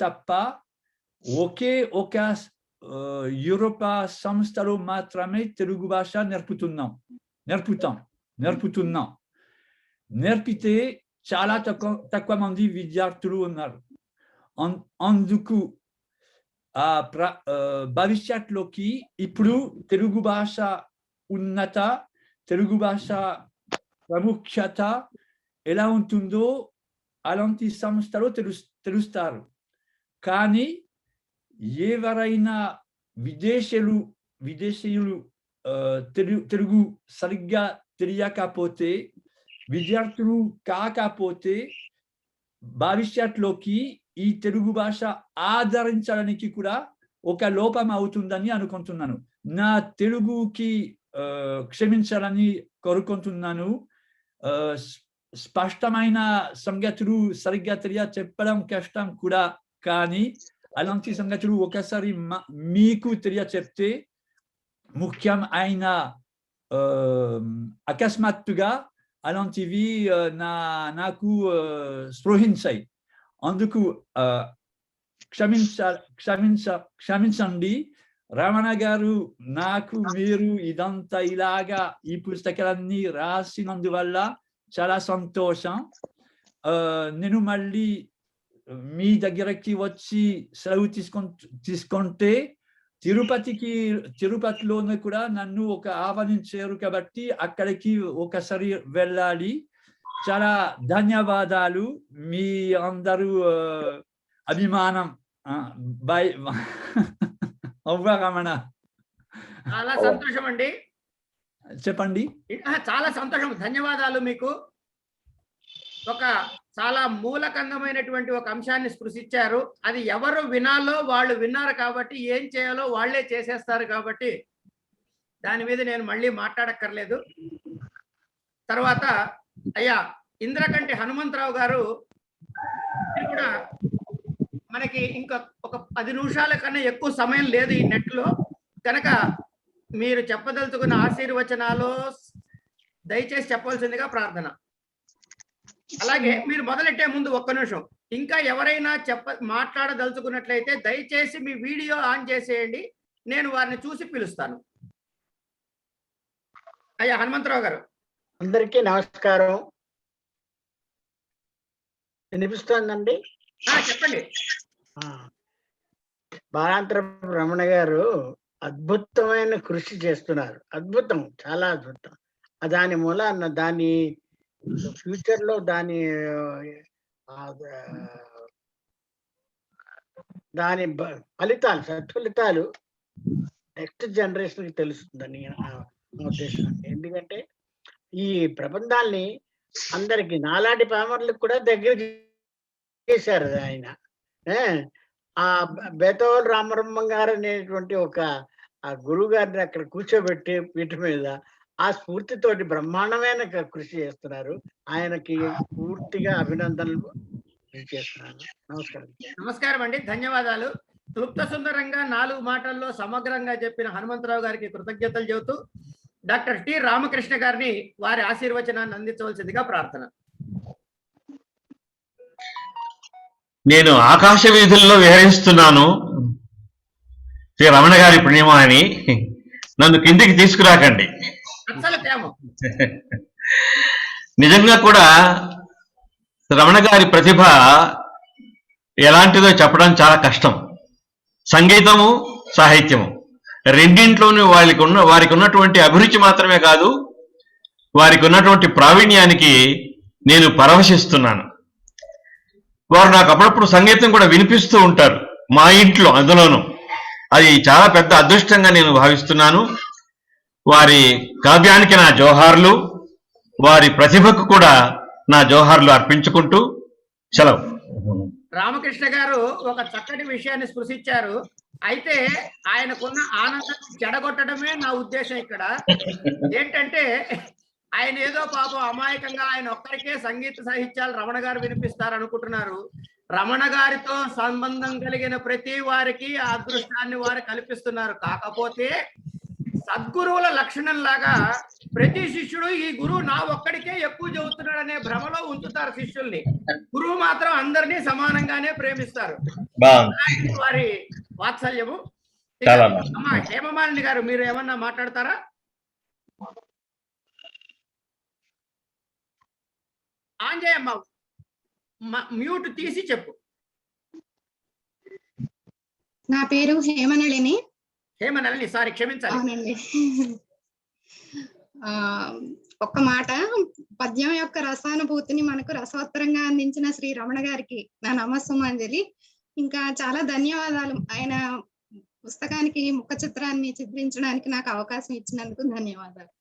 తప్ప ఒకే ఒక యూరోపా సంస్థలో మాత్రమే తెలుగు భాష నేర్పితే చాలా తక్కువ మంది విద్యార్థులు ఉన్నారు. అందుకు భవిష్యత్తులోకి ఇప్పుడు తెలుగు భాష ఉన్నత, తెలుగు భాష ప్రాముఖ్యత ఎలా ఉంటుందో అలాంటి సంస్థలు తెలుస్తారు. కానీ ఎవరైనా విదేశీయులు తెలుగు సరిగ్గా తెలియకపోతే, విద్యార్థులు కాకపోతే భవిష్యత్తులోకి ఈ తెలుగు భాష ఆదరించడానికి కూడా ఒక లోపం అవుతుందని అనుకుంటున్నాను. నా తెలుగుకి క్షమించాలని కోరుకుంటున్నాను. స్పష్టమైన సంగతులు సరిగ్గా చెప్పడం కష్టం కూడా, కానీ అలాంటి సంగతులు ఒకసారి మీకు చెప్తే ముఖ్యం అయిన అకస్మాత్తుగా అలాంటివి నాకు స్పృహించాయి. అందుకు క్షమించండి రమణ గారు. నాకు మీరు ఇదంతా ఇలాగా ఈ పుస్తకాలన్నీ రాసినందువల్ల చాలా సంతోషం. నేను మళ్ళీ మీ దగ్గరకి వచ్చి సెలవు తీసుకుంటే తిరుపతిలోనే కూడా నన్ను ఆహ్వానించారు కాబట్టి అక్కడికి ఒకసారి వెళ్ళాలి. చాలా ధన్యవాదాలు. మీ అందరూ అభిమానం. బాయ్. రమణ, చాలా సంతోషం అండి. చెప్పండి. చాలా సంతోషం, ధన్యవాదాలు మీకు. ఒక చాలా మూలకందమైనటువంటి ఒక అంశాన్ని స్పృశించారు. అది ఎవరు వినాలో వాళ్ళు విన్నారు కాబట్టి, ఏం చేయాలో వాళ్ళే చేసేస్తారు కాబట్టి దాని మీద నేను మళ్ళీ మాట్లాడక్కర్లేదు. తర్వాత అయ్యా ఇంద్రకంటి హనుమంతరావు గారు కూడా మనకి ఇంకా ఒక 10 నిమిషాల కన్నా ఎక్కువ సమయం లేదు ఈ నెట్లో కనుక, మీరు చెప్పదలుచుకున్న ఆశీర్వచనాలు దయచేసి చెప్పవలసిందిగా ప్రార్థన. అలాగే మీరు మొదలెట్టే ముందు ఒక్క నిమిషం, ఇంకా ఎవరైనా మాట్లాడదలుచుకున్నట్లయితే దయచేసి మీ వీడియో ఆన్ చేసేయండి, నేను వారిని చూసి పిలుస్తాను. అయ్యా హనుమంతరావు గారు. అందరికీ నమస్కారం. వినిపిస్తోందండి? చెప్పండి. బాలాంతర రమణ గారు అద్భుతమైన కృషి చేస్తున్నారు. అద్భుతం, చాలా అద్భుతం. దాని మూలాన దాని ఫ్యూచర్ లో దాని ఫలితాలు, సత్ఫలితాలు నెక్స్ట్ జనరేషన్ కి తెలుస్తుందని నా ఉద్దేశం. ఎందుకంటే ఈ ప్రబంధాల్ని అందరికి, నాలాంటి పామర్లకు కూడా దగ్గర చేశారు ఆయన. ఆ బేతవోలు రామబ్రహ్మం గారు అనేటువంటి ఒక ఆ గురువు గారిని అక్కడ కూర్చోబెట్టి పీఠ మీద ఆ స్ఫూర్తితోటి బ్రహ్మాండమైన కృషి చేస్తున్నారు. ఆయనకి పూర్తిగా అభినందనలు చేస్తున్నాను. నమస్కారం. నమస్కారం అండి, ధన్యవాదాలు. క్లుప్త సుందరంగా 4 మాటల్లో సమగ్రంగా చెప్పిన హనుమంతరావు గారికి కృతజ్ఞతలు చెబుతూ డాక్టర్ టి రామకృష్ణ గారిని వారి ఆశీర్వచనాన్ని అందించవలసిందిగా ప్రార్థన. నేను ఆకాశ వీధుల్లో విహరిస్తున్నాను, శ్రీ రమణ గారి పుణ్యమాని, నన్ను కిందికి తీసుకురాకండి. నిజంగా కూడా రమణ గారి ప్రతిభ ఎలాంటిదో చెప్పడం చాలా కష్టం. సంగీతము, సాహిత్యము రెండింట్లోనూ వారికి ఉన్నటువంటి అభిరుచి మాత్రమే కాదు, వారికి ఉన్నటువంటి ప్రావీణ్యానికి నేను పరవశిస్తున్నాను. వారు నాకు అప్పుడప్పుడు సంగీతం కూడా వినిపిస్తూ ఉంటారు మా ఇంట్లో, అందులోనూ అది చాలా పెద్ద అదృష్టంగా నేను భావిస్తున్నాను. వారి కావ్యానికి నా జోహార్లు, వారి ప్రతిభకు కూడా నా జోహార్లు అర్పించుకుంటూ సెలవు. రామకృష్ణ గారు ఒక చక్కటి విషయాన్ని స్పృశించారు. అయితే ఆయనకున్న ఆనందాన్ని చెడగొట్టడమే నా ఉద్దేశం ఇక్కడ. ఏంటంటే ఆయన ఏదో పాపం అమాయకంగా ఆయన ఒక్కరికే సంగీత సాహిత్యాలు రమణ గారు వినిపిస్తారు అనుకుంటున్నారు. రమణ గారితో సంబంధం కలిగిన ప్రతి వారికి ఆ అదృష్టాన్ని వారు కల్పిస్తున్నారు. కాకపోతే సద్గురువుల లక్షణం లాగా ప్రతి శిష్యుడు ఈ గురువు నా ఒక్కడికే ఎక్కువ చదువుతున్నాడు అనే భ్రమలో ఉంచుతారు శిష్యుల్ని. గురువు మాత్రం అందరినీ సమానంగానే ప్రేమిస్తారు. వారి వాత్సల్యము. అమ్మా హేమమాలిని గారు, మీరు ఏమన్నా మాట్లాడతారా? ఆంజయమ్మ మ్యూట్ తీసి చెప్పు. నా పేరు హేమనళిని. హేమనళిని, సారీ, క్షమించాలి. అవునండి. ఒక్క మాట, పద్యం యొక్క రసానుభూతిని మనకు రసవత్తరంగా అందించిన శ్రీ రమణ గారికి నా నమస్సుమాంజలి. ఇంకా చాలా ధన్యవాదాలు. ఆయన పుస్తకానికి ముఖ చిత్రాన్ని చిత్రించడానికి నాకు అవకాశం ఇచ్చినందుకు ధన్యవాదాలు.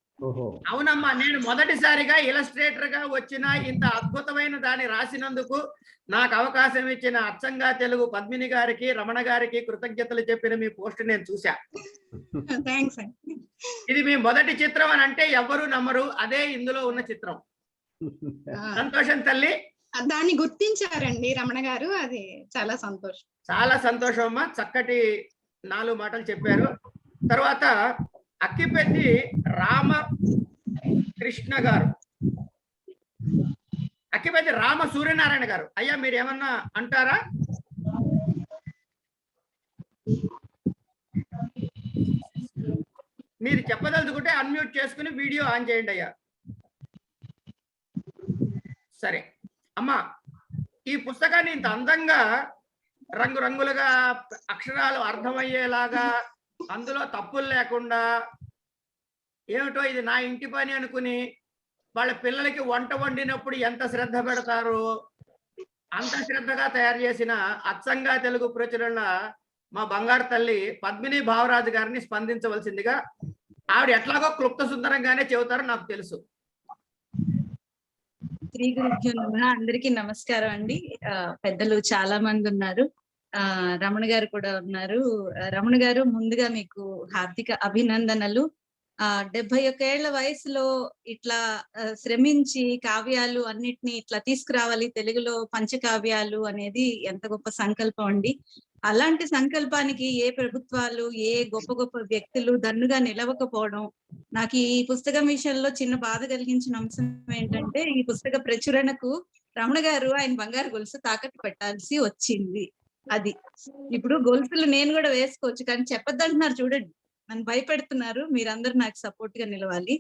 అవునమ్మా, నేను మొదటిసారిగా ఇలస్ట్రేటర్ గా వచ్చిన ఇంత అద్భుతమైన దాన్ని రాసినందుకు నాకు అవకాశం ఇచ్చిన అచ్చంగా తెలుగు పద్మిని గారికి, రమణ గారికి కృతజ్ఞతలు చెప్పిన మీ పోస్ట్ నేను చూసా. ఇది మీ మొదటి చిత్రం అని అంటే ఎవ్వరూ నమ్మరు, అదే ఇందులో ఉన్న చిత్రం. సంతోషం తల్లి. దాన్ని గుర్తించారండి రమణ గారు, అది చాలా సంతోషం. చాలా సంతోషం అమ్మా, చక్కటి 4 మాటలు చెప్పారు. తర్వాత అక్కిపెద్ది రామకృష్ణ గారు, అక్కిపెద్ది రామ సూర్యనారాయణ గారు, అయ్యా మీరు ఏమన్నా అంటారా? మీరు చెప్పదలుచుకుంటే అన్మ్యూట్ చేసుకుని వీడియో ఆన్ చేయండి అయ్యా. సరే అమ్మా, ఈ పుస్తకాన్ని ఇంత అందంగా రంగురంగులుగా అక్షరాలు అర్థమయ్యేలాగా, అందులో తప్పులు లేకుండా, ఏమిటో ఇది నా ఇంటి పని అనుకుని వాళ్ళ పిల్లలకి వంట వండినప్పుడు ఎంత శ్రద్ధ పెడతారో అంత శ్రద్ధగా తయారు చేసిన అచ్చంగా తెలుగు ప్రచురణ మా బంగారు తల్లి పద్మిని భావరాజు గారిని స్పందించవలసిందిగా. ఆవిడ ఎట్లాగో క్లుప్త సుందరంగానే చెబుతారో నాకు తెలుసు. శ్రీ గురుభ్యో నమః. అందరికీ నమస్కారం అండి. పెద్దలు చాలా మంది ఉన్నారు, రమణ గారు కూడా ఉన్నారు. రమణ గారు, ముందుగా మీకు హార్దిక అభినందనలు. 71 ఏళ్ల వయసులో ఇట్లా శ్రమించి కావ్యాలు అన్నిటినీ ఇట్లా తీసుకురావాలి, తెలుగులో పంచకావ్యాలు అనేది ఎంత గొప్ప సంకల్పం అండి. అలాంటి సంకల్పానికి ఏ ప్రభుత్వాలు, ఏ గొప్ప గొప్ప వ్యక్తులు దన్నుగా నిలవకపోవడం నాకు ఈ పుస్తకం విషయంలో చిన్న బాధ కలిగించిన అంశం ఏంటంటే, ఈ పుస్తక ప్రచురణకు రమణ గారు ఆయన బంగారు గొలుసు తాకట్టు పెట్టాల్సి వచ్చింది. అది ఇప్పుడు గొలుసులు నేను కూడా వేసుకోవచ్చు, కానీ చెప్పొద్దంటున్నారు చూడండి. నన్ను భయపెడుతున్నారు, మీరందరూ నాకు సపోర్ట్ గా నిలవాలి.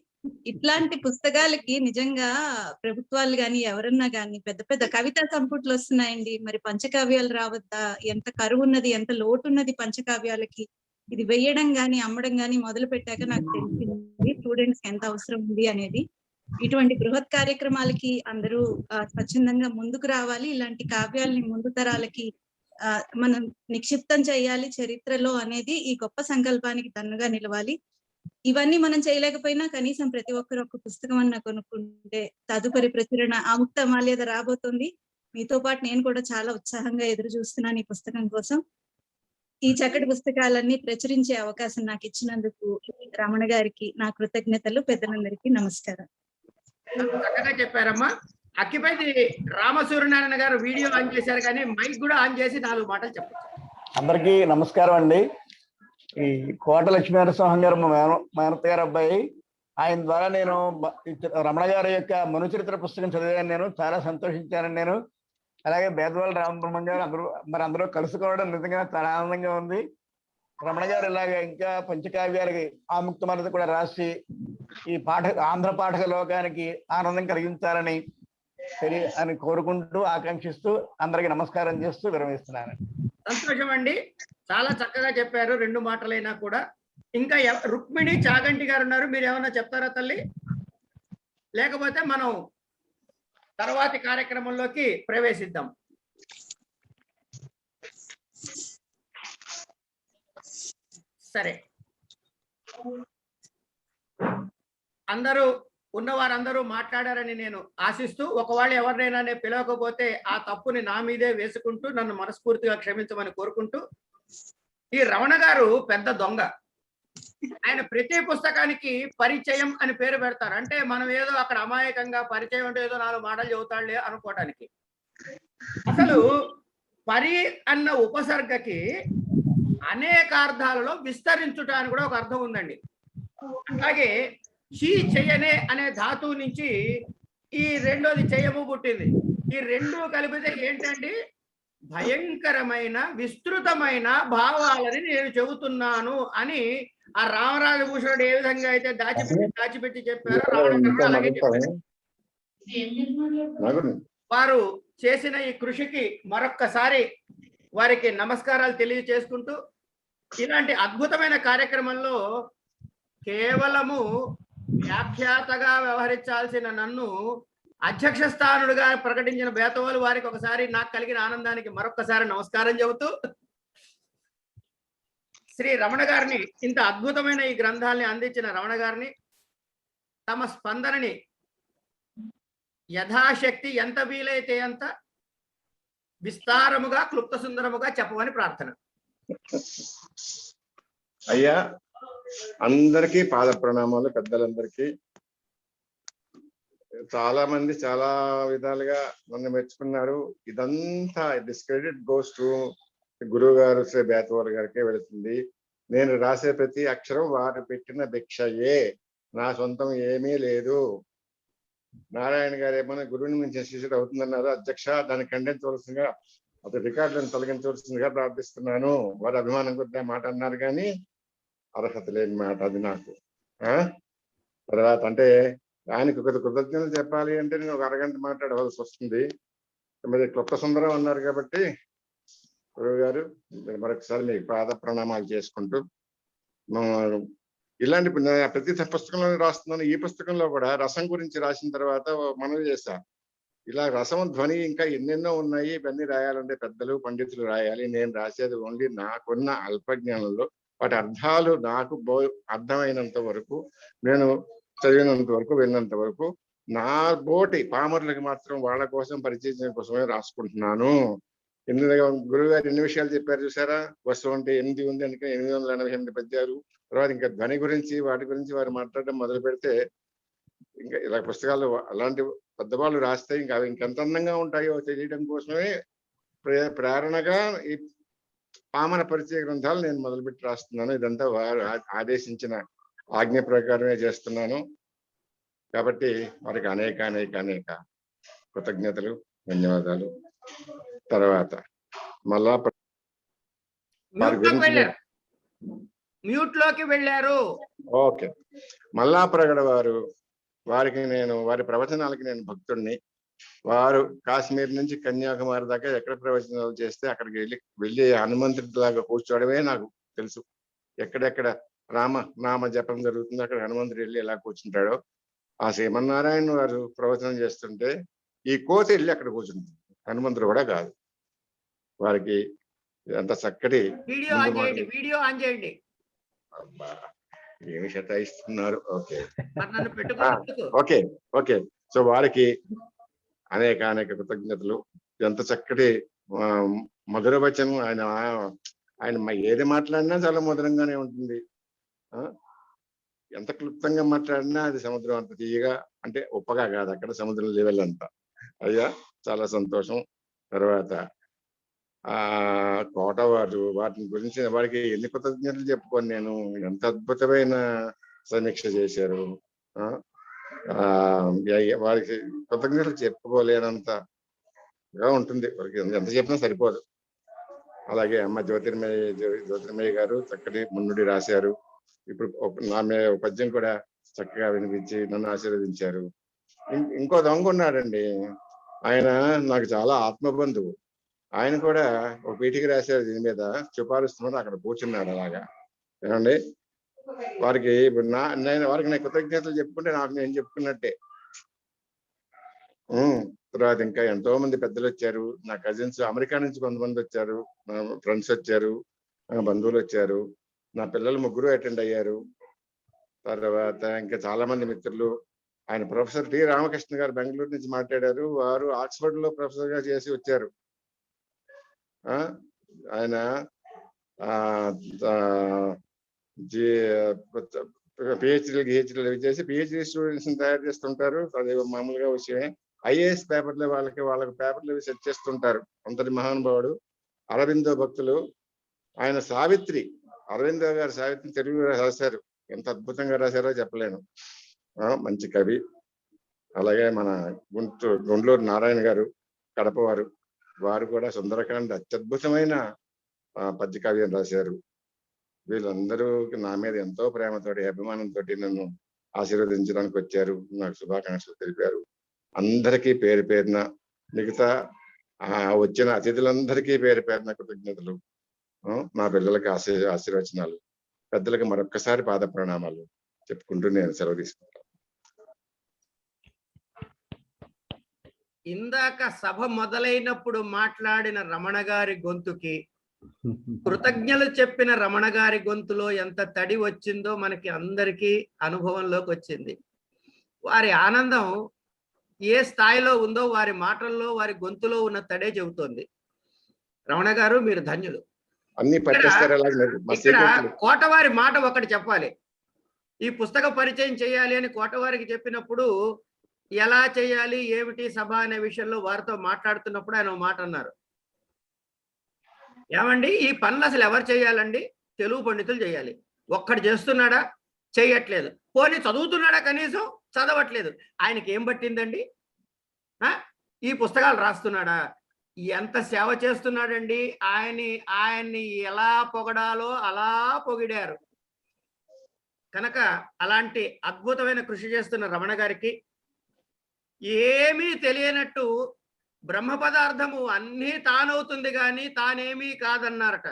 ఇట్లాంటి పుస్తకాలకి నిజంగా ప్రభుత్వాలు గాని ఎవరన్నా గాని పెద్ద పెద్ద కవితా సంపుట్లు వస్తున్నాయండి. మరి పంచకావ్యాలు రావద్దా? ఎంత కరువు ఉన్నది, ఎంత లోటు ఉన్నది పంచకావ్యాలకి. ఇది వెయ్యడం గాని అమ్మడం గాని మొదలు పెట్టాక నాకు తెలిసింది స్టూడెంట్స్ ఎంత అవసరం ఉంది అనేది. ఇటువంటి బృహత్ కార్యక్రమాలకి అందరూ స్వచ్ఛందంగా ముందుకు రావాలి. ఇలాంటి కావ్యాలని ముందు తరాలకి మనం నిక్షిప్తం చేయాలి చరిత్రలో అనేది ఈ గొప్ప సంకల్పానికి దన్నుగా నిలవాలి. ఇవన్నీ మనం చేయలేకపోయినా కనీసం ప్రతి ఒక్కరు ఒక పుస్తకం అన్న కొనుక్కుంటే తదుపరి ప్రచురణ ఆముక్త మాల్యద రాబోతుంది. మీతో పాటు నేను కూడా చాలా ఉత్సాహంగా ఎదురు చూస్తున్నాను ఈ పుస్తకం కోసం. ఈ చక్కటి పుస్తకాలన్నీ ప్రచురించే అవకాశం నాకు ఇచ్చినందుకు రమణ గారికి నా కృతజ్ఞతలు. పెద్దలందరికీ నమస్కారం. చక్కగా చెప్పారమ్మా. అక్కిపైది రామసూర్యనారాయణ గారు వీడియో ఆన్ చేశారు, కానీ మైక్ కూడా ఆన్ చేసి 4 మాటలు చెప్పండి. అందరికీ నమస్కారం అండి. ఈ కోట లక్ష్మీనరసింహం గారు మా మేనత్త గారు అబ్బాయి. ఆయన ద్వారా నేను రమణ గారి యొక్క మనుచరిత్ర పుస్తకం చదివాను. నేను చాలా సంతోషించాను. నేను అలాగే బేదవాళ్ళ రామబ్రహ్మం గారు అందరూ కలుసుకోవడం నిజంగా చాలా ఆనందంగా ఉంది. రమణ గారు ఇలాగ ఇంకా పంచకావ్యాలకి ఆముక్త మాల్యద కూడా రాసి ఈ ఆంధ్ర పాఠక లోకానికి ఆనందం కలిగించాలని అని కోరుకుంటూ ఆకాంక్షిస్తూ అందరికి నమస్కారం చేస్తూ విరమిస్తున్నాను. సంతోషం అండి, చాలా చక్కగా చెప్పారు 2 మాటలైనా కూడా. ఇంకా రుక్మిణి చాగంటి గారు ఉన్నారు, మీరు ఏమన్నా చెప్తారా తల్లి? లేకపోతే మనం తర్వాతి కార్యక్రమంలోకి ప్రవేశిద్దాం. సరే, ఉన్నవారందరూ మాట్లాడారని నేను ఆశిస్తూ, ఒకవేళ ఎవరినైనా నేను పిలవకపోతే ఆ తప్పుని నా మీదే వేసుకుంటూ నన్ను మనస్ఫూర్తిగా క్షమించమని కోరుకుంటూ, ఈ రమణ గారు పెద్ద దొంగ. ఆయన ప్రతి పుస్తకానికి పరిచయం అని పేరు పెడతారు. అంటే మనం ఏదో అక్కడ అమాయకంగా పరిచయం అంటే ఏదో 4 మాటలు చెబుతాడులే అనుకోవటానికి. అసలు పరి అన్న ఉపసర్గకి అనేక అర్థాలలో విస్తరించుట అని కూడా ఒక అర్థం ఉందండి. అలాగే షీ చెయ్యనే అనే ధాతువు నుంచి ఈ రెండోది చెయ్యము పుట్టింది. ఈ 2 కలిపితే ఏంటండి? భయంకరమైన విస్తృతమైన భావాలని నేను చెబుతున్నాను అని ఆ రామరాజభూషణుడు ఏ విధంగా అయితే దాచిపెట్టి చెప్పారో అలాగే చెప్పారు. వారు చేసిన ఈ కృషికి మరొక్కసారి వారికి నమస్కారాలు తెలియజేసుకుంటూ, ఇలాంటి అద్భుతమైన కార్యక్రమంలో కేవలము వ్యాఖ్యాతగా వ్యవహరించాల్సిన నన్ను అధ్యక్ష స్థానుడుగా ప్రకటించిన బేతవాలు వారికి ఒకసారి నాకు కలిగిన ఆనందానికి మరొకసారి నమస్కారం చెబుతూ, శ్రీ రమణ గారిని, ఇంత అద్భుతమైన ఈ గ్రంథాలని అందించిన రమణ గారిని తమ స్పందనని యథాశక్తి ఎంత వీలైతే అంత విస్తారముగా క్లుప్త సుందరముగా చెప్పమని ప్రార్థన. అయ్యా, అందరికీ పాద ప్రణామాలు. పెద్దలందరికీ చాలా మంది చాలా విధాలుగా నన్ను మెచ్చుకున్నారు. ఇదంతా డిస్క్రెడిట్ గోస్ టు గురువు గారు శ్రీ బేతవాల్ గారికే వెళుతుంది. నేను రాసే ప్రతి అక్షరం వారు పెట్టిన భిక్షయే, నా సొంతం ఏమీ లేదు. నారాయణ గారు ఏమన్నా గురువుని మించిన శిష్యుడు అవుతుందన్నారు. అధ్యక్ష, దాన్ని ఖండించవలసిందిగా, అతని రికార్డులను తొలగించవలసిందిగా ప్రార్థిస్తున్నాను. వారి అభిమానం కొద్దిగా మాట అన్నారు, కానీ అర్హత లేని మాట అది నాకు. తర్వాత అంటే ఆయనకు ఒక కృతజ్ఞతలు చెప్పాలి అంటే నేను ఒక అరగంట మాట్లాడవలసి వస్తుంది. మీరు క్లుప్త సుందరం అన్నారు కాబట్టి గురువు గారు మరొకసారి మీకు పాద ప్రణామాలు చేసుకుంటూ, ఇలాంటి ప్రతి పుస్తకంలో రాస్తున్నాను. ఈ పుస్తకంలో కూడా రసం గురించి రాసిన తర్వాత మనవి చేశాను. ఇలా రసం ధ్వని ఇంకా ఎన్నెన్నో ఉన్నాయి. ఇవన్నీ రాయాలంటే పెద్దలు పండితులు రాయాలి. నేను రాసేది ఓన్లీ నాకున్న అల్పజ్ఞానంలో వాటి అర్థాలు నాకు అర్థమైనంత వరకు, నేను చదివినంత వరకు, విన్నంత వరకు, నా బోటి పామరులకి మాత్రం వాళ్ళ కోసం పరిచయం కోసమే రాసుకుంటున్నాను. గురువు గారు ఎన్ని విషయాలు చెప్పారు చూసారా? వస్తువు అంటే 8 ఉంది, అందుకే 888 పద్యాలు. తర్వాత ఇంకా ధ్వని గురించి వాటి గురించి వారు మాట్లాడడం మొదలు పెడితే ఇంకా ఇలా పుస్తకాలు అలాంటి పెద్దవాళ్ళు రాస్తే ఇంకా అవి ఇంకెంత అందంగా ఉంటాయో తెలియడం కోసమే ప్రేరణగా ఈ పామర పరిచయ గ్రంథాలు నేను మొదలుపెట్టి రాస్తున్నాను. ఇదంతా వారు ఆదేశించిన ఆజ్ఞ ప్రకారమే చేస్తున్నాను. కాబట్టి వారికి అనేక అనేక అనేక కృతజ్ఞతలు, ధన్యవాదాలు. తర్వాత మళ్ళా వారి గురించి మ్యూట్ లోకి వెళ్ళారు. ఓకే. మల్లాప్రగడ వారు, వారి ప్రవచనాలకి నేను భక్తుడిని. వారు కాశ్మీర్ నుంచి కన్యాకుమారి దాకా ఎక్కడ ప్రవచనాలు చేస్తే అక్కడికి వెళ్ళి హనుమంతుడిలాగా కూర్చోవడమే నాకు తెలుసు. ఎక్కడెక్కడ నామ జపం జరుగుతుందో అక్కడ హనుమంతుడు వెళ్ళి ఎలా కూర్చుంటాడో, ఆ శ్రీమన్నారాయణ వారు ప్రవచనం చేస్తుంటే ఈ కోతి వెళ్ళి అక్కడ కూర్చుంటుంది. హనుమంతుడు కూడా కాదు. వారికి ఎంత చక్కటి వీడియో ఆన్ చేయండి. అబ్బా, ఏమి శతాయిస్తున్నారు. ఓకే నన్ను పెట్టుకోండి. Okay okay. సో వారికి అనేక కృతజ్ఞతలు. ఎంత చక్కటి మధుర వచనం. ఆయన ఏది మాట్లాడినా చాలా మధురంగానే ఉంటుంది. ఎంత క్లుప్తంగా మాట్లాడినా అది సముద్రం అంత తీయగా, అంటే ఉప్పగా కాదు, అక్కడ సముద్రం లెవెల్ అంతా. అయ్యా చాలా సంతోషం. తర్వాత కోటవారు, వాటిని గురించి వారికి ఎన్ని కృతజ్ఞతలు చెప్పుకొని నేను. ఎంత అద్భుతమైన సమీక్ష చేశారు. వారికి కృతజ్ఞతలు చెప్పుకోలేనంతగా ఉంటుంది. వారికి ఎంత చెప్పినా సరిపోదు. అలాగే అమ్మ జ్యోతిర్మయ్య గారు చక్కటి మున్నుడి రాశారు. ఇప్పుడు నా పద్యం కూడా చక్కగా వినిపించి నన్ను ఆశీర్వదించారు. ఇంకో దొంగ ఉన్నాడండి, ఆయన నాకు చాలా ఆత్మబంధువు. ఆయన కూడా ఒక పీఠికి రాశారు, దీని మీద సిఫారస్తున్నాడు, అక్కడ కూర్చున్నాడు అలాగా. ఏమండి, వారికి నేను కృతజ్ఞతలు చెప్పుకుంటే నాకు నేను చెప్పుకున్నట్టే. తర్వాత ఇంకా ఎంతో మంది పెద్దలు వచ్చారు. నా కజిన్స్ అమెరికా నుంచి కొంతమంది వచ్చారు, నా ఫ్రెండ్స్ వచ్చారు, బంధువులు వచ్చారు. నా పిల్లలు 3 అటెండ్ అయ్యారు. తర్వాత ఇంకా చాలా మంది మిత్రులు. ఆయన ప్రొఫెసర్ టి రామకృష్ణ గారు బెంగళూరు నుంచి మాట్లాడారు. వారు ఆక్స్ఫర్డ్ లో ప్రొఫెసర్ గా చేసి వచ్చారు. ఆయన పిహెచ్డీలు చేసి పిహెచ్డీ స్టూడెంట్స్ ని తయారు చేస్తుంటారు. అది మామూలుగా విషయమే. ఐఏఎస్ పేపర్లు వాళ్ళకి పేపర్లు సెట్ చేస్తుంటారు. అంతటి మహానుభావుడు. అరవిందో భక్తులు. ఆయన అరవిందో గారు సావిత్రి తెలుగులో రాశారు. ఎంత అద్భుతంగా రాశారో చెప్పలేను. మంచి కవి. అలాగే మన గుంటూరు నారాయణ గారు, కడప వారు కూడా సుందరకాండ అత్యద్భుతమైన పద్య కావ్యం రాశారు. వీళ్ళందరూ నా మీద ఎంతో ప్రేమతోటి, అభిమానంతో నన్ను ఆశీర్వదించడానికి వచ్చారు. నాకు శుభాకాంక్షలు తెలిపారు. అందరికీ పేరు పేరున, మిగతా వచ్చిన అతిథులందరికీ పేరు పేరున కృతజ్ఞతలు. నా పిల్లలకి ఆశీర్వచనాలు. పెద్దలకు మరొక్కసారి పాద ప్రణామాలు చెప్పుకుంటూ నేను సెలవు తీసుకుంటాను. ఇందాక సభ మొదలైనప్పుడు మాట్లాడిన రమణ గారి గొంతుకి, కృతజ్ఞతలు చెప్పిన రమణ గారి గొంతులో ఎంత తడి వచ్చిందో మనకి అందరికీ అనుభవంలోకి వచ్చింది. వారి ఆనందం ఏ స్థాయిలో ఉందో వారి మాటల్లో, వారి గొంతులో ఉన్న తడే చెబుతోంది. రమణ గారు, మీరు ధన్యులు. ఇక్కడ కోటవారి మాట ఒకటి చెప్పాలి. ఈ పుస్తక పరిచయం చేయాలి అని కోటవారికి చెప్పినప్పుడు ఎలా చేయాలి, ఏమిటి సభ అనే విషయంలో వారితో మాట్లాడుతున్నప్పుడు ఆయన మాట అన్నారు. ఏమండి, ఈ పనులు అసలు ఎవరు చేయాలండి? తెలుగు పండితులు చేయాలి. ఒక్కడు చేస్తున్నాడా? చేయట్లేదు. పోనీ చదువుతున్నాడా? కనీసం చదవట్లేదు. ఆయనకి ఏం పట్టిందండి? ఈ పుస్తకాలు రాస్తున్నాడా? ఎంత సేవ చేస్తున్నాడండి? ఆయన్ని ఎలా పొగడాలో అలా పొగిడారు. కనుక అలాంటి అద్భుతమైన కృషి చేస్తున్న రమణ గారికి, ఏమీ తెలియనట్టు బ్రహ్మ పదార్థము అన్నీ తానవుతుంది కానీ తానేమీ కాదన్నారట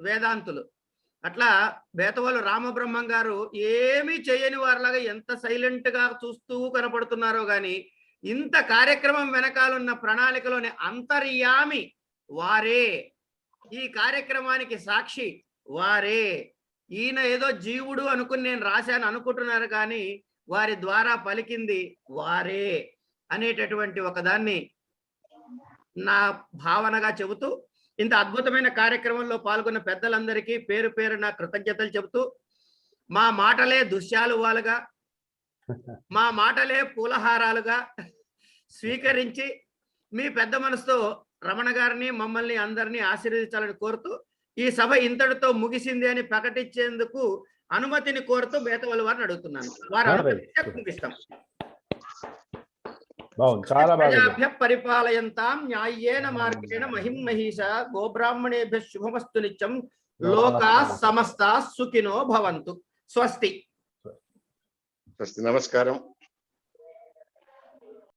వేదాంతులు. అట్లా బేతవాళ్ళు రామబ్రహ్మం గారు ఏమీ చేయని వారిలాగా ఎంత సైలెంట్ గా చూస్తూ కనపడుతున్నారో గాని, ఇంత కార్యక్రమం వెనకాలన్న ప్రణాళికలోని అంతర్యామి వారే. ఈ కార్యక్రమానికి సాక్షి వారే. ఈయన ఏదో జీవుడు అనుకుని నేను రాశాను అనుకుంటున్నారు కానీ వారి ద్వారా పలికింది వారే అనేటటువంటి ఒకదాన్ని నా భావనగా చెబుతూ, ఇంత అద్భుతమైన కార్యక్రమంలో పాల్గొన్న పెద్దలందరికీ పేరు పేరున కృతజ్ఞతలు చెబుతూ, మా మాటలే దుశ్యాలువాలుగా, మా మాటలే పూలహారాలుగా స్వీకరించి మీ పెద్ద మనసుతో రమణ గారిని, మమ్మల్ని అందరినీ ఆశీర్వదించాలని కోరుతూ, ఈ సభ ఇంతటితో ముగిసింది అని ప్రకటించేందుకు అనుమతిని కోరుతూ బేతవాళ్ళ వారిని అడుగుతున్నాను. వారు ముగిస్తాం. పరిపాలయంతాం న్యాయేన మార్గేణ మహిమహీష గోబ్రాహ్మణేభ్య శుభమస్తు నిత్యం. లోకా సమస్త సుఖినో భవంతు. స్వస్తి. స్వస్తి. నమస్కారం.